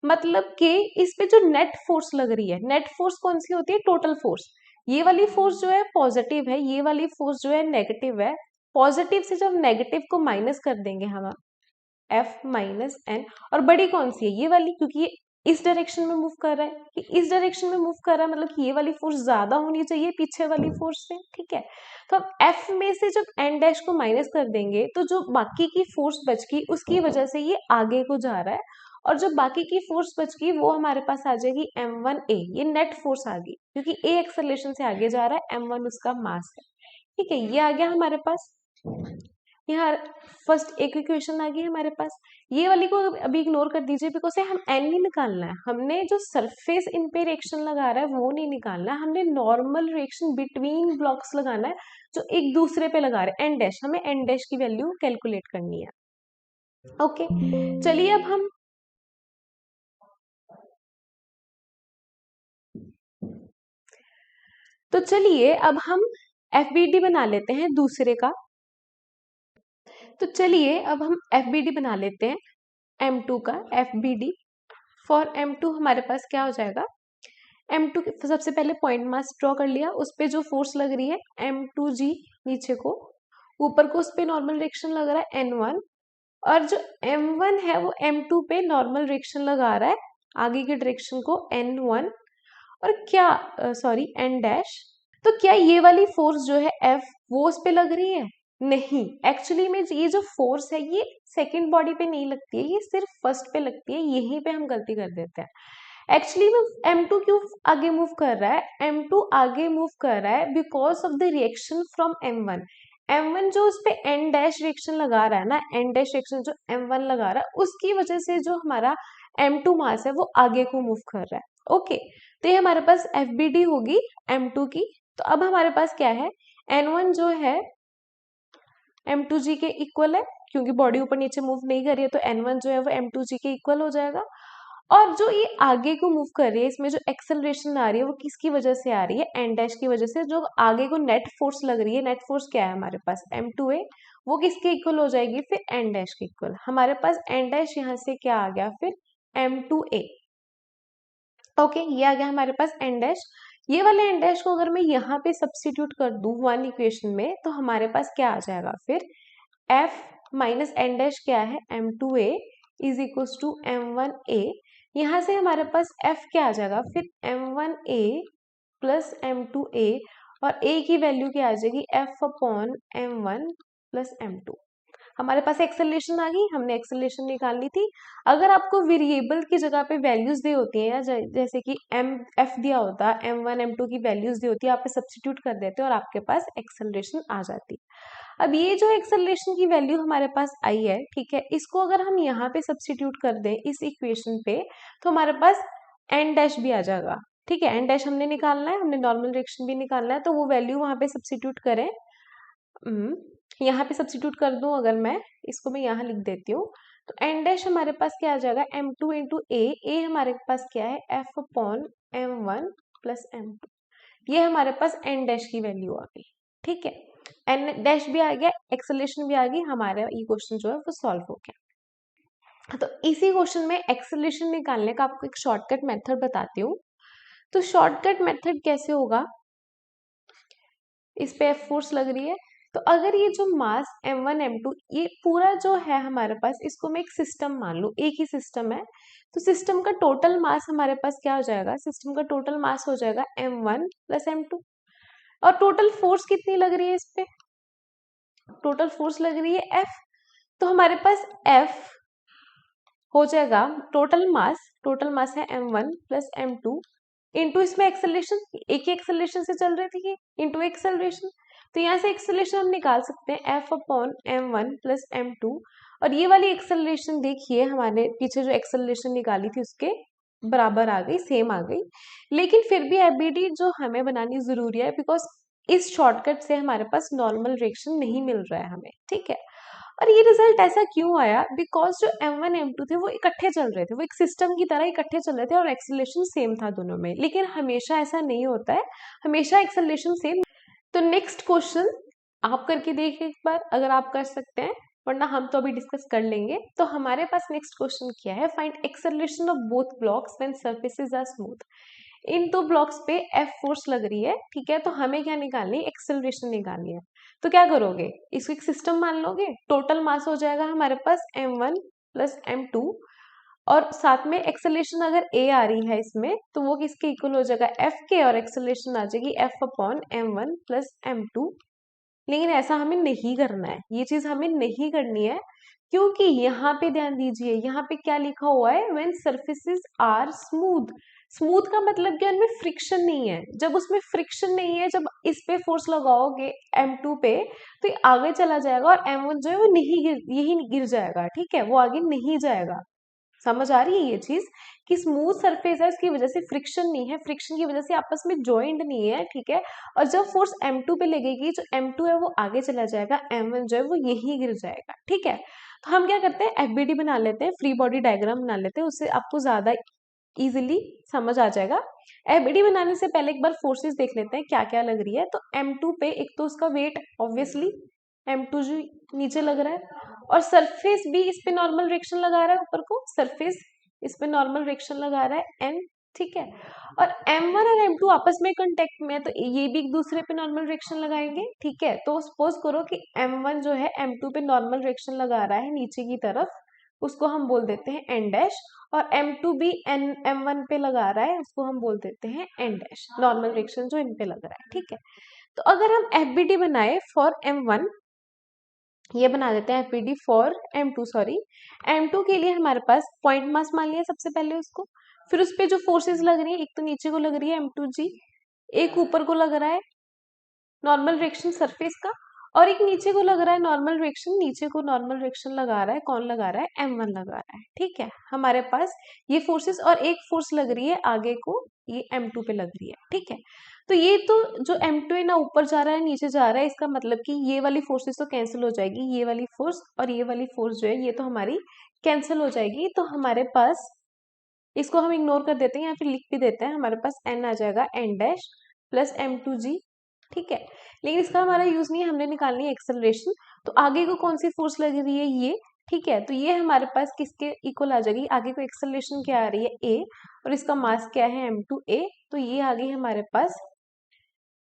मतलब कि इस पे जो नेट फोर्स लग रही है, नेट फोर्स कौन सी होती है, टोटल फोर्स। ये वाली फोर्स जो है पॉजिटिव है, ये वाली फोर्स जो है नेगेटिव है। पॉजिटिव से जब नेगेटिव को माइनस कर देंगे हम, F माइनस एन, और बड़ी कौन सी है, ये वाली, क्योंकि ये इस डायरेक्शन में मूव कर रहा है, कि इस डायरेक्शन में मूव कर रहा है, मतलब कि ये वाली फोर्स ज्यादा होनी चाहिए पीछे वाली फोर्स से। ठीक है, तो अब F में से जब एन डैश को माइनस कर देंगे तो जो बाकी की फोर्स बच गई उसकी वजह से ये आगे को जा रहा है, और जो बाकी की फोर्स बच गई वो हमारे पास आ जाएगी M1A, ये नेट फोर्स आ गई, क्योंकि A एक्सेलरेशन से आगे जा रहा है, M1 उसका मास है। ठीक है, ये आ गया हमारे पास। यहाँ फर्स्ट एक इक्वेशन आ गई हमारे पास। ये वाली को अभी इग्नोर कर दीजिए बिकॉज हम एन नहीं निकालना है, हमने जो सरफेस इन पे रिएक्शन लगा रहा है वो नहीं निकालना है, हमने नॉर्मल रिएक्शन बिटवीन ब्लॉक्स लगाना है जो एक दूसरे पे लगा रहे हैं, एन डैश, हमें एन डैश की वैल्यू कैलकुलेट करनी है। ओके, चलिए अब हम FBD बना लेते हैं दूसरे का। तो चलिए अब हम FBD बना लेते हैं M2 का, FBD फॉर M2 हमारे पास क्या हो जाएगा, M2 सबसे पहले पॉइंट मास ड्रॉ कर लिया, उस पे जो फोर्स लग रही है M2G, नीचे को, ऊपर को उस पे नॉर्मल रिएक्शन लग रहा है N1, और जो M1 है वो M2 पे नॉर्मल रिएक्शन लगा रहा है आगे की डायरेक्शन को N1, और क्या सॉरी N डैश। तो क्या ये वाली फोर्स जो है F वो उस पे लग रही है, नहीं, एक्चुअली में ये जो फोर्स है ये सेकंड बॉडी पे नहीं लगती है, ये सिर्फ फर्स्ट पे लगती है, यहीं पे हम गलती कर देते हैं। एक्चुअली में M2 क्यों आगे मूव कर रहा है, M2 आगे मूव कर रहा है because of the reaction from M1। M1 जो उस पे N डैश रिएक्शन लगा रहा है ना, N डैश रिएक्शन जो M1 लगा रहा है उसकी वजह से जो हमारा M2 मास है वो आगे को मूव कर रहा है। ओके, तो ये हमारे पास FBD होगी M2 की। तो अब हमारे पास क्या है, N1 जो है M2G के इक्वल है, क्योंकि बॉडी ऊपर नीचे मूव नहीं कर रही है तो N1 जो है वो M2G के इक्वल हो जाएगा। और जो ये आगे को मूव कर रही है इसमें जो एक्सेलरेशन आ रही है वो किसकी वजह से आ रही है, एन डैश की वजह से। जो आगे को नेट फोर्स लग रही है, नेट फोर्स क्या है हमारे पास M2A, वो किसके इक्वल हो जाएगी फिर एन डैश के इक्वल। हमारे पास एन डैश यहाँ से क्या आ गया फिर M2A। ओके, ये आ गया हमारे पास एन डैश। ये वाले एन डैश को अगर मैं यहाँ पे सब्स्टिट्यूट कर दूं वन इक्वेशन में तो हमारे पास क्या आ जाएगा फिर, F माइनस एन डैश क्या है M2A is equal to M1A। यहाँ से हमारे पास F क्या आ जाएगा फिर M1A प्लस M2A, और A की वैल्यू क्या आ जाएगी F upon M1 plus M2। हमारे पास एक्सेलरेशन आ गई, हमने एक्सेलरेशन निकालनी थी। अगर आपको वेरिएबल की जगह पे वैल्यूज दी होती है, या जैसे कि F दिया होता, M1 M2 की वैल्यूज दी होती है, आप सब्स्टिट्यूट कर देते और आपके पास एक्सेलरेशन आ जाती। अब ये जो एक्सेलरेशन की वैल्यू हमारे पास आई है, ठीक है, इसको अगर हम यहाँ पे सब्स्टिट्यूट कर दें इस इक्वेशन पे तो हमारे पास एन डैश भी आ जाएगा। ठीक है, एन डैश हमने निकालना है, हमने नॉर्मल रिएक्शन भी निकालना है, तो वो वैल्यू वहां पे सब्स्टिट्यूट करें। यहाँ पे सब्स्टिट्यूट कर दूं अगर मैं, इसको मैं यहाँ लिख देती हूँ, तो एन डैश हमारे पास क्या आ जाएगा M2 इंटू ए हमारे पास क्या है F upon M1 plus M2। ये हमारे पास एन डैश की वैल्यू आ गई। ठीक है, एन डैश भी आ गया, एक्सेलरेशन भी आ गई, हमारा ये क्वेश्चन जो है वो सॉल्व हो गया। तो इसी क्वेश्चन में एक्सेलरेशन निकालने का आपको एक शॉर्टकट मेथड बताती हूँ। तो शॉर्टकट मेथड कैसे होगा, इस पे F फोर्स लग रही है। तो अगर ये जो मास m1 m2 ये पूरा जो है हमारे पास, इसको मैं एक सिस्टम मान लूँ, एक ही सिस्टम है, तो सिस्टम का टोटल मास हमारे पास क्या हो जाएगा, सिस्टम का टोटल मास हो जाएगा m1 प्लस m2। और टोटल फोर्स कितनी लग रही है इस पे, टोटल फोर्स लग रही है F। तो हमारे पास F हो जाएगा टोटल मास है m1 प्लस m2 इंटू इसमें एक्सेलरेशन, एक ही एक्सेलरेशन से चल रहे थे ये, इंटू एक्सेलरेशन। तो यहाँ से एक्सेलरेशन हम निकाल सकते हैं F upon m1 plus m2। और ये वाली एक्सेलरेशन देखिए, हमारे पीछे जो एक्सेलरेशन निकाली थी उसके बराबर आ गई, सेम आ गई। लेकिन फिर भी एबीडी जो हमें बनानी जरूरी है, बिकॉज इस शॉर्टकट से हमारे पास नॉर्मल रिएक्शन नहीं मिल रहा है हमें, ठीक है। और ये रिजल्ट ऐसा क्यों आया, बिकॉज जो m1 m2 थे वो इकट्ठे चल रहे थे, वो एक सिस्टम की तरह इकट्ठे चल रहे थे और एक्सेलरेशन सेम था दोनों में। लेकिन हमेशा ऐसा नहीं होता है, हमेशा एक्सेलरेशन सेम। तो नेक्स्ट क्वेश्चन आप करके देखिए एक बार, अगर आप कर सकते हैं, वरना हम तो अभी डिस्कस कर लेंगे। तो हमारे पास नेक्स्ट क्वेश्चन क्या है, find acceleration of both blocks when surfaces are smooth. इन दो ब्लॉक्स पे F फोर्स लग रही है, ठीक है। तो हमें क्या निकालनी है, एक्सेलरेशन निकालनी है। तो क्या करोगे, इसको एक सिस्टम मान लोगे, टोटल मास हो जाएगा हमारे पास m1 प्लस m2, और साथ में एक्सेलरेशन अगर a आ रही है इसमें, तो वो किसके इक्वल हो जाएगा, F के, और एक्सेलरेशन आ जाएगी F upon m1 plus m2। लेकिन ऐसा हमें नहीं करना है, ये चीज हमें नहीं करनी है, क्योंकि यहाँ पे ध्यान दीजिए, यहाँ पे क्या लिखा हुआ है, when surfaces are smooth. Smooth का मतलब क्या, उनमें फ्रिक्शन नहीं है। जब उसमें फ्रिक्शन नहीं है, जब इस पे फोर्स लगाओगे m2 पे, तो ये आगे चला जाएगा और m1 जो है वो नहीं गिर, यही गिर जाएगा, ठीक है, वो आगे नहीं जाएगा। समझ आ रही है ये चीज, कि स्मूथ सरफेस है, उसकी वजह से फ्रिक्शन नहीं है, फ्रिक्शन की वजह से आपस में जॉइंट नहीं है, ठीक है। और जब फोर्स m2 पे लगेगी, जो m2 है वो आगे चला जाएगा, m1 जो है वो यही गिर जाएगा, ठीक है। तो हम क्या करते हैं, एफबीडी बना लेते हैं, फ्री बॉडी डायग्राम बना लेते हैं, उससे आपको ज्यादा इजिली समझ आ जाएगा। एफबीडी बनाने से पहले एक बार फोर्सेस देख लेते हैं क्या क्या लग रही है। तो m2 पे एक तो उसका वेट ऑब्वियसली m2 जो नीचे लग रहा है, और सरफेस भी इस पे नॉर्मल रिएक्शन लगा रहा है, ऊपर को सरफेस इस पे नॉर्मल रिएक्शन लगा रहा है n, ठीक है। और m1 और m2 आपस में कांटेक्ट में है, तो ये भी एक दूसरे पे नॉर्मल रिएक्शन लगाएंगे, ठीक है। तो सपोज करो कि m1 जो है m2 पे नॉर्मल रिएक्शन लगा रहा है नीचे की तरफ, उसको हम बोल देते हैं n डैश, और m2 भी m1 पे लगा रहा है, उसको हम बोल देते हैं n डैश, नॉर्मल रिएक्शन जो इन पे लग रहा है, ठीक है। तो अगर हम एफबीडी बनाए फॉर m1, ये बना देते हैं FBD for m2, sorry m2 के लिए हमारे पास पॉइंट मास मान लिया सबसे पहले उसको, फिर उस पे जो फोर्सेस लग रही है, एक तो नीचे को लग रही है m2g, एक ऊपर को लग रहा है नॉर्मल रिएक्शन सरफेस का, और एक नीचे को लग रहा है नॉर्मल रिएक्शन, नीचे को नॉर्मल रिएक्शन लगा रहा है, कौन लगा रहा है, m1 लगा रहा है, ठीक है। हमारे पास ये फोर्सेस, और एक फोर्स लग रही है आगे को, ये m2 पे लग रही है, ठीक है। तो ये तो जो m2 है ना, ऊपर जा रहा है नीचे जा रहा है, इसका मतलब कि ये वाली फोर्सेस तो कैंसिल हो जाएगी, ये वाली फोर्स और ये वाली फोर्स जो है ये तो हमारी कैंसिल हो जाएगी। तो हमारे पास, इसको हम इग्नोर कर देते हैं या फिर लिख भी देते हैं, हमारे पास n आ जाएगा n डैश प्लस m2g, ठीक है। लेकिन इसका हमारा यूज नहीं है, हमने निकालनी है एक्सेलरेशन। तो आगे को कौन सी फोर्स लग रही है, ये, ठीक है। तो ये हमारे पास किसके इक्वल आ जाएगी, आगे को एक्सेलरेशन क्या आ रही है, a, और इसका मास क्या है m2a, तो ये आ गई हमारे पास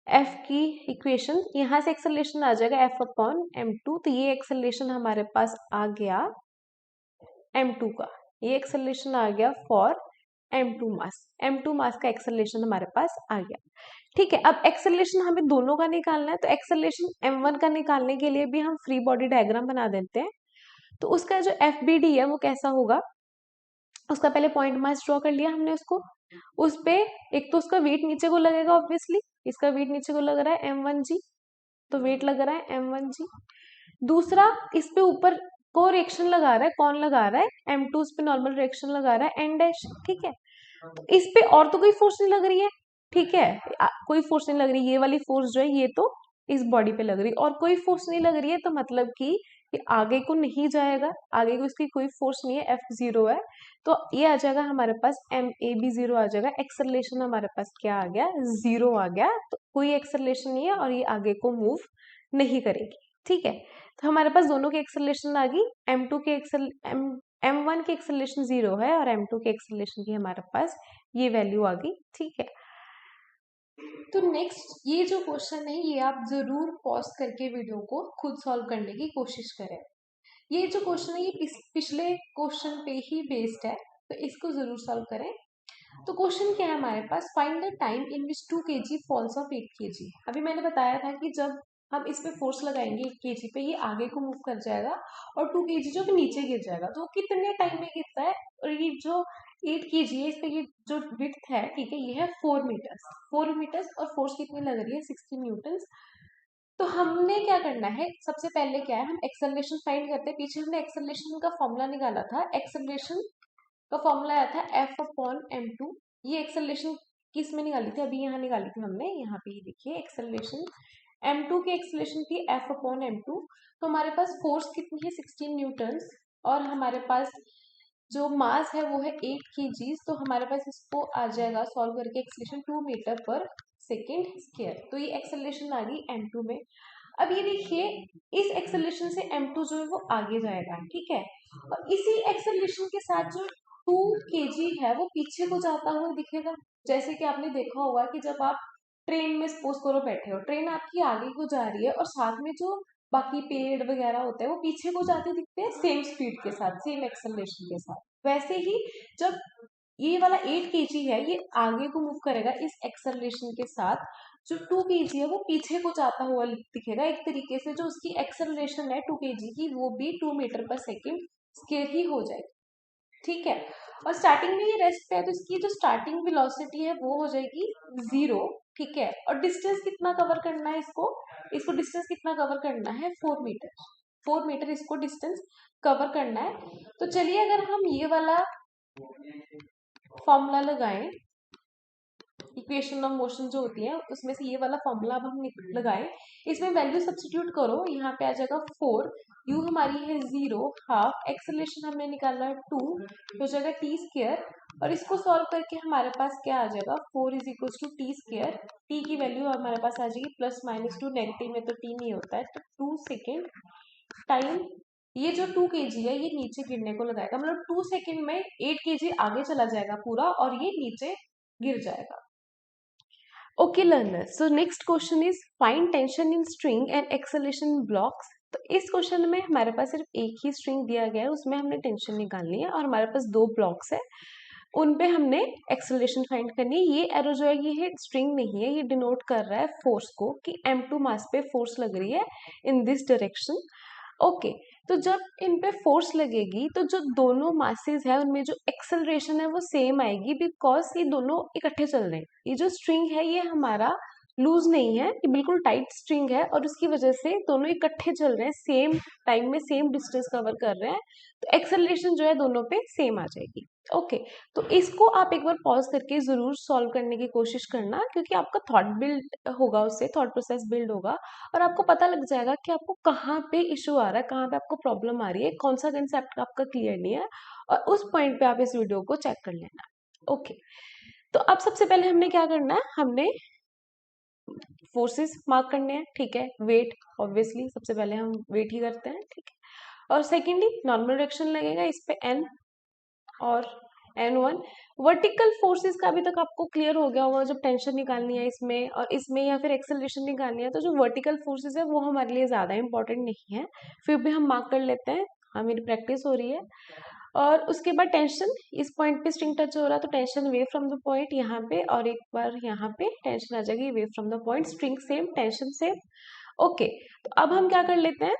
F की इक्वेशन। यहाँ से एक्सेलरेशन आ जाएगा F अपॉन m2, तो ये एक्सेलरेशन हमारे पास आ गया m2 का, ये एक्सेलरेशन आ गया फॉर m2 मास का एक्सेलरेशन हमारे पास आ गया, ठीक है। अब एक्सेलरेशन हमें दोनों का निकालना है, तो एक्सेलरेशन m1 का निकालने के लिए भी हम फ्री बॉडी डायग्राम बना देते हैं। तो उसका जो एफबीडी है वो कैसा होगा, उसका पहले पॉइंट मास ड्रॉ कर लिया हमने उसको, उस पे एक तो उसका वेट नीचे को लगेगा ऑब्वियसली, इसका वेट नीचे को लग रहा है m1g, तो वेट लग रहा है m1g। दूसरा, इस पे ऊपर को रिएक्शन लगा रहा है, कौन लगा रहा है, m2 उस पे नॉर्मल रिएक्शन लगा रहा है n डैश, ठीक है। तो इस पे और तो कोई फोर्स नहीं लग रही है, ठीक है, कोई फोर्स नहीं लग रही, ये वाली फोर्स जो है ये तो इस बॉडी पे लग रही है, और कोई फोर्स नहीं लग रही है, तो मतलब कि ये आगे को नहीं जाएगा, आगे को इसकी कोई फोर्स नहीं है, F जीरो है। तो ये आ जाएगा हमारे पास MA भी जीरो आ जाएगा, एक्सेलरेशन हमारे पास क्या आ गया, जीरो आ गया। तो कोई एक्सेलरेशन नहीं है और ये आगे को मूव नहीं करेगी, ठीक है। तो हमारे पास दोनों की एक्सेलरेशन आ गई, m2 के m1 की एक्सेलरेशन जीरो है और m2 के एक्सेलरेशन की हमारे पास ये वैल्यू आ गई, ठीक है। तो नेक्स्ट ये जो क्वेश्चन है ये आप जरूर पॉज करके वीडियो को खुद सॉल्व करने की कोशिश करें। ये जो क्वेश्चन है ये पिछले क्वेश्चन पे ही बेस्ड है, तो इसको जरूर सॉल्व करें। तो क्वेश्चन क्या है हमारे पास, find the time in which 2 kg falls off 8 kg। अभी मैंने बताया था कि जब हम इस पे फोर्स लगाएंगे 8 kg पे, ये आगे को मूव कर जाएगा और 2 kg जो कि नीचे गिर जाएगा, तो कितने टाइम में गिरता है। और ये जो 8 kg है, इस पे ये जो विड्थ है, ठीक है, ये है 4 मीटर्स। 4 मीटर्स और फोर्स कितनी लग रही है, 60 न्यूटन। तो हमने क्या करना है, सबसे पहले क्या है, हम एक्सेलरेशन फाइंड करते हैं। पीछे हमने एक्सेलरेशन का फॉर्मूला निकाला था, एक्सेलरेशन का फॉर्मूला आया था F/m2। ये एक्सेलरेशन किस में निकाली थी, अभी यहाँ निकाली थी हमने, यहाँ पे ही देखिए एक्सेलरेशन m2 की एक्सेलरेशन थी F/m2। तो हमारे पास फोर्स कितनी है, 16 न्यूटन, और हमारे पास जो मास है वो है 8 kg। तो हमारे पास इसको आ जाएगा सॉल्व करके एक्सेलरेशन 2 मीटर पर सेकेंड स्क्वायर। तो ये एक्सेलरेशन आ गई m2 में। अब ये देखिए, इस एक्सेलरेशन से m2 जो है वो आगे जाएगा, ठीक है, और इसी एक्सेलरेशन के साथ जो 2 kg है वो पीछे को जाता हुआ दिखेगा। जैसे कि आपने देखा होगा कि जब आप ट्रेन में सपोज करो बैठे हो, ट्रेन आपकी आगे को जा रही है और साथ में जो बाकी पेड़ वगैरह होते हैं वो पीछे को जाते दिखते हैं, सेम स्पीड के साथ, सेम एक्सेलरेशन के साथ। वैसे ही जब ये वाला 8 kg है, ये आगे को मूव करेगा इस एक्सेलरेशन के साथ, जो 2 kg है वो पीछे को जाता हुआ दिखेगा। एक तरीके से जो उसकी एक्सेलरेशन है 2 kg की, वो भी 2 मीटर पर सेकेंड स्क्वायर ही हो जाएगी, ठीक है। और स्टार्टिंग में ये रेस्ट पे है, तो इसकी जो स्टार्टिंग वेलोसिटी है वो हो जाएगी 0, ठीक है। और डिस्टेंस कितना कवर करना है इसको, इसको डिस्टेंस कितना कवर करना है, 4 मीटर। 4 मीटर इसको डिस्टेंस कवर करना है। तो चलिए अगर हम ये वाला फॉर्मूला लगाएं, इक्वेशन ऑफ मोशन जो होती है उसमें से ये वाला फॉर्मूला अब हम लगाएं, इसमें वैल्यू सब्स्टिट्यूट करो, यहाँ पे आ जाएगा 4, यू हमारी है 0, हाफ, एक्सेलरेशन हमने निकाला है 2, हो जाएगा टी स्क्वायर। और इसको सॉल्व करके हमारे पास क्या आ जाएगा, 4 is equal to T square. T की वैल्यू हमारे पास आ जाएगी +-2, नेगेटिव में तो टी नहीं होता है, तो 2 सेकेंड टाइम ये जो 2 kg है ये नीचे गिरने को लगाएगा, मतलब 2 सेकेंड में 8 kg आगे चला जाएगा पूरा और ये नीचे गिर जाएगा। Okay learner, so next question is find tension in string and acceleration blocks. तो इस क्वेश्चन में हमारे पास सिर्फ एक ही स्ट्रिंग दिया गया है, उसमें हमने टेंशन निकालनी है, और हमारे पास 2 ब्लॉक्स है, उन पे हमने एक्सेलरेशन फाइंड करनी है। ये एरो जो है ये स्ट्रिंग नहीं है, ये डिनोट कर रहा है फोर्स को, कि m2 मास पे फोर्स लग रही है इन दिस डायरेक्शन। ओके, तो जब इन पे फोर्स लगेगी तो जो दोनों मासेस है उनमें जो एक्सेलरेशन है वो सेम आएगी, बिकॉज ये दोनों इकट्ठे चल रहे हैं। ये जो स्ट्रिंग है ये हमारा लूज नहीं है, ये बिल्कुल टाइट स्ट्रिंग है, और उसकी वजह से दोनों इकट्ठे चल रहे हैं, सेम टाइम में सेम डिस्टेंस कवर कर रहे हैं, तो एक्सेलरेशन जो है दोनों पे सेम आ जाएगी। ओके, तो इसको आप एक बार पॉज करके जरूर सॉल्व करने की कोशिश करना, क्योंकि आपका थॉट बिल्ड होगा, उससे थॉट प्रोसेस बिल्ड होगा, और आपको पता लग जाएगा कि आपको कहाँ पे इशू आ रहा है, कहाँ पे आपको प्रॉब्लम आ रही है, कौन सा कंसेप्ट आपका क्लियर नहीं है, और उस पॉइंट पे आप इस वीडियो को चेक कर लेना। ओके, तो अब सबसे पहले हमने क्या करना है, हमने फोर्सेस मार्क करने हैं, ठीक है, वेट, ऑब्वियसली सबसे पहले हम वेट ही करते हैं, ठीक है। और सेकेंडली नॉर्मल डायरेक्शन लगेगा इस पे n और n1। वर्टिकल फोर्सेस का अभी तक आपको क्लियर हो गया होगा, जब टेंशन निकालनी है इसमें और इसमें, या फिर एक्सेलरेशन निकालनी है, तो जो वर्टिकल फोर्सेस है वो हमारे लिए ज्यादा इंपॉर्टेंट नहीं है, फिर भी हम मार्क कर लेते हैं, हाँ मेरी प्रैक्टिस हो रही है। और उसके बाद टेंशन, इस पॉइंट पे स्ट्रिंग टच हो रहा है तो tension way from the point यहाँ पे, और एक बार यहाँ पे टेंशन आ जाएगी way from the point, string same, tension same. Okay, तो अब हम क्या कर लेते हैं,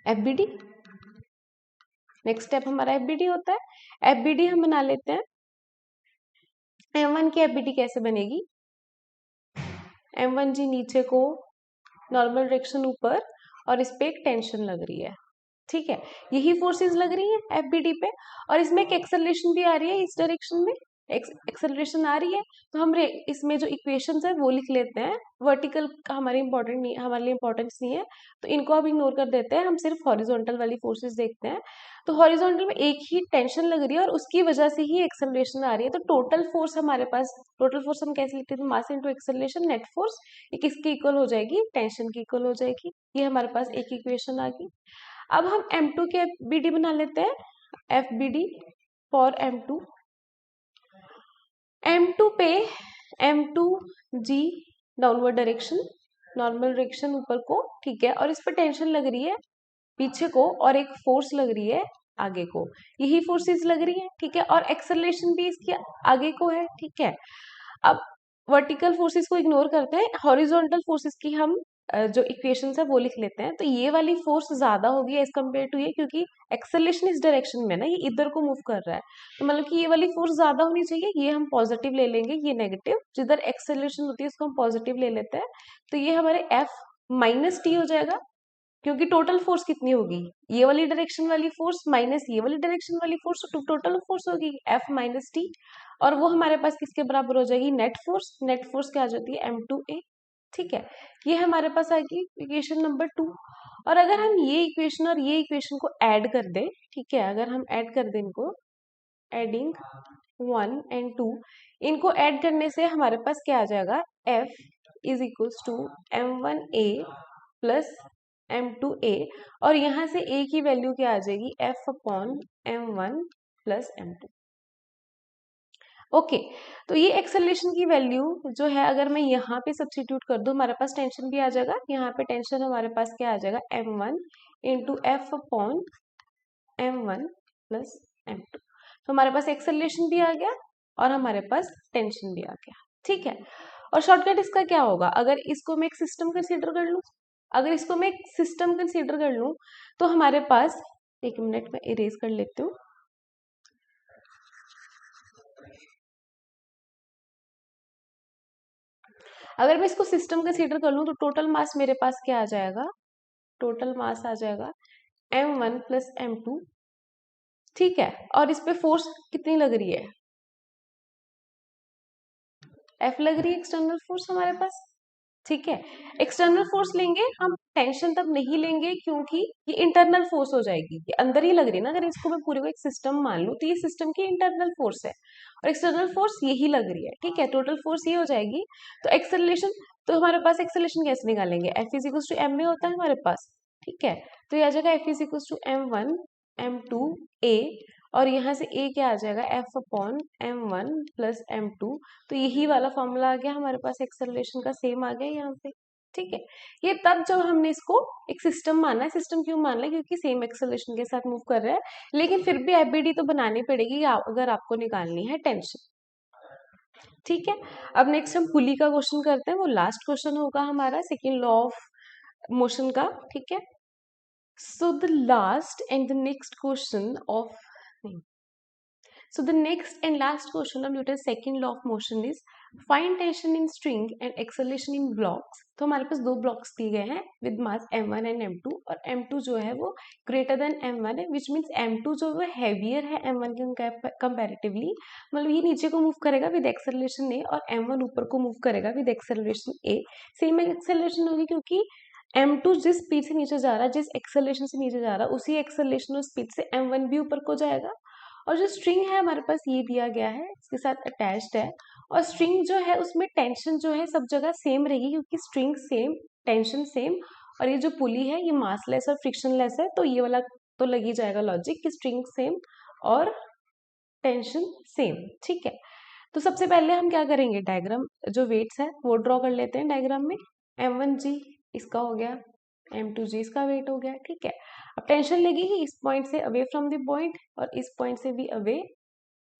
एफबीडी। नेक्स्ट स्टेप हमारा एफबीडी होता है, एफबीडी हम बना लेते हैं। M1 की एफबीडी कैसे बनेगी, M1 जी नीचे को, नॉर्मल डायरेक्शन ऊपर, और इस पे एक टेंशन लग रही है, ठीक है, यही फोर्सेस लग रही है एफबीडी पे, और इसमें एक एक्सेलरेशन भी आ रही है इस डायरेक्शन में, एक्सेलरेशन आ रही है, तो हम इसमें जो इक्वेशंस है वो लिख लेते हैं। वर्टिकल का हमारे इंपॉर्टेंट नहीं, हमारे लिए इंपॉर्टेंस नहीं है, तो इनको अब इग्नोर कर देते हैं, हम सिर्फ हॉरिजॉन्टल वाली फोर्सेस देखते हैं। तो हॉरिजॉन्टल में एक ही टेंशन लग रही है और उसकी वजह से ही एक्सेलरेशन आ रही है, तो टोटल फोर्स हमारे पास, टोटल फोर्स हम कैसे लिखते थे, mass into acceleration, net force, ये किसकी इक्वल हो जाएगी, टेंशन की इक्वल हो जाएगी। ये हमारे पास एक इक्वेशन आ गई। अब हम M2 के एफबीडी बना लेते हैं, एफबीडी फॉर M2। M2 पे m2g downward direction, normal direction ऊपर को, ठीक है, और इस पर टेंशन लग रही है पीछे को और एक फोर्स लग रही है आगे को, यही फोर्सेस लग रही है, ठीक है, और एक्सेलरेशन भी इसके आगे को है, ठीक है। अब वर्टिकल फोर्सेस को इग्नोर करते हैं, हॉरिजॉन्टल फोर्सेस की हम जो इक्वेशंस है वो लिख लेते हैं। तो ये वाली फोर्स ज्यादा होगी एज कम्पेयर टू ये, क्योंकि एक्सेलरेशन इस डायरेक्शन में ना, ये इधर को मूव कर रहा है, तो मतलब कि ये वाली फोर्स ज्यादा होनी चाहिए, ये हम पॉजिटिव ले लेंगे, ये नेगेटिव, जिधर एक्सेलरेशन होती है उसको हम पॉजिटिव ले लेते हैं, तो ये हमारे F माइनस टी हो जाएगा, क्योंकि टोटल फोर्स कितनी होगी, ये वाली डायरेक्शन वाली फोर्स माइनस ये वाली डायरेक्शन वाली फोर्स, तो टोटल फोर्स होगी F माइनस टी, और वो हमारे पास किसके बराबर हो जाएगी, नेट फोर्स, नेट फोर्स क्या आ जाती है m2a, ठीक है। ये हमारे पास आ गई इक्वेशन नंबर 2। और अगर हम ये इक्वेशन और ये इक्वेशन को ऐड कर दें, ठीक है, अगर हम ऐड कर दें इनको, एडिंग 1 एंड 2, इनको ऐड करने से हमारे पास क्या आ जाएगा, F is equals to m1a plus m2a, और यहाँ से a की वैल्यू क्या आ जाएगी, F upon m1 plus m2। Okay, तो ये एक्सेलरेशन की वैल्यू जो है अगर मैं यहाँ पे सब्स्टिट्यूट कर दूं, हमारे पास टेंशन भी आ जाएगा, यहाँ पे टेंशन हमारे पास क्या आ जाएगा, m1 into F upon m1 plus m2, तो हमारे पास एक्सेलरेशन भी आ गया और हमारे पास टेंशन भी आ गया, ठीक है। और शॉर्टकट इसका क्या होगा, अगर इसको मैं एक सिस्टम कंसीडर कर लूं, अगर इसको मैं एक सिस्टम कंसीडर कर लूं, तो हमारे पास, एक मिनट में इरेज कर लेती हूँ, अगर मैं इसको सिस्टम कंसीडर कर लूं तो टोटल मास मेरे पास क्या आ जाएगा, टोटल मास आ जाएगा m1 प्लस m2, ठीक है, और इस पे फोर्स कितनी लग रही है, F लग रही है एक्सटर्नल फोर्स हमारे पास, ठीक है। एक्सटर्नल फोर्स लेंगे हम, टेंशन तब नहीं लेंगे क्योंकि ये इंटरनल फोर्स हो जाएगी, ये अंदर ही लग रही है ना, अगर इसको मैं पूरे को एक सिस्टम मान लूं तो ये सिस्टम की इंटरनल फोर्स है और एक्सटर्नल फोर्स यही लग रही है, ठीक है, टोटल फोर्स ये हो जाएगी। तो एक्सेलरेशन, तो हमारे पास एक्सेलरेशन कैसे निकालेंगे, F is equals to m में होता है हमारे पास, ठीक है, तो ये आ जाएगा F is equals to m1 m2 a, और यहाँ से a क्या आ जाएगा, F upon m1 plus m2, तो यही वाला फॉर्मूला आ गया हमारे पास, एक्सेलरेशन का सेम आ गया यहाँ पे, ठीक है। ये तब जब हमने इसको एक सिस्टम माना है, सिस्टम क्यों मान लिया, क्योंकि सेम एक्सेलरेशन के साथ मूव कर रहा है, लेकिन फिर भी एफबीडी तो बनानी पड़ेगी अगर आपको निकालनी है टेंशन, ठीक है। अब नेक्स्ट हम पुली का क्वेश्चन करते हैं, वो लास्ट क्वेश्चन होगा हमारा सेकेंड लॉ ऑफ मोशन का, ठीक है। So the last and the next question of, so the next and last question of Newton's second law of motion is find tension in string and acceleration in blocks। तो हमारे पास दो ब्लॉक्स दिए गए हैं with mass m1 and m2, और m2 जो है वो ग्रेटर देन m1 है, विच मीन्स m2 जो वो हैवियर है m1 के कंपैरेटिवली, मतलब ये नीचे को मूव करेगा विद एक्सेलरेशन a और m1 ऊपर को मूव करेगा with acceleration a, same acceleration होगी क्योंकि m2 जिस स्पीड से नीचे जा रहा है, जिस एक्सेलरेशन से नीचे जा रहा है, उसी एक्सेलरेशन और स्पीड से m1 भी ऊपर को जाएगा। और जो स्ट्रिंग है हमारे पास ये दिया गया है, इसके साथ अटैच्ड है, और स्ट्रिंग जो है उसमें टेंशन जो है सब जगह सेम रहेगी, क्योंकि स्ट्रिंग सेम, टेंशन सेम, और ये जो पुली है ये मासलेस और फ्रिक्शनलेस है, तो ये वाला तो लगी जाएगा लॉजिक कि स्ट्रिंग सेम और टेंशन सेम, ठीक है। तो सबसे पहले हम क्या करेंगे, डायग्राम जो वेट्स है वो ड्रॉ कर लेते हैं डायग्राम में, m1g इसका हो गया, m2g इसका वेट हो गया, ठीक है। अब टेंशन लगेगी इस पॉइंट से अवे फ्रॉम द पॉइंट, और इस पॉइंट से भी अवे,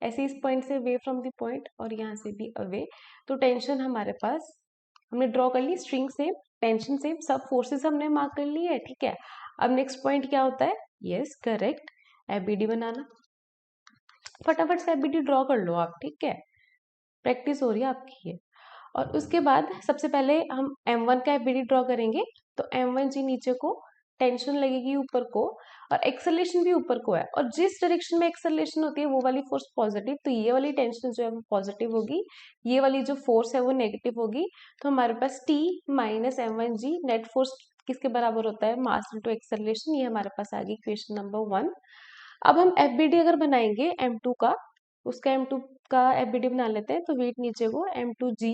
ऐसे इस पॉइंट से अवे फ्रॉम द पॉइंट, और यहाँ से भी अवे, तो टेंशन हमारे पास हमने ड्रॉ कर ली, स्ट्रिंग सेम, टेंशन सेम, सब फोर्सेस हमने मार्क कर ली है, ठीक है। अब नेक्स्ट पॉइंट क्या होता है, यस करेक्ट, एफबीडी बनाना, फटाफट से एफबीडी ड्रॉ कर लो आप, ठीक है, प्रैक्टिस हो रही है आपकी ये। और उसके बाद सबसे पहले हम m1 का एफबीडी ड्रॉ करेंगे, तो m1g नीचे को, टेंशन लगेगी ऊपर को, और एक्सेलरेशन भी ऊपर को है, और जिस डायरेक्शन में एक्सेलरेशन होती है वो वाली फोर्स पॉजिटिव, तो ये वाली टेंशन जो है वो पॉजिटिव होगी, ये वाली जो फोर्स है वो नेगेटिव होगी, तो हमारे पास t minus m1g net force किसके बराबर होता है, मास इनटू एक्सेलरेशन, ये हमारे पास आ गई इक्वेशन नंबर 1। अब हम एफबीडी अगर बनाएंगे m2 का, उसका m2 का एफबीडी बना लेते हैं, तो वेट नीचे को m2g,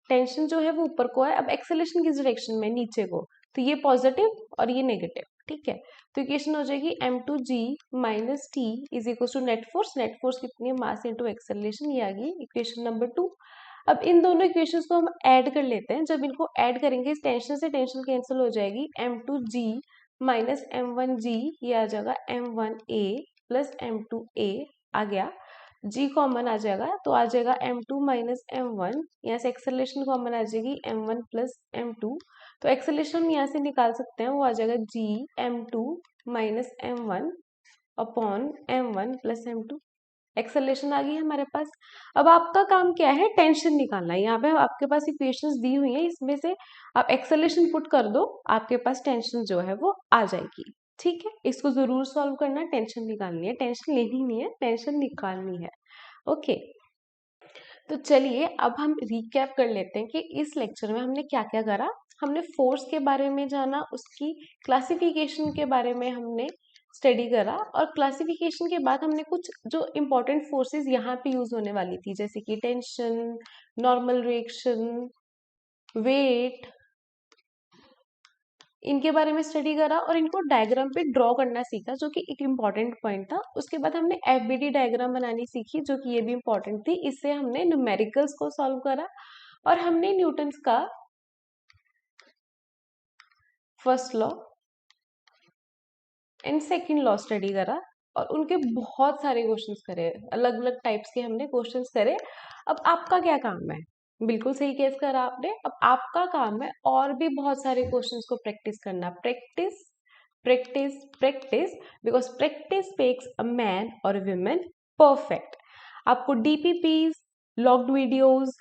टेंशन जो है वो ऊपर को है, अब एक्सेलरेशन किस डायरेक्शन में, नीचे को, तो ये पॉजिटिव और ये नेगेटिव, ठीक है। तो इक्वेशन हो जाएगी m2g minus t is equal to net force, net force कितनी है, मास इनटू एक्सेलरेशन, ये आ गई इक्वेशन नंबर 2। अब इन दोनों इक्वेशंस को हम ऐड कर लेते हैं। जब इनको ऐड करेंगे इस टेंशन से टेंशन कैंसिल हो जाएगी, m2g माइनस m1g, ये आ जाएगा m1a प्लस m2a आ गया, g कॉमन आ जाएगा तो आ जाएगा m2 माइनस m1, यहाँ से एक्सेलरेशन कॉमन आ जाएगी m1 प्लस m2, तो एक्सेलरेशन हम यहाँ से निकाल सकते हैं, वो आ जाएगा g m2 minus m1 upon m1 plus m2। Acceleration आ गई है हमारे पास। अब आपका काम क्या है, टेंशन निकालना है। यहाँ पे आपके पास इक्वेशंस दी हुई हैं, इसमें से आप एक्सेलरेशन पुट कर दो, आपके पास टेंशन जो है वो आ जाएगी। ठीक है, इसको जरूर सॉल्व करना, टेंशन निकालनी है, टेंशन लेनी नहीं है, टेंशन निकालनी है। ओके, तो चलिए अब हम रिकैप कर लेते हैं कि इस लेक्चर में हमने क्या क्या करा। हमने फोर्स के बारे में जाना, उसकी क्लासिफिकेशन के बारे में हमने स्टडी करा, और क्लासिफिकेशन के बाद हमने कुछ जो इम्पोर्टेंट फोर्सेस यहाँ पे यूज होने वाली थी, जैसे कि टेंशन, नॉर्मल रिएक्शन, वेट, इनके बारे में स्टडी करा और इनको डायग्राम पे ड्रॉ करना सीखा, जो कि एक इम्पॉर्टेंट पॉइंट था। उसके बाद हमने एफबीडी डायग्राम बनानी सीखी, जो कि ये भी इम्पॉर्टेंट थी। इससे हमने न्यूमेरिकल्स को सॉल्व करा और हमने न्यूटन्स का first law and second law study करा, और उनके बहुत सारे क्वेश्चंस करे, अलग अलग टाइप्स के हमने क्वेश्चंस करे। अब आपका क्या काम है, बिल्कुल सही केस करा आपने, अब आपका काम है और भी बहुत सारे क्वेश्चंस को प्रैक्टिस करना। Practice practice practice, because practice makes a man और अ वुमेन परफेक्ट। आपको DPPs, logged videos,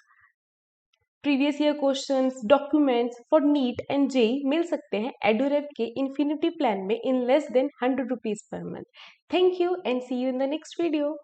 previous year questions, documents for NEET and JEE मिल सकते हैं एडुरेव के इन्फिनिटी प्लान में in less than 100 rupees per month. Thank you and see you in the next video.